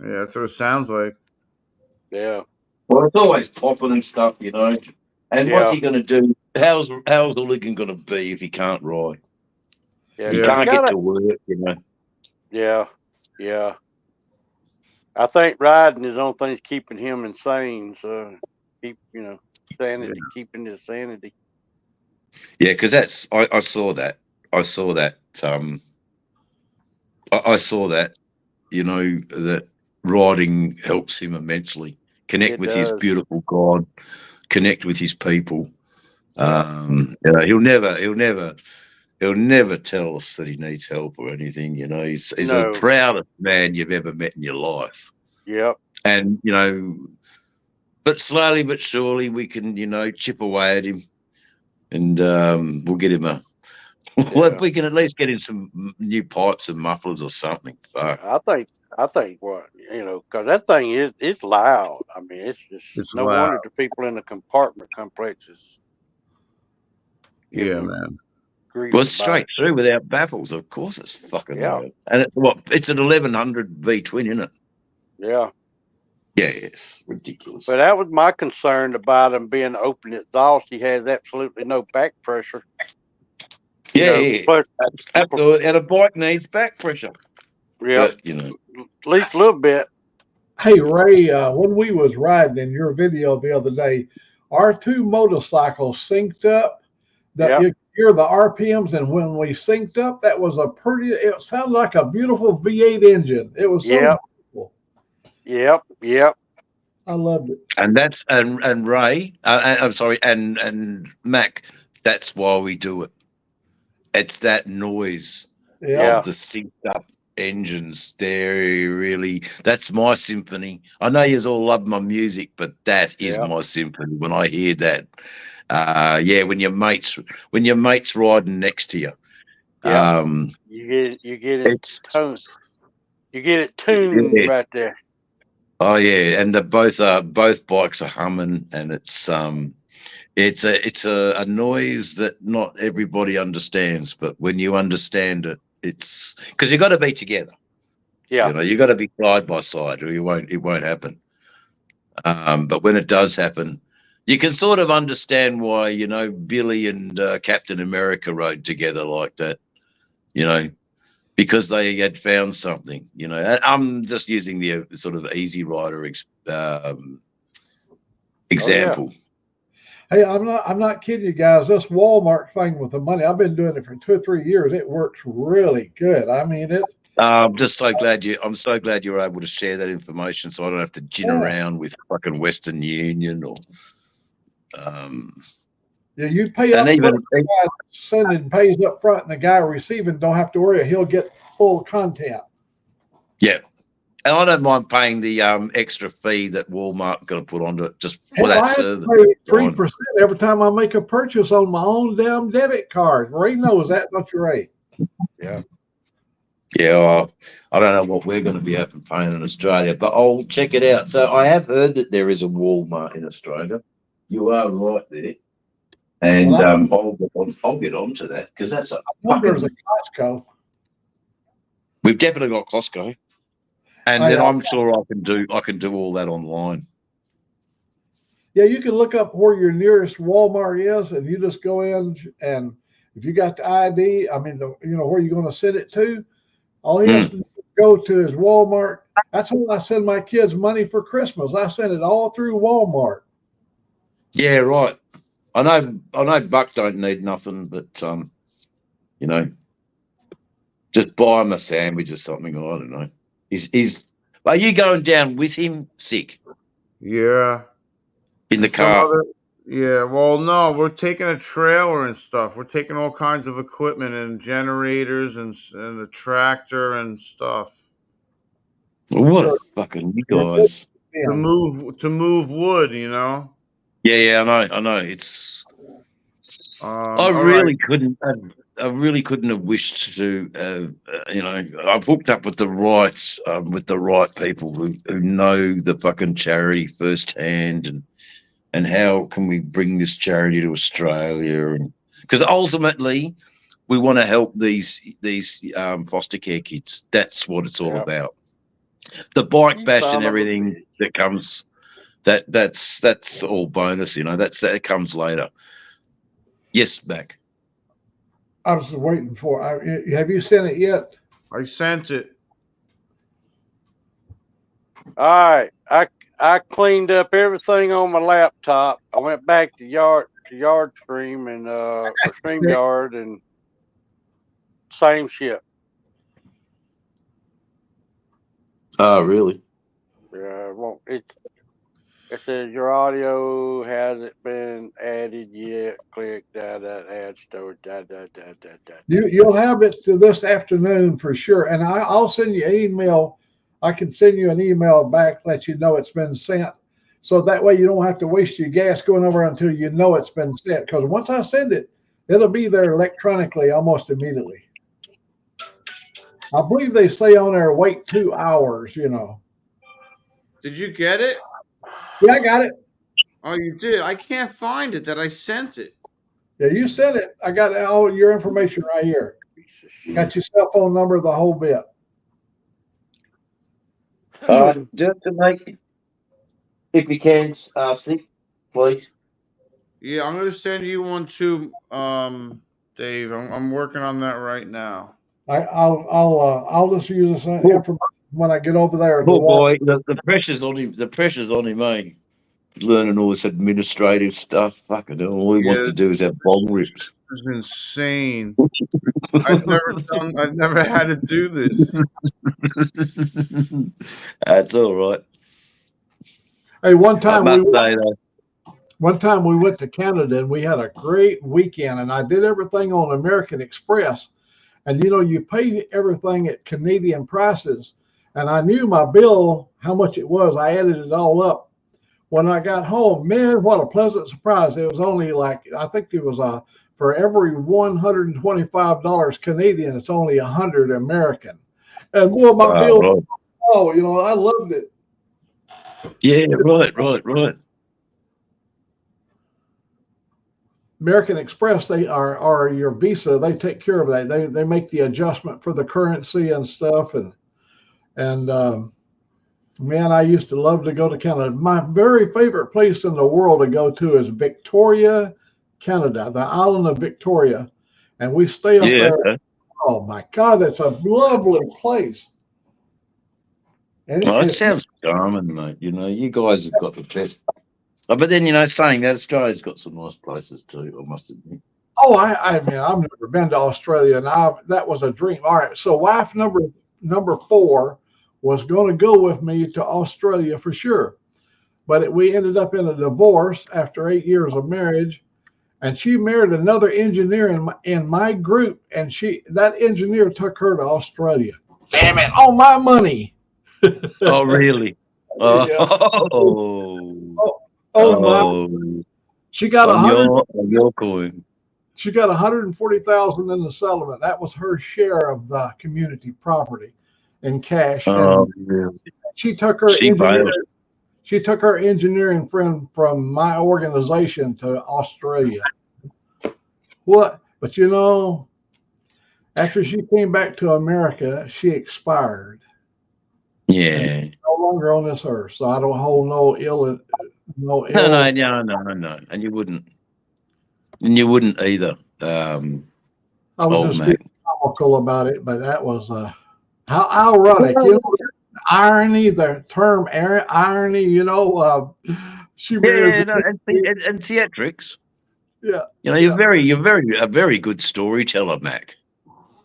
Yeah, that's what it sounds like. Yeah. Well, it's always popping and stuff, And what's he going to do? How's Hooligan going to be if he can't ride? Yeah, he can't get to work, Yeah, yeah. I think riding is the only thing keeping him insane. So keep, sanity, keeping his sanity. Yeah, because I saw that. I saw that. I saw that. That riding helps him immensely. Connect with his beautiful God. Connect with his people. He'll never tell us that he needs help or anything. He's the proudest man you've ever met in your life. Yep. And but slowly but surely we can chip away at him, and we'll get him Well, Yeah. if we can at least get in some new pipes and mufflers or something. Fuck. I think what because that thing it's loud. I mean, it's just It's no loud. wonder the people in the compartment complexes Yeah, giving man. grief Well, it's about straight it. through without baffles. Of course, it's fucking Yeah, loud. And it's an 1100 V twin, isn't it? yeah. Yeah, it's ridiculous. But that was my concern about him being open exhaust. He has absolutely no back pressure. Yeah, yeah, Plus, absolutely. And a bike needs back pressure, yeah, but you know, at least a little bit. Hey Ray, when we was riding in your video the other day, our two motorcycles synced up. That Yep, you hear the RPMs, and when we synced up, that was a pretty. It sounded like a beautiful V8 engine. It was so yep, beautiful. yep. I loved it. and that's and Ray, I'm sorry, and Mac. That's why we do it. It's that noise Yeah. Yeah, of the synced up engines. They're really, that's my symphony. I know you all love my music, but that is yeah, my symphony. When I hear that, yeah, when your mates riding next to you, yeah. um, You get it it's tuned. You get it tuned yeah. right there. Oh yeah, and the both bikes are humming, and it's a noise that not everybody understands, but when you understand it, it's because you got to be together. Yeah, You got to be side by side, or it won't happen. But when it does happen, you can sort of understand why Billy and Captain America rode together like that. You know, because they had found something. I'm just using the sort of Easy Rider oh yeah. example. Hey, I'm not kidding you guys. This Walmart thing with the money, I've been doing it for 2 or 3 years. It works really good. I mean, it. I'm so glad you were able to share that information, so I don't have to gin Yeah. around with fucking Western Union or, um, Yeah, you pay and up front. even The guy sending pays up front, and the guy receiving don't have to worry. He'll get full content. yeah. And I don't mind paying the extra fee that Walmart going to put onto it just for Hell, that I have service. to pay Fine. 3% every time I make a purchase on my own damn debit card. Ray knows that, don't you, Ray? Yeah. Yeah, well, I don't know what we're going to be open paying in Australia, but I'll check it out. So I have heard that there is a Walmart in Australia. You are right there. And Well, I'll get on to that because that's a I know there's fucking. a Costco. We've definitely got Costco, and I then I'm sure I can do all that online. Yeah, you can look up where your nearest Walmart is, and you just go in, and if you got the ID, I mean, where you're going to send it to. All he has Mm. to go to is Walmart. That's when I send my kids money for Christmas. I send it all through Walmart. Yeah, right. I know. Buck don't need nothing, but you know, just buy him a sandwich or something. I don't know. He's. Are you going down with him, sick, Yeah. in the And some car? other. Yeah. Well, no, we're taking a trailer and stuff. We're taking all kinds of equipment and generators and the tractor and stuff What a You're, fucking you you're good guys. with to them. move wood. You know. Yeah, I know. It's. All right. I really couldn't have wished to. I've hooked up with the right people who know the fucking charity firsthand, and how can we bring this charity to Australia? And because ultimately, we want to help these foster care kids. That's what it's all Yeah. about. The bike You bash and son of a everything bitch. that comes. That's all bonus. That comes later. Yes, Mac. I was waiting for. Have you sent it yet? I sent it. All right. I cleaned up everything on my laptop. I went back to yard stream and or stream yard and same shit. Oh, really? Yeah, well, it says your audio hasn't been added yet. Click that add storage. Da. You'll have it to this afternoon for sure, and I'll send you an email. I can send you an email back, let you know it's been sent, so that way you don't have to waste your gas going over until you know it's been sent. Because once I send it, It'll be there electronically almost immediately. I believe they say on there, wait 2 hours, you know. Did you get it? Yeah, I got it. Oh, you did. I can't find it. That I sent it. Yeah, you sent it. I got all your information right here. Got your cell phone number, the whole bit. Just to make, if you can, Sick, please. Yeah, I'm gonna send you one too, Dave. I'm working on that right now. I'll just use this information when I get over there to Poor walk. boy, the pressure's on him. The pressure's on him, eh? Learning all this administrative stuff. Fucking hell, all he wants Yeah, to do is have bong rips. this is insane. I've never had to do this. That's all right. Hey, I must say though. one time we went to Canada and we had a great weekend, and I did everything on American Express. And you know, you pay everything at Canadian prices. And I knew my bill, how much it was. I added it all up. When I got home, man, what a pleasant surprise. It was only like, I think it was for every $125 Canadian, it's only 100 American. And boy, my bill, Right. oh, you know, I loved it. Yeah, right. American Express, they are your Visa. They take care of that. They make the adjustment for the currency and stuff. And man, I used to love to go to Canada. My very favorite place in the world to go to is Victoria, Canada, the island of Victoria, and we stay up Yeah. there. Oh my God, it's a lovely place. And Well, it sounds charming, mate. You know, you guys have got the best. Oh, but then, you know, saying that, Australia's got some nice places too, I must admit. oh, I mean, I've never been to Australia, and that was a dream. All right, so wife number four was going to go with me to Australia for sure, but we ended up in a divorce after 8 years of marriage, and she married another engineer in my group, and that engineer took her to Australia. Damn it, all my money. Oh, really? Yeah. Oh, Oh my! She got on your coin. She got 140,000 in the settlement. That was her share of the community property in cash. Oh, And really? she took her She engineering. bailed. She took her engineering friend from my organization to Australia. What? But you know, after she came back to America, she expired. Yeah. No longer on this earth. So I don't hold no ill. No. And you wouldn't. And you wouldn't either. I was Old just Mac. being comical about it, but that was how ironic. You know, irony, the term irony, you know, she married. Yeah, and theatrics. Yeah. You know, you're a very good storyteller, Mac.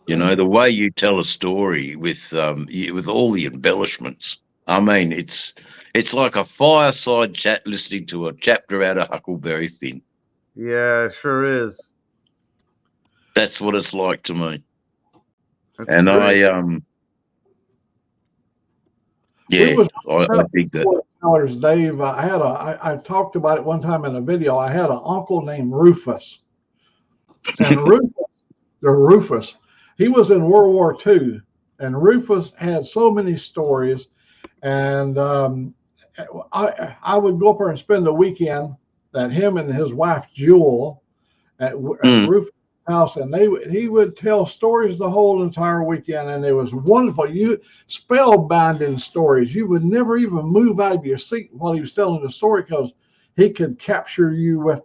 You know, the way you tell a story with all the embellishments. I mean, it's like a fireside chat listening to a chapter out of Huckleberry Finn. Yeah, it sure is. That's what it's like to me. That's And great. I dig that. Dave, I talked about it one time in a video. I had an uncle named Rufus, and Rufus, he was in World War II, and Rufus had so many stories, and I would go up there and spend the weekend that him and his wife Jewel at Rufus' house, and he would tell stories the whole entire weekend, and it was wonderful. Spellbinding stories. You would never even move out of your seat while he was telling the story because he could capture you with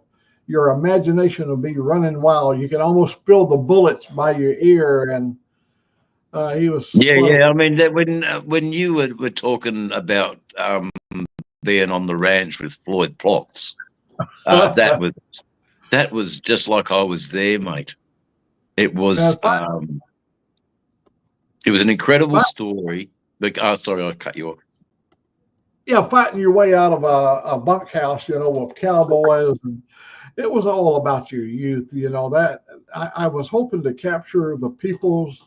your imagination would be running wild. You could almost feel the bullets by your ear, and he was. Yeah. I mean, that when you were talking about being on the ranch with Floyd Plotz, that was just like I was there, mate. It was an incredible story. But sorry, I cut you off. Yeah, fighting your way out of a bunkhouse, you know, with cowboys. And it was all about your youth, you know. That I was hoping to capture the people's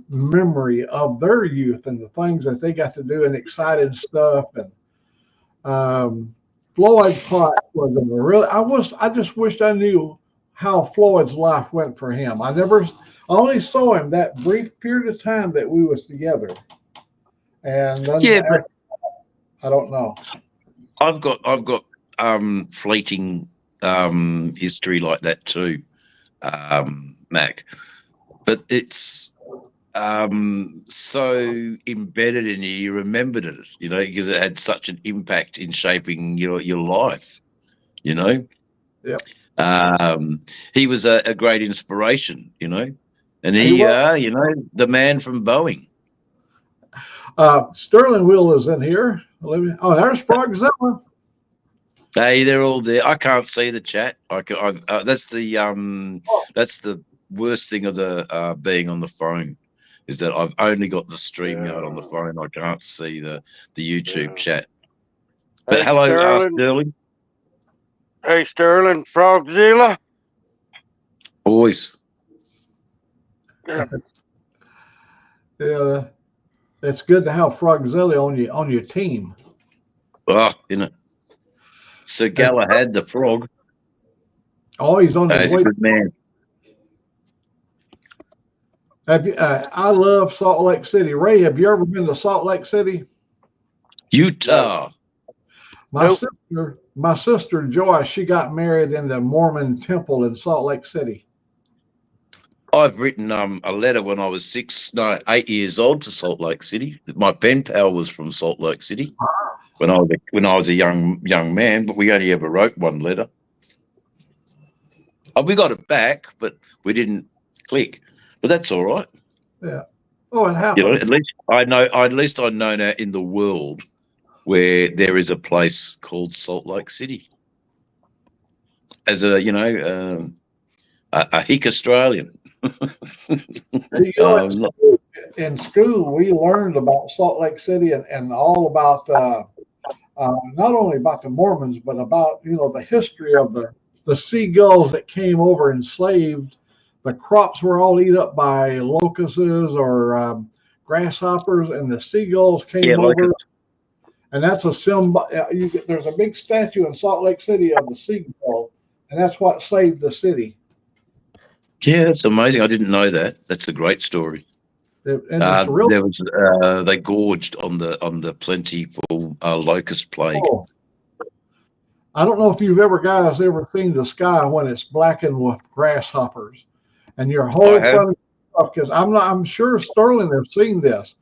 memory of their youth and the things that they got to do and exciting stuff. And Floyd Plotz was a real. I just wished I knew how Floyd's life went for him. I only saw him that brief period of time that we was together, and then Yeah, but I don't know. I've got fleeting history like that too, Mac. But it's so embedded in you, you remembered it, because it had such an impact in shaping your life, Yep. He was a great inspiration, and He was. the man from Boeing. Sterling Will is in here. Oh, there's Frogzilla. Hey, they're all there. I can't see the chat. That's the worst thing of the being on the phone, is that I've only got the StreamYard on the phone. I can't see the YouTube chat. But Hey, hello, Sterling. Sterling. Hey, Sterling, Frogzilla. Boys. Yeah, it's good to have Frogzilla on your team. Oh, Sir Galahad the Frog. Oh, he's on his He's way. a good man. I love Salt Lake City. Ray, have you ever been to Salt Lake City? Utah. My sister Joyce, she got married in the Mormon temple in Salt Lake City. I've written a letter when I was 8 years old to Salt Lake City. My pen pal was from Salt Lake City when I was a young man, but we only ever wrote one letter. We got it back, but we didn't click. But that's all right. Yeah. Oh, it happened. At least I know. At least I know now in the world where there is a place called Salt Lake City. As a hick Australian. In school, we learned about Salt Lake City and all about not only about the Mormons, but about the history of the seagulls that came over enslaved. The crops were all eaten up by locusts or grasshoppers, and the seagulls came over. And that's a symbol. There's a big statue in Salt Lake City of the seagull, and that's what saved the city. Yeah, that's amazing. I didn't know that. That's a great story. And it's they gorged on the plentiful locust plague. Oh. I don't know if you've guys seen the sky when it's blackened with grasshoppers, and your whole front, because I'm sure Sterling has seen this.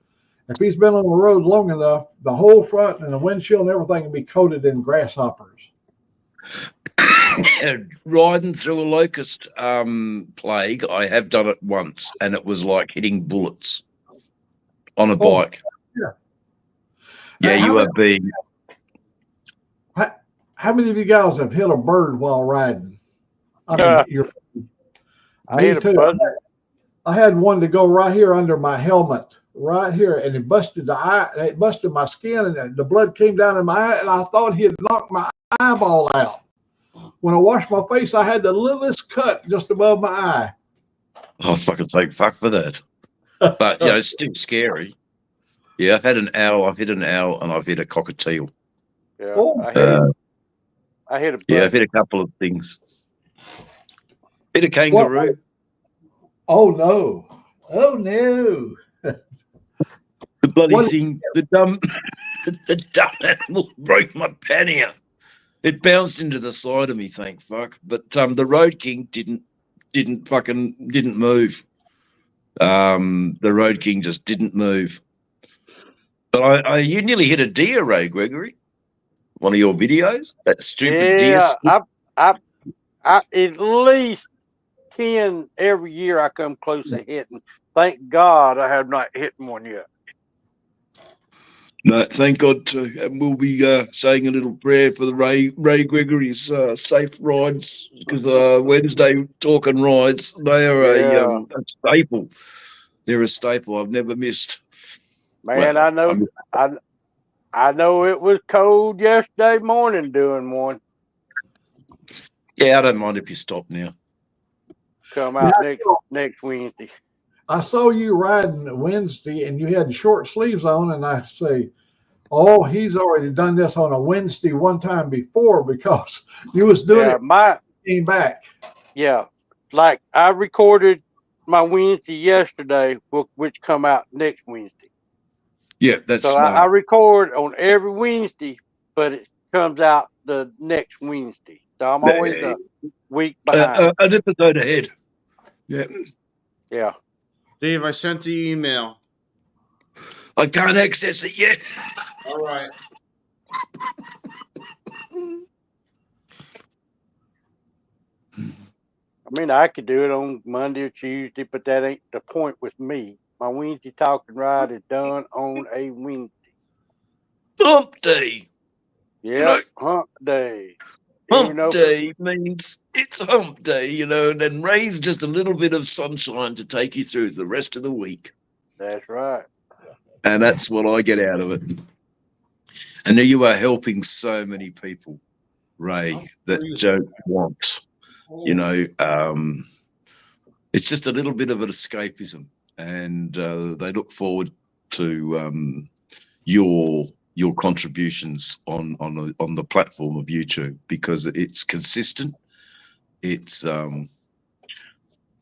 If he's been on the road long enough, the whole front and the windshield and everything will be coated in grasshoppers. Riding through a locust plague, I have done it once, and it was like hitting bullets on a bike. Yeah. Yeah, you are being. How many of you guys have hit a bird while riding? I hit a buzzard. I had one to go right here under my helmet, right here, and it busted the eye. It busted my skin, and the blood came down in my eye, and I thought he had knocked my eyeball out. When I washed my face, I had the littlest cut just above my eye. Oh, fucking take fuck for that. But it's still scary. Yeah, I've hit an owl, and I've hit a cockatiel. Yeah, I hit a. Yeah, I've hit a couple of things. Hit a kangaroo. Oh no! Oh no! The bloody thing, the dumb animal broke my pannier. It bounced into the side of me, thank fuck. But the Road King didn't move. The Road King just didn't move. But you nearly hit a deer, Ray Gregory. One of your videos, that stupid deer. Yeah, I at least 10 every year I come close to hitting. Thank God I have not hit one yet. No, thank God too. And we'll be saying a little prayer for the Ray Gregory's safe rides, because Wednesday talking rides, they are a staple. They're a staple. I've never missed. Man, well, I know it was cold yesterday morning doing one. Yeah, I don't mind if you stop now. Come out next Wednesday. I saw you riding Wednesday, and you had short sleeves on, and I say, "Oh, he's already done this on a Wednesday one time before," because you was doing it. Came back. Yeah, like I recorded my Wednesday yesterday, which come out next Wednesday. Yeah, that's So I smart. record on every Wednesday, but it comes out the next Wednesday. So I'm always There. a week behind. An episode ahead. Yeah. Yeah. Dave, I sent the email. I can't access it yet. All right. I mean, I could do it on Monday or Tuesday, but that ain't the point with me. My Wednesday talking ride is done on a Wednesday. Hump day. You Yep, know, hump day. Even hump though, day means it's hump day, and then Ray's just a little bit of sunshine to take you through the rest of the week. that's right. And that's what I get out of it. And you are helping so many people, Ray, that don't want, it's just a little bit of an escapism. And they look forward to your contributions on the platform of YouTube because it's consistent. It's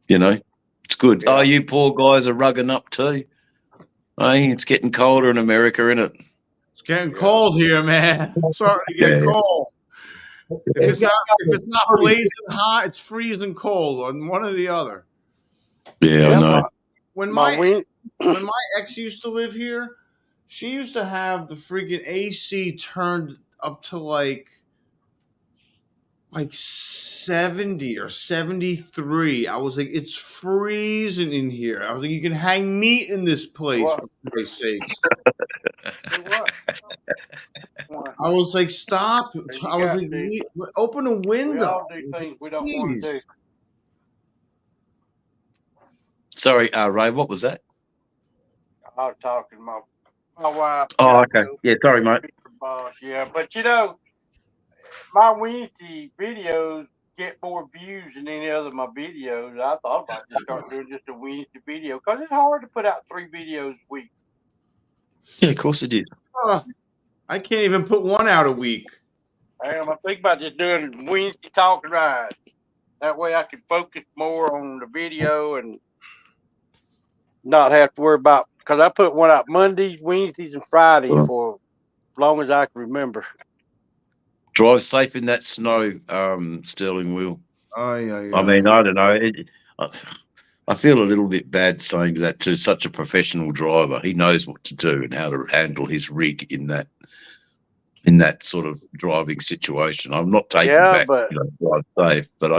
it's good. Yeah. Oh, you poor guys are rugging up too. Hey, it's getting colder in America, isn't it? It's getting cold here, man. It's starting to get cold. If it's not blazing hot, it's freezing cold, on one or the other. Yeah, I know. When my ex used to live here, she used to have the freaking AC turned up to like 70 or 73. I was like, it's freezing in here. I was like, you can hang meat in this place, for Christ's sakes. I was like, stop. I was like, open a window. We all do things we don't want to do. Sorry, Ray, what was that? I was talking to my wife. Oh, okay. Yeah, sorry, mate. Boss. Yeah, but my Wednesday videos get more views than any other of my videos. I thought about just start doing just a Wednesday video because it's hard to put out 3 videos a week. Yeah, of course it is. I can't even put one out a week. I'm thinking about just doing Wednesday talking ride. That way I can focus more on the video and not have to worry about, because I put one out Mondays, Wednesdays, and Fridays for as long as I can remember. Drive safe in that snow, Sterling Wheel. Oh, yeah. I mean, I don't know. I feel a little bit bad saying that to such a professional driver. He knows what to do and how to handle his rig in that sort of driving situation. I'm not taking back, drive safe, but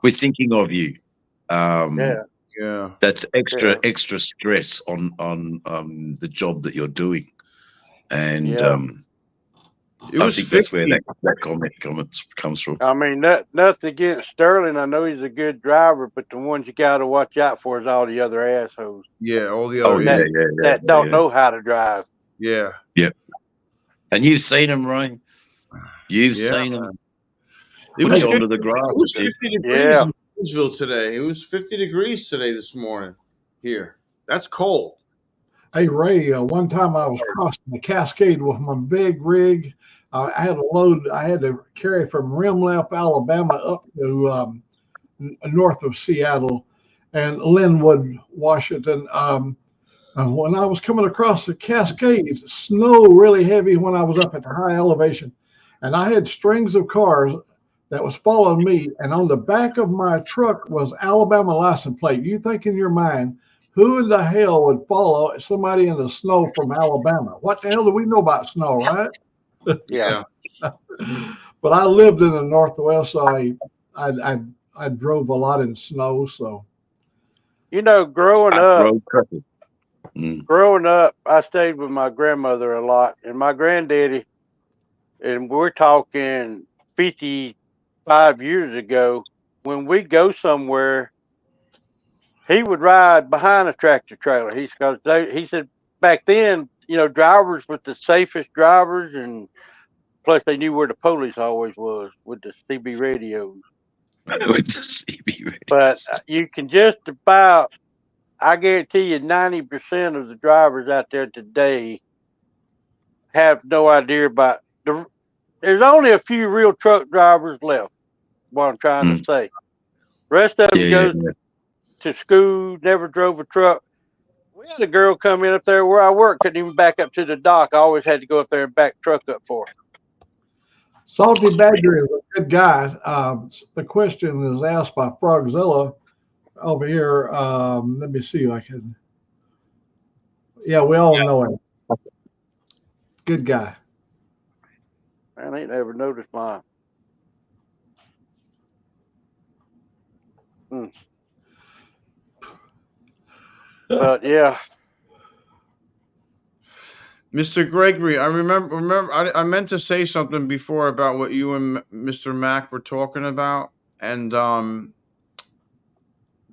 we're thinking of you. Yeah. That's extra stress on the job that you're doing, and I think that's where that comment comes from. I mean, nothing against Sterling. I know he's a good driver, but the ones you got to watch out for is all the other assholes. Yeah, all the other that don't know how to drive. Yeah. Yep. And you've seen them, Ray. You've seen them. It was onto the grass. It was 50 degrees in Louisville today. It was 50 degrees today this morning here. That's cold. Hey, Ray, one time I was crossing the Cascade with my big rig. I had a load I had to carry from Rimlap, Alabama up to north of Seattle and Linwood, Washington. When I was coming across the Cascades, snow really heavy when I was up at the high elevation. And I had strings of cars that was following me. And on the back of my truck was Alabama license plate. You think in your mind, who in the hell would follow somebody in the snow from Alabama? What the hell do we know about snow, right? Yeah. But I lived in the Northwest, so I drove a lot in snow. So, growing up, I stayed with my grandmother a lot, and my granddaddy, and we're talking 55 years ago, when we go somewhere, he would ride behind a tractor trailer. He said back then, drivers were the safest drivers, and plus they knew where the police always was with the CB radios. But you can just about, I guarantee you, 90% of the drivers out there today have no idea about there's only a few real truck drivers left. What I'm trying to say. Rest of them Yeah, goes yeah. to school, never drove a truck. We had a girl come in up there where I work, couldn't even back up to the dock. I always had to go up there and back truck up for her. Salty Badger is a good guy. The question is asked by Frogzilla over here. Let me see if I can. Yeah, we all know him. Good guy. Man, I ain't never noticed mine. But yeah, Mr. Gregory, I remember I meant to say something before about what you and Mr. Mack were talking about, and the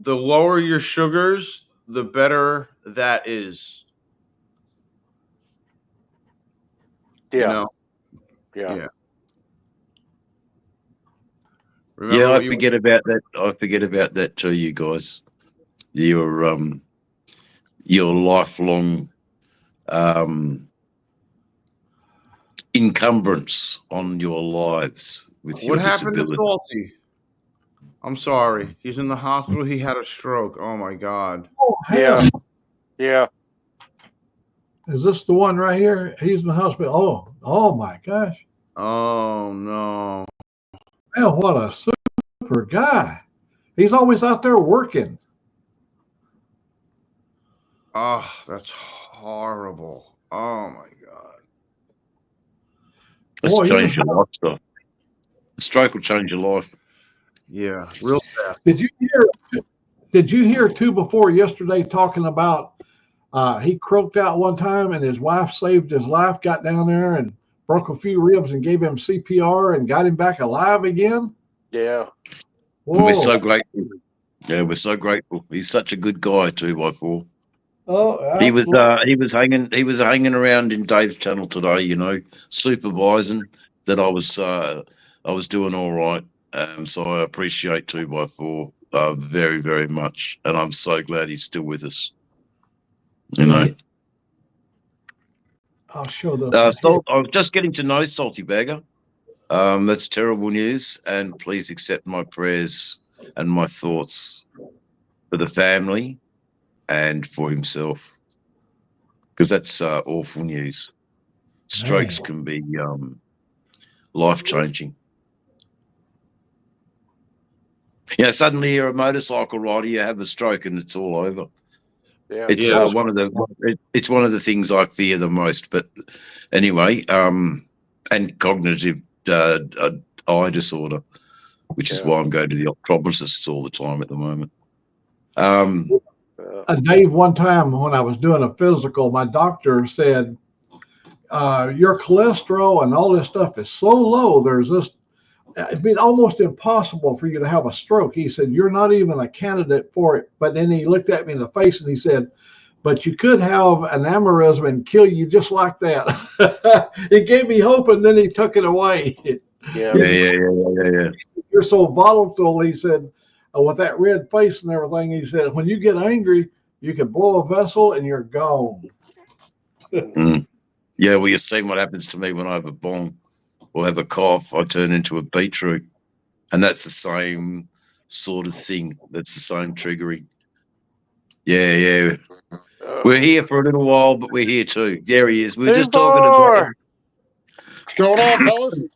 lower your sugars, the better that is. You yeah, know, yeah. yeah. Yeah, Remember I what you? forget about that. I forget about that too, you guys. Your lifelong encumbrance on your lives with What your happened to disability. Salty? I'm sorry. He's in the hospital. He had a stroke. Oh my God. Oh, Yeah. hell. Yeah. Is this the one right here? He's in the hospital. Oh my gosh. Oh no. Man, what a super guy. He's always out there working. Oh, that's horrible. Oh my God. It's Boy, changed your lifestyle. The stroke will change your life. Yeah, real fast. Did you hear too before yesterday talking about he croaked out one time and his wife saved his life, got down there and broke a few ribs and gave him CPR and got him back alive again? Yeah. And we're Whoa. so grateful. Yeah, we're so grateful. He's such a good guy, 2x4. Oh, He was absolutely. he was hanging around in Dave's channel today, supervising that I was doing all right. So I appreciate 2x4 very, very much. And I'm so glad he's still with us. You know. I'll show this. I was just getting to know Salty Bagger. That's terrible news, and please accept my prayers and my thoughts for the family and for himself, because that's awful news. Strokes Man. can be life-changing. Suddenly you're a motorcycle rider, you have a stroke, and it's all over. Yeah. It's Yeah. it's one of the things I fear the most. But anyway, and cognitive eye disorder, which is Yeah. why I'm going to the optometrist all the time at the moment. Dave, one time when I was doing a physical, my doctor said, your cholesterol and all this stuff is so low, it'd be almost impossible for you to have a stroke. He said, you're not even a candidate for it. But then he looked at me in the face and he said, but you could have an aneurysm and kill you just like that. He gave me hope and then he took it away. Yeah. Yeah. You're so volatile, he said, with that red face and everything. He said, when you get angry, you can blow a vessel and you're gone. Mm. Yeah, well, you've seen what happens to me when I have a bong or have a cough. I turn into a beetroot. And that's the same sort of thing. That's the same triggering. Yeah. We're here for a little while, but we're here too. There he is. We were just talking about him. What's going on, fellas?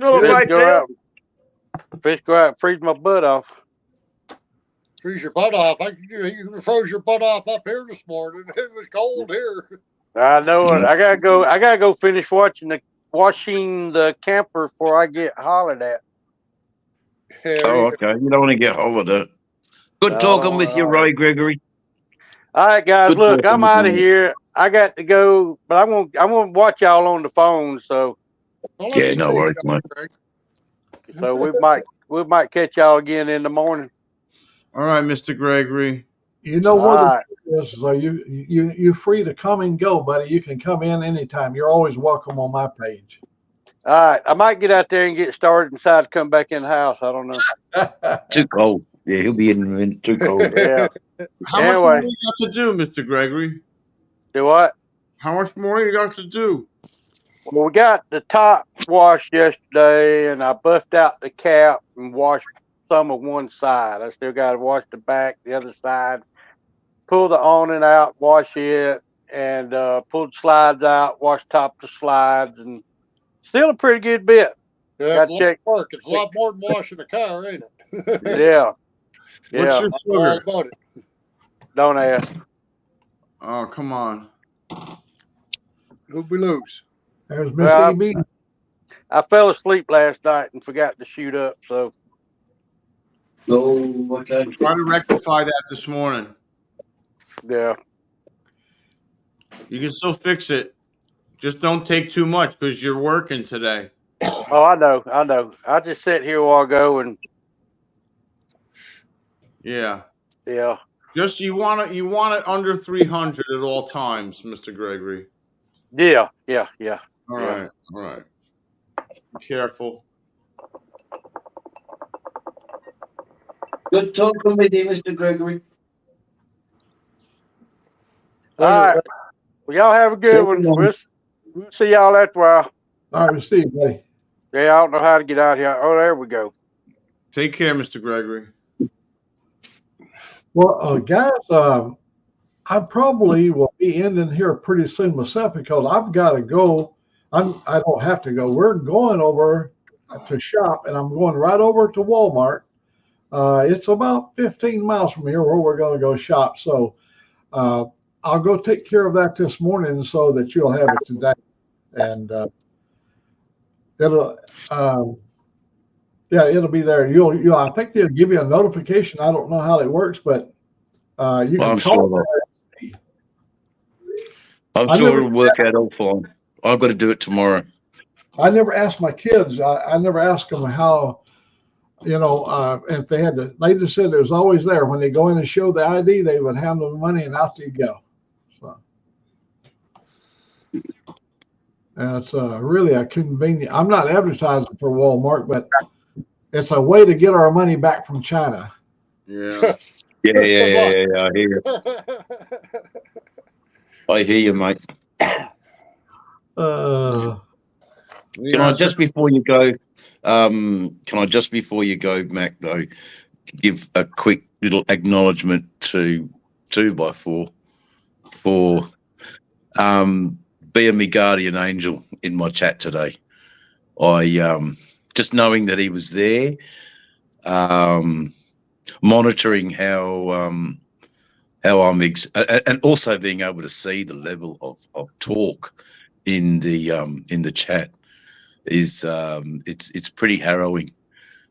All Fish right, go Bill. out. Fish go out and freeze my butt off. Freeze your butt off. You froze your butt off up here this morning. It was cold here. I know it. I gotta go finish washing the camper before I get hollered at. Oh, okay. You don't want to get hold of it. Good talking with you, Roy Gregory. All right, guys. Good Look, I'm talking out with of you. here. I got to go, but I'm gonna watch y'all on the phone. So Yeah, no worries, mate. we might catch y'all again in the morning. All right, Mr. Gregory. You know All what right. it is, so you're free to come and go, buddy. You can come in anytime. You're always welcome on my page. All right. I might get out there and get started and decide to come back in the house. I don't know. Too cold. Yeah, he'll be in too cold. Yeah. How much more you got to do, Mr. Gregory? Do what? How much more you got to do? Well, we got the top washed yesterday, and I buffed out the cap and washed some of one side. I still got to wash the back, the other side. Pull the awning out, wash it, and pull the slides out, wash top of the slides, and still a pretty good bit. Yeah, Got it's to a lot check. of work. It's a lot more than washing a car, ain't it? Yeah, What's yeah. your I know all sugar? about it. Don't ask. Oh, come on. Who'd we lose? There's Miss Well, EB. I fell asleep last night and forgot to shoot up. So Oh, okay. We'll try to rectify that this morning. yeah. You can still fix it. Just don't take too much because you're working today. Oh, I know. I know. I just sat here a while ago and Yeah. yeah. Just you want it under 300 at all times, Mr. Gregory. Yeah. All Yeah. right. All right. Be careful. Good talking with you, Mr. Gregory. All right. Well, y'all have a good See one. you. We'll see y'all after a while. All right, Steve, buddy. Yeah, I don't know how to get out here. Oh, there we go. Take care, Mr. Gregory. Well, guys, I probably will be ending here pretty soon myself because I've got to go. I don't have to go. We're going over to shop, and I'm going right over to Walmart. It's about 15 miles from here where we're going to go shop. So I'll go take care of that this morning so that you'll have it today. And it'll, yeah, it'll be there. You'll. I think they'll give you a notification. I don't know how it works, but you can I'm call. sure. I'm sure it'll work out all fine. I've got to do it tomorrow. I never asked my kids. I never asked them how, if they had to. They just said it was always there. When they go in and show the ID, they would hand them the money, and out you go. So, and it's really a convenient. I'm not advertising for Walmart, but it's a way to get our money back from China. Yeah. Yeah. I hear you. I hear you, mate. Can I just before you go, Mac, though, give a quick little acknowledgement to 2x4 for being my guardian angel in my chat today. I just knowing that he was there, monitoring how I'm and also being able to see the level of talk in the chat is it's pretty harrowing.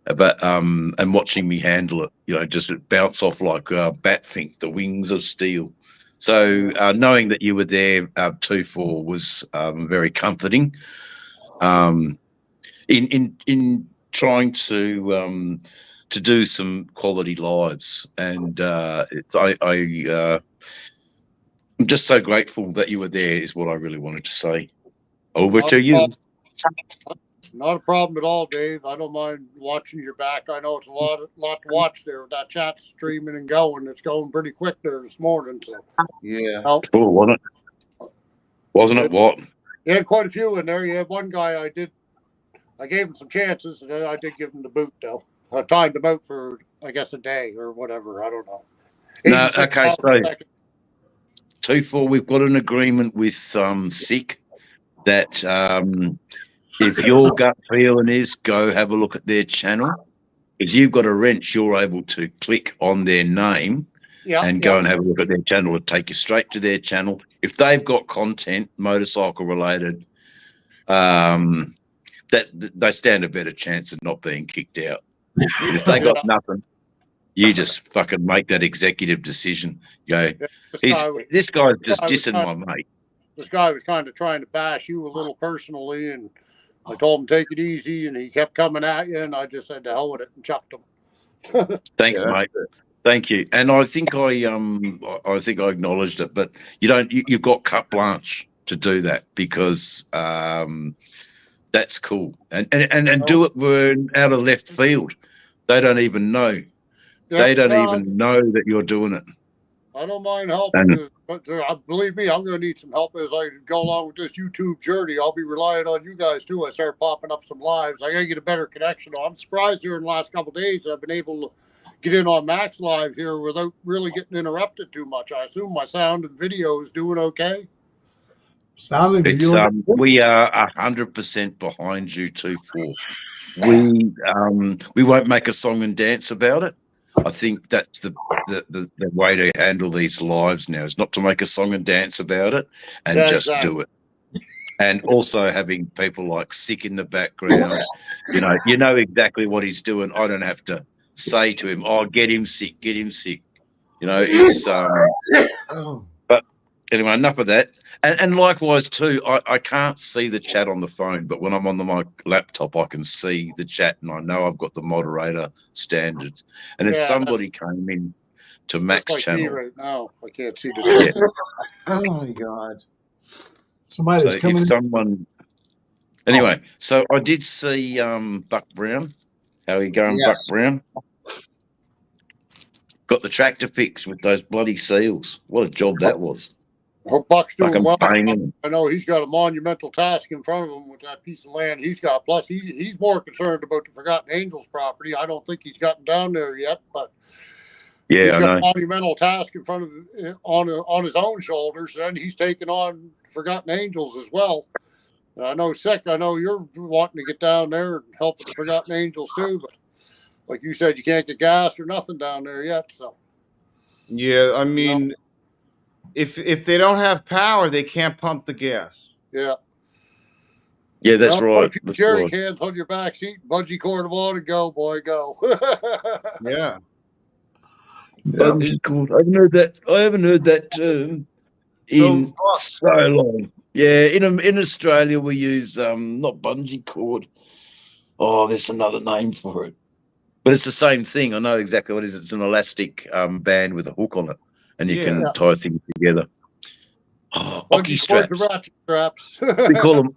But and watching me handle it, just bounce off like Batfink, the wings of steel. So knowing that you were there, 2-4 was very comforting. In trying to do some quality lives, and I'm just so grateful that you were there. Is what I really wanted to say. Over to you. Not a problem at all, Dave. I don't mind watching your back. I know it's a lot to watch there with that chat streaming and going. It's going pretty quick there this morning. So Yeah. well, Oh, wasn't it? What? you had quite a few in there. You had one guy I gave him some chances, and I did give him the boot though. I timed him out for I guess a day or whatever. I don't know. No, okay, so seconds. 2-4, we've got an agreement with SICK that if your gut feeling is go have a look at their channel, if you've got a wrench, you're able to click on their name and go and have a look at their channel. It'll take you straight to their channel. If they've got content, motorcycle related, that they stand a better chance of not being kicked out. But if they got nothing, you just fucking make that executive decision. Go, this guy's just dissing my mate. This guy was kind of trying to bash you a little personally, and I told him take it easy, and he kept coming at you, and I just said to hell with it and chucked him. Thanks, mate. Thank you. And I think I acknowledged it, but you've got carte blanche to do that because that's cool. And do it out of left field. They don't even know. They don't even know that you're doing it. I don't mind helping. But believe me, I'm going to need some help as I go along with this YouTube journey. I'll be relying on you guys too. I start popping up some lives. I got to get a better connection. I'm surprised here in the last couple of days I've been able to get in on Mack's live here without really getting interrupted too much. I assume my sound and video is doing okay. Sounding It's you. we are 100% behind you 2-4. We won't make a song and dance about it. I think that's the way to handle these lives now, is not to make a song and dance about it and just do it. And also having people like Sick in the background, you know exactly what he's doing. I don't have to say to him, "Oh, get him sick, get him sick." It's but anyway, enough of that. And likewise too, I can't see the chat on the phone, but when I'm on my laptop, I can see the chat, and I know I've got the moderator standards. And if somebody came in to Mack's like channel me right now, I can't see the chat. Oh my God! Somebody's coming. Someone. Anyway, so I did see Buck Brown. How are you going, Buck Brown? Got the tractor fixed with those bloody seals. What a job that was. Hope Buck's doing well. Banging. I know he's got a monumental task in front of him with that piece of land he's got. Plus, he's more concerned about the Forgotten Angels property. I don't think he's gotten down there yet, but he's got a monumental task in front of on his own shoulders, and he's taking on Forgotten Angels as well. I know, Sick, I know you're wanting to get down there and help with the Forgotten Angels too, but like you said, you can't get gas or nothing down there yet. So, yeah, I mean, if they don't have power, they can't pump the gas. Yeah. Yeah, that's right. That's jerry right. cans on your back seat, bungee cord them on, and go, boy, go. Yeah. Bungee cord. I haven't heard that term in so long. Yeah, in Australia we use not bungee cord. Oh, there's another name for it, but it's the same thing. I know exactly what it is. It's an elastic band with a hook on it, and you can tie things together. Oh, ocky straps. We call them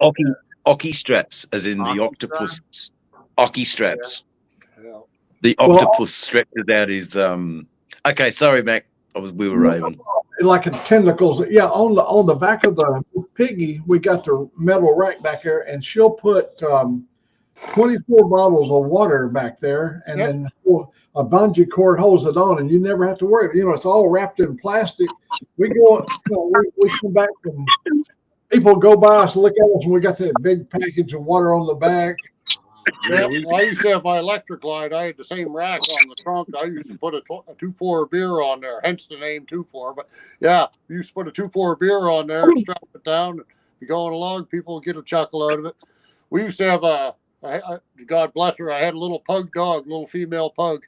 ocky straps, as in the octopus. Ocky straps. Yeah. The octopus stretches out his. Okay, sorry, Mac. We were raving. Like in tentacles, on the back of the piggy, we got the metal rack back there, and she'll put 24 bottles of water back there, and then a bungee cord holds it on, and you never have to worry. It's all wrapped in plastic. We go, we come back, and people go by us, look at us, and we got that big package of water on the back. Yeah, I used to have my electric light. I had the same rack on the trunk. I used to put a 2-4 beer on there, hence the name 2-4. But yeah, you used to put a 2-4 beer on there, strap it down, and be going along. People get a chuckle out of it. We used to have God bless her, I had a little pug dog, little female pug,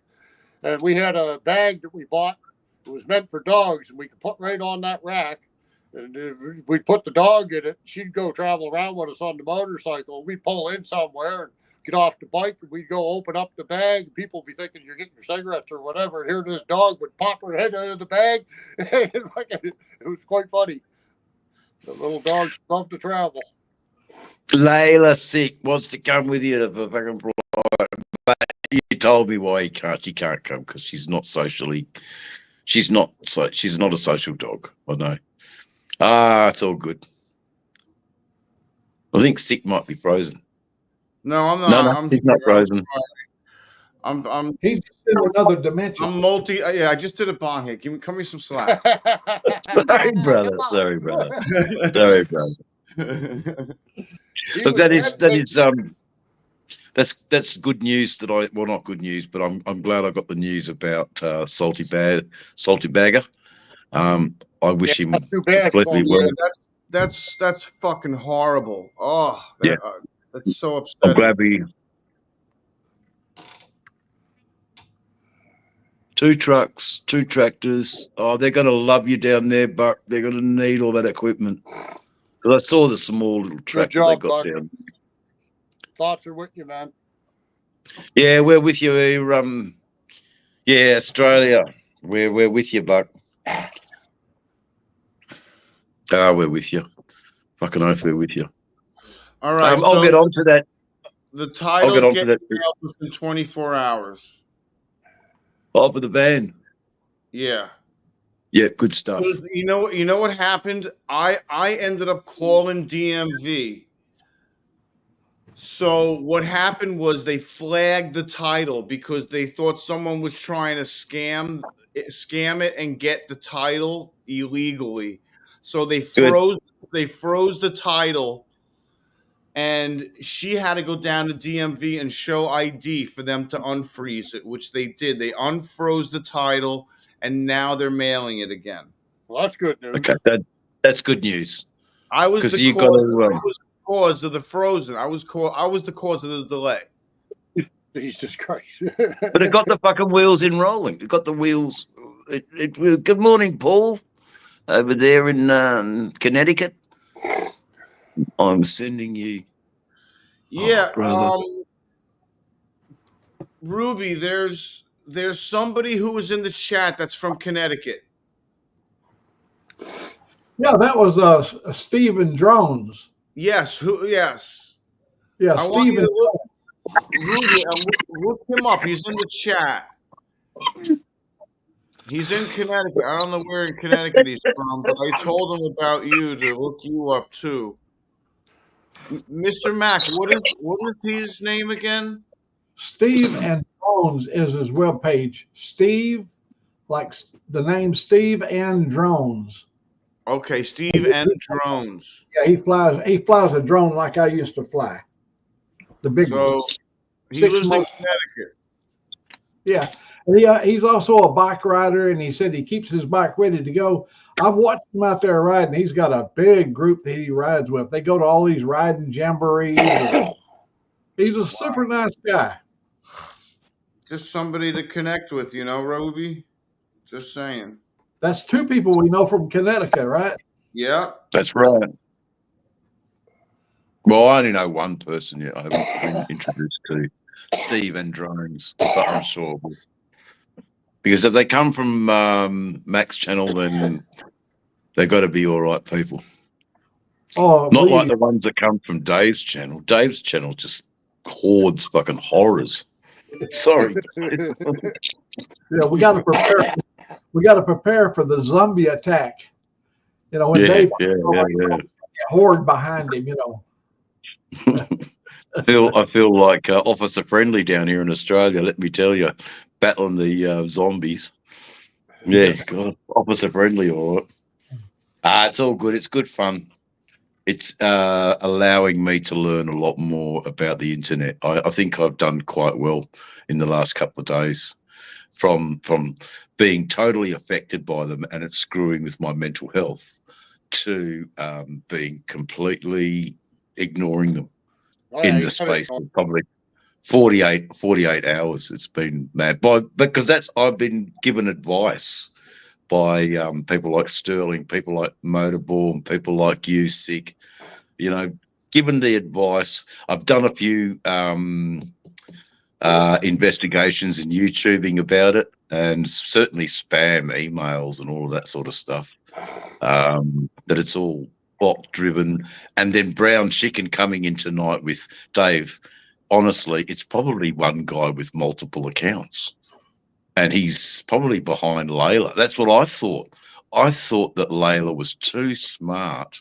and we had a bag that we bought. It was meant for dogs, and we could put right on that rack. And we'd put the dog in it. She'd go travel around with us on the motorcycle. We'd pull in somewhere and get off the bike, and we'd go open up the bag. People would be thinking you're getting your cigarettes or whatever, and here this dog would pop her head out of the bag. It was quite funny. The little dogs love to travel. Layla Sick wants to come with you to the fucking pride, but you told me why she can't come, because she's not a social dog. I know. It's all good. I think Sick might be frozen. No, I'm not. No, he's not frozen. He's in another dimension. I'm I just did a bong hit. Cut me some slack. Sorry, brother. Look, that's good news. Not good news, but I'm glad I got the news about Salty Bagger. I wish him completely well. That's fucking horrible. Oh, that's so upsetting. I'm glad we. 2 trucks, 2 tractors. Oh, they're going to love you down there, Buck. They're going to need all that equipment. Because I saw the small little tractor they got down. Thoughts are with you, man. Yeah, we're with you. Australia. We're with you, Buck. We're with you. Fucking oath, we're with you. All right. I'll get on to that. The title gets out within 24 hours. Oh, for the band. Yeah. Yeah, good stuff. You know what happened? I ended up calling DMV. So what happened was they flagged the title because they thought someone was trying to scam it and get the title illegally. So Good. they froze the title, and she had to go down to DMV and show ID for them to unfreeze it, which they did. They unfroze the title, and now they're mailing it again. Well, that's good news. Okay, that's good news. I was the Because you cause. got to. I was the cause of the frozen. I was the cause of the delay. Jesus Christ. But it got the fucking wheels in rolling. It got the wheels. Good morning, Paul, over there in Connecticut. I'm sending you. Yeah, brother. Ruby, there's somebody who was in the chat that's from Connecticut. Yeah, that was Stephen Drones. Yes, Yeah, I want you Stephen. to look, Ruby, look him up. He's in the chat. He's in Connecticut. I don't know where in Connecticut he's from, but I told him about you to look you up too. Mr. Mack, what is his name again? Steve and Drones is his webpage. Steve, like the name Steve and Drones. Okay, Steve and Drones. Yeah, he flies a drone like I used to fly. The big So one. he lives in Connecticut. Yeah. And he's also a bike rider, and he said he keeps his bike ready to go. I've watched him out there riding. He's got a big group that he rides with. They go to all these riding jamborees. He's a super nice guy. Just somebody to connect with, Ruby. Just saying. That's two people we know from Connecticut, right? Yeah. That's right. Well, I only know one person yet. I haven't been introduced to Steve and Drones, but I'm sure. Because if they come from Mack's channel, then they've got to be all right people. Oh, not like the ones that come from Dave's channel. Dave's channel just hoards fucking horrors. Sorry. Yeah, we got to prepare. We got to prepare for the zombie attack. When Dave horde behind him. I feel like Officer Friendly down here in Australia. Let me tell you, battling the zombies. Yeah, God, Officer Friendly, all right. It's all good. It's good fun. It's allowing me to learn a lot more about the internet. I think I've done quite well in the last couple of days from being totally affected by them and it's screwing with my mental health to being completely ignoring them in the space of probably 48 hours. It's been mad. Because I've been given advice by people like Sterling, people like Motorborn, people like you, Sick, given the advice. I've done a few investigations and YouTubing about it, and certainly spam emails and all of that sort of stuff, that it's all bot driven. And then Brown Chicken coming in tonight with Dave. Honestly, it's probably one guy with multiple accounts. And he's probably behind Layla. That's what I thought. I thought that Layla was too smart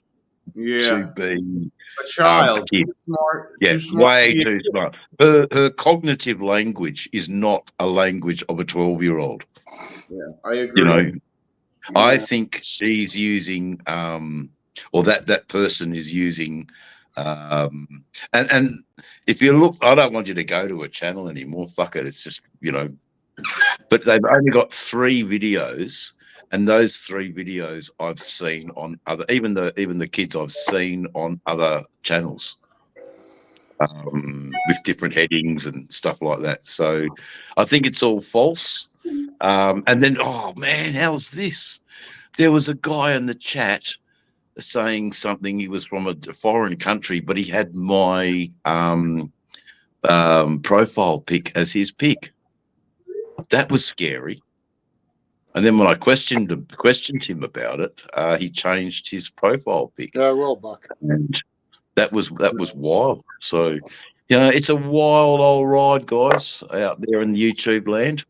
to be a child. Too smart, way too smart. Her cognitive language is not a language of a 12-year-old. Yeah, I agree. I think she's using, or that person is using, and if you look, I don't want you to go to a channel anymore. Fuck it. It's just, but they've only got 3 videos, and those 3 videos I've seen on other, even the kids I've seen on other channels, with different headings and stuff like that. So I think it's all false. And then, oh man, how's this? There was a guy in the chat saying something. He was from a foreign country, but he had my profile pic as his pic. That was scary. And then when I questioned him about it, he changed his profile pic. Yeah, well, Buck. And that was wild. So, it's a wild old ride, guys, out there in YouTube land.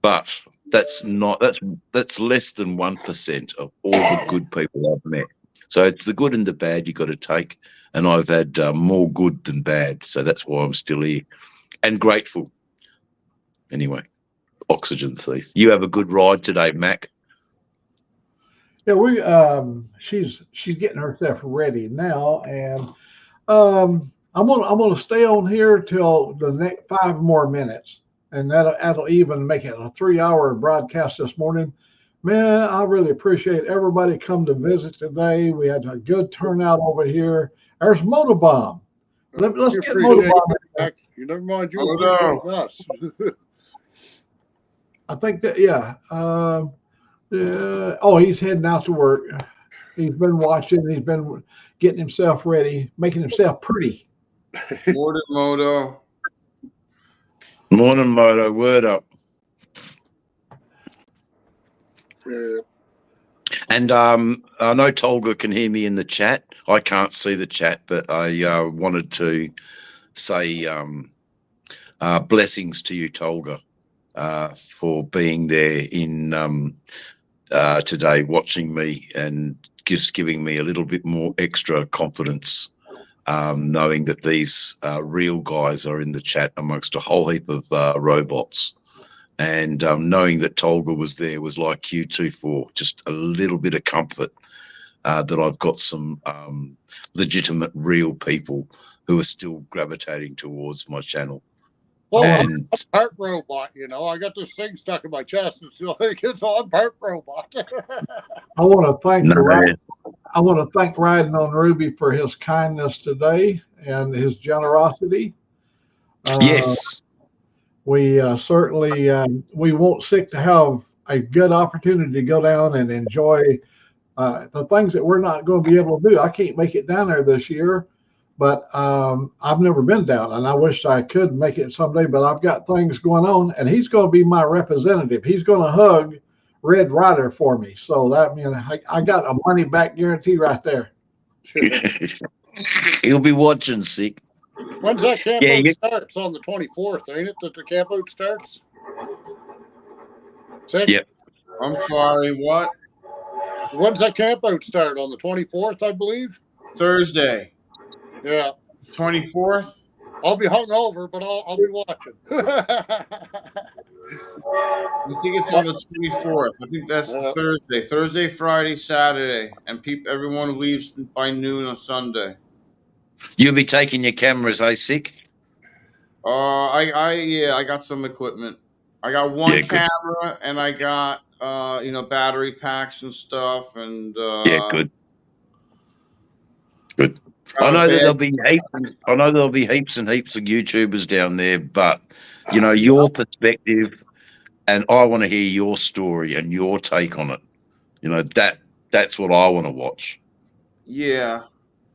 But That's less than 1% of all the good people I've met. So it's the good and the bad you got to take, and I've had more good than bad. So that's why I'm still here and grateful. Anyway, oxygen thief. You have a good ride today, Mac. Yeah, she's getting herself ready now, and I'm gonna stay on here till the next 5 more minutes, and that'll even make it a 3 hour broadcast this morning. Man, I really appreciate everybody come to visit today. We had a good turnout over here. There's Motobomb. Let's We get appreciate Motobomb. you, Mac. You never mind, you Hello. appreciate us. I think that yeah. Oh, he's heading out to work. He's been watching. He's been getting himself ready, making himself pretty. Morning, Moto. Morning, Moto. Word up. Yeah. And I know Tolga can hear me in the chat. I can't see the chat, but I wanted to say blessings to you, Tolga, for being there in today, watching me and just giving me a little bit more extra confidence, knowing that these real guys are in the chat amongst a whole heap of robots. And knowing that Tolga was there was like Q24, just a little bit of comfort that I've got some legitimate, real people who are still gravitating towards my channel. Well, And I'm part robot, you know. I got this thing stuck in my chest, and so I'm part robot. I want to thank no, I want to thank Riding on Ruby for his kindness today and his generosity. yes, We certainly we won't seek to have a good opportunity to go down and enjoy the things that we're not going to be able to do. I can't make it down there this year, but I've never been down, and I wish I could make it someday. But I've got things going on, and he's going to be my representative. He's going to hug Red Rider for me, so that means I got a money back guarantee right there. he'll be watching, sick. When's that camp Yeah, out starts? On the 24th, ain't it? That the camp out starts? Yep. I'm sorry, what? When's that camp out start? On the 24th, I believe. Thursday, Yeah. 24th? I'll be hungover, but I'll be watching. I think it's on the 24th. I think that's Thursday. Thursday, Friday, Saturday. And everyone leaves by noon on Sunday. You'll be taking your cameras, sick? I got some equipment. I got one camera and I got battery packs and stuff, and yeah, good. I know that there'll be heaps and heaps of YouTubers down there, but your perspective, and I want to hear your story and your take on it. That's what I want to watch. Yeah,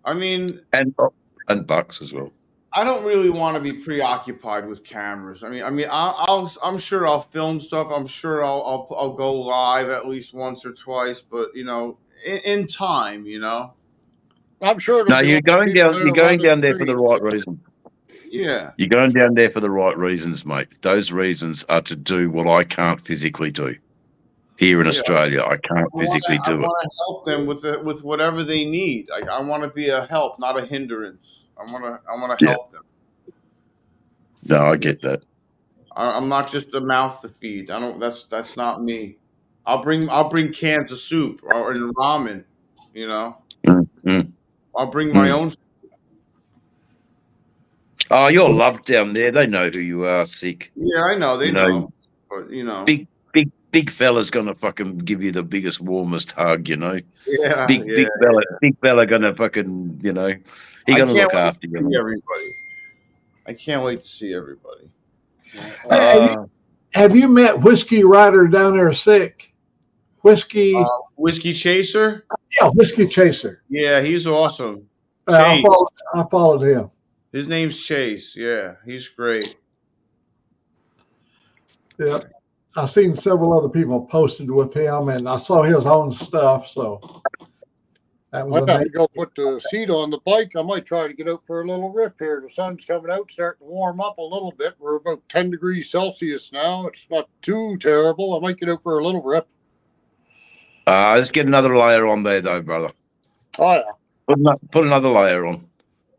I mean, and Bucks as well. I don't really want to be preoccupied with cameras. I'm sure I'll film stuff. I'm sure I'll go live at least once or twice, but in time, I'm sure. No, you're going down. You're going down there for the right reason. Yeah, you're going down there for the right reasons, mate. Those reasons are to do what I can't physically do here in Australia. I can't physically do it. I want to help them with whatever they need. I want to be a help, not a hindrance. I want to help them. No, I get that. I'm not just a mouth to feed. I don't. That's not me. I'll bring cans of soup or ramen. Mm-hmm. I'll bring my own. Oh, you're loved down there. They know who you are, sick. Yeah, I know. They know. But big fella's gonna fucking give you the biggest, warmest hug. Yeah. Big fella gonna fucking. He gonna look after you. Everybody. I can't wait to see everybody. Have you met Whiskey Rider down there, sick? Whiskey Chaser? Yeah, Whiskey Chaser. Yeah, he's awesome. I followed him. His name's Chase. Yeah, he's great. Yeah, I've seen several other people posted with him, and I saw his own stuff. So That was I have to amazing. go put the seat on the bike. I might try to get out for a little rip here. The sun's coming out, starting to warm up a little bit. We're about 10 degrees Celsius now. It's not too terrible. I might get out for a little rip. Let's get another layer on there, though, brother. Oh, yeah. Put another layer on.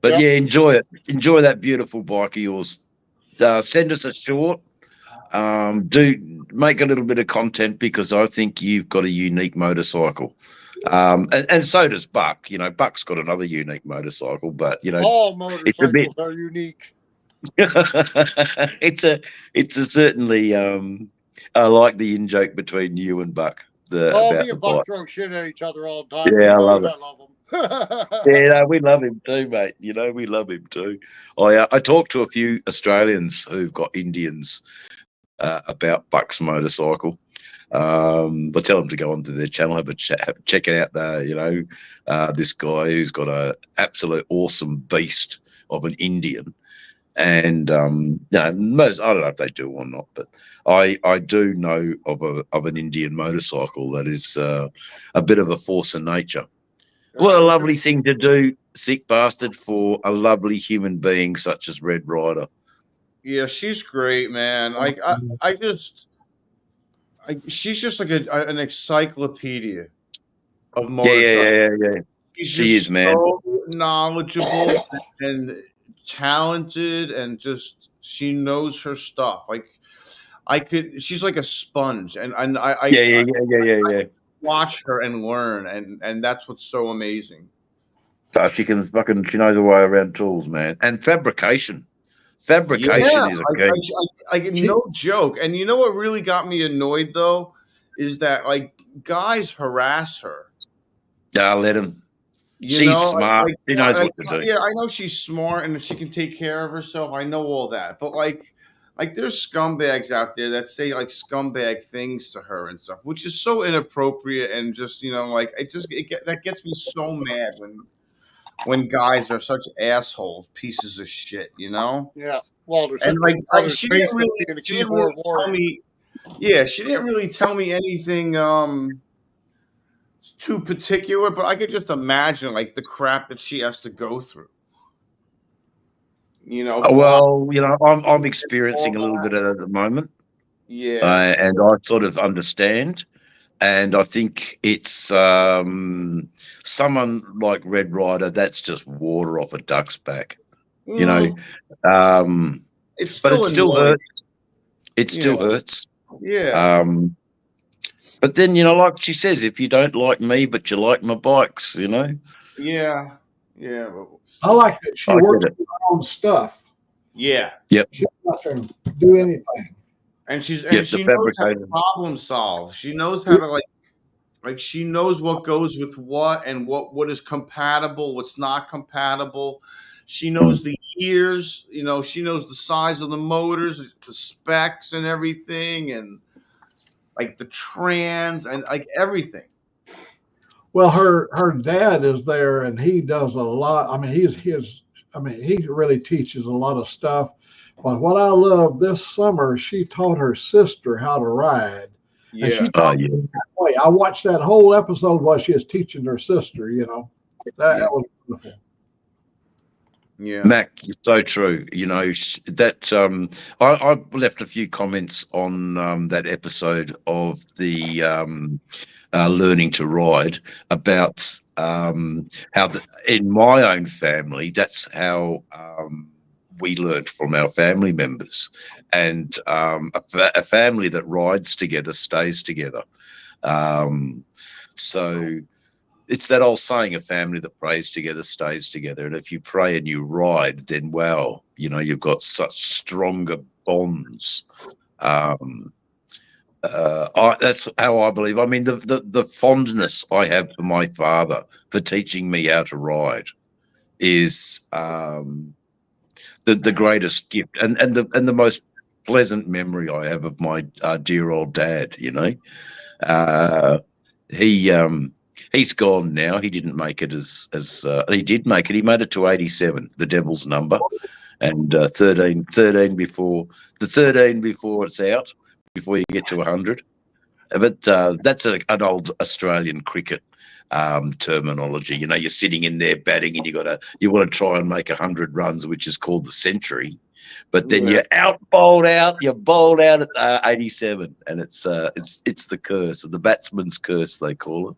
But Yep. yeah, enjoy it. Enjoy that beautiful bike of yours. Send us a short. Do make a little bit of content because I think you've got a unique motorcycle. And so does Buck. You know, Buck's got another unique motorcycle, but you know, All it's a bit. motorcycles are unique. it's a certainly. I like the in joke between you and Buck Oh, about me the and Buck bike. throw shit at each other all the time. Yeah, He I knows love it. I love him. Yeah, no, we love him too, mate. You know, we love him too. I talked to a few Australians who've got Indians about Buck's motorcycle. But tell them to go onto their channel, have a check it out there. You know, this guy who's got a absolute awesome beast of an Indian. And no, most I don't know if they do or not, but I do know of an Indian motorcycle that is a bit of a force of nature. What a lovely thing to do, sick bastard, for a lovely human being such as Red Rider. Yeah, she's great, man. Like she's just like an encyclopedia of motorcycles. Yeah. She's She just is, man. so knowledgeable and talented, and just she knows her stuff. Like she's like a sponge, and I Yeah. watch her and learn, and that's what's so amazing. She knows her way around tools, man, and fabrication. Fabrication is a game. No joke. And you know what really got me annoyed though is that like guys harass her. Let him. She's smart. She knows what to do. Yeah, I know she's smart and she can take care of herself. I know all that, but like there's scumbags out there that say like scumbag things to her and stuff, which is so inappropriate and just like that gets me so mad when guys are such assholes, pieces of shit, Yeah. Well, and she didn't really tell me. Yeah, she didn't really tell me anything too particular, but I could just imagine like the crap that she has to go through. Well, I'm experiencing a little bit of it at the moment. Yeah, and I sort of understand. And I think it's someone like Red Rider, that's just water off a duck's back, But it still hurts. It still hurts. Yeah. But then, like she says, if you don't like me, but you like my bikes, Yeah. I like that she works on her own stuff. Yeah. Yep. She doesn't have to do anything. And she knows how to problem solve. She knows how to like she knows what goes with what and what is compatible, what's not compatible. She knows the years, she knows the size of the motors, the specs and everything, and like the trans and like everything. Well, her dad is there and he does a lot. I mean, he really teaches a lot of stuff. But what I love this summer, she taught her sister how to ride. Yeah. And she taught me that way. I watched that whole episode while she was teaching her sister, That was wonderful. Yeah. Mack, you're so true. That I left a few comments on that episode of the learning to ride about how in my own family, that's how we learned from our family members, and a family that rides together stays together. So it's that old saying, a family that prays together stays together. And if you pray and you ride, then wow, you've got such stronger bonds. That's how I believe. I mean, the fondness I have for my father for teaching me how to ride is the greatest gift and the most pleasant memory I have of my dear old dad. He's gone now. He didn't make it as he did make it. He made it to 87, the devil's number, and 13 before it's out, before you get to 100. But that's an old Australian cricket terminology. You know, you're sitting in there batting, and you want to try and make 100 runs, which is called the century. But then you're bowled out at 87, and it's the curse, the batsman's curse, they call it.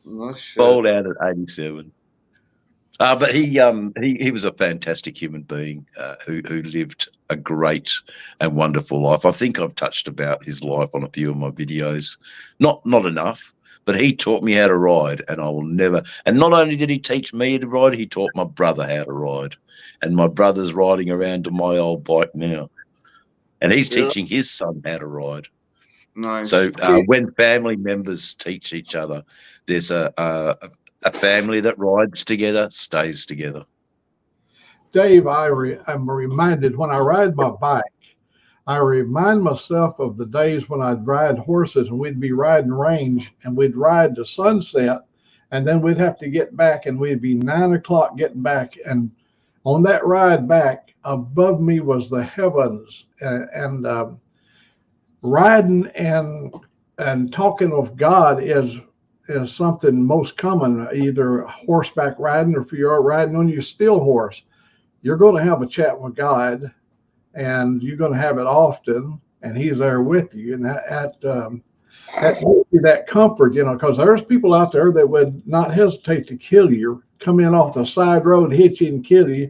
No shit. Bowled out at 87. But he was a fantastic human being who lived a great and wonderful life. I think I've touched about his life on a few of my videos. Not enough, but he taught me how to ride, and I will never. And not only did he teach me to ride, he taught my brother how to ride, and my brother's riding around to my old bike now, and he's teaching his son how to ride. Nice. So when family members teach each other, there's a family that rides together stays together. Dave, I'm reminded when I ride my bike, I remind myself of the days when I'd ride horses and we'd be riding range and we'd ride to sunset, and then we'd have to get back, and we'd be 9 o'clock getting back. And on that ride back, above me was the heavens, and riding and talking of God is something most common, either horseback riding, or if you're riding on your steel horse, you're going to have a chat with God, and you're going to have it often, and he's there with you. And that gives you that comfort, you know, because there's people out there that would not hesitate to kill you, come in off the side road, hit you and kill you.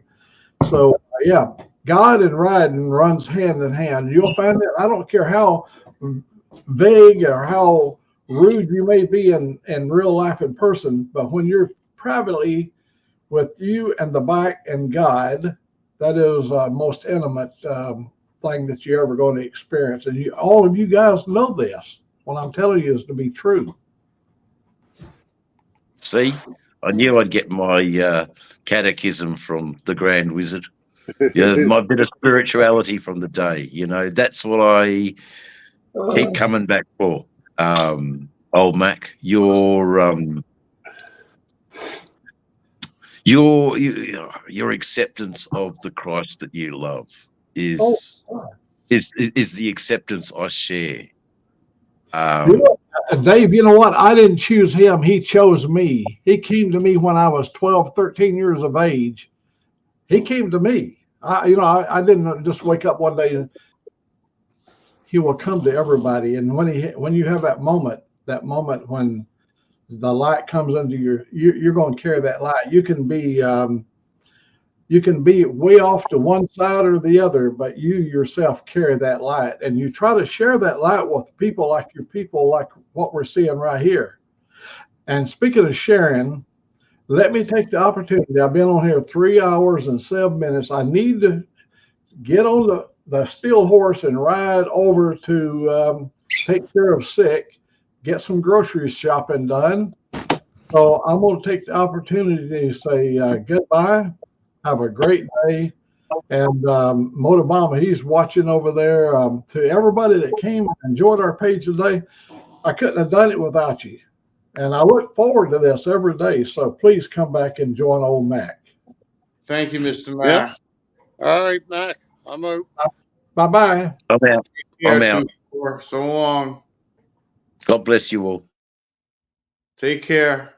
So yeah, God and riding runs hand in hand. You'll find that. I don't care how vague or how rude you may be in real life in person, but when you're privately with you and the bike and God, that is most intimate thing that you're ever going to experience. And all of you guys know this. What I'm telling you is to be true. See, I knew I'd get my catechism from the Grand Wizard. Yeah, my bit of spirituality from the day. You know, that's what I keep coming back for. Old Mac, your acceptance of the Christ that you love is the acceptance I share. Dave, you know what? I didn't choose him. He chose me. He came to me when I was 12, 13 years of age. He came to me. I didn't just wake up one day. He will come to everybody. And when you have that moment when the light comes into you're going to carry that light. You can be way off to one side or the other, but you yourself carry that light, and you try to share that light with people like what we're seeing right here. And speaking of sharing, let me take the opportunity. I've been on here 3 hours and 7 minutes. I need to get on the steel horse and ride over to take care of sick, get some grocery shopping done. So I'm going to take the opportunity to say goodbye. Have a great day. And Motabama, he's watching over there. To everybody that came and enjoyed our page today, I couldn't have done it without you. And I look forward to this every day. So please come back and join old Mac. Thank you, Mr. Mack. Yeah. All right, Mac. I'm out. Bye-bye. I'm out. I'm out. So long. God bless you all. Take care.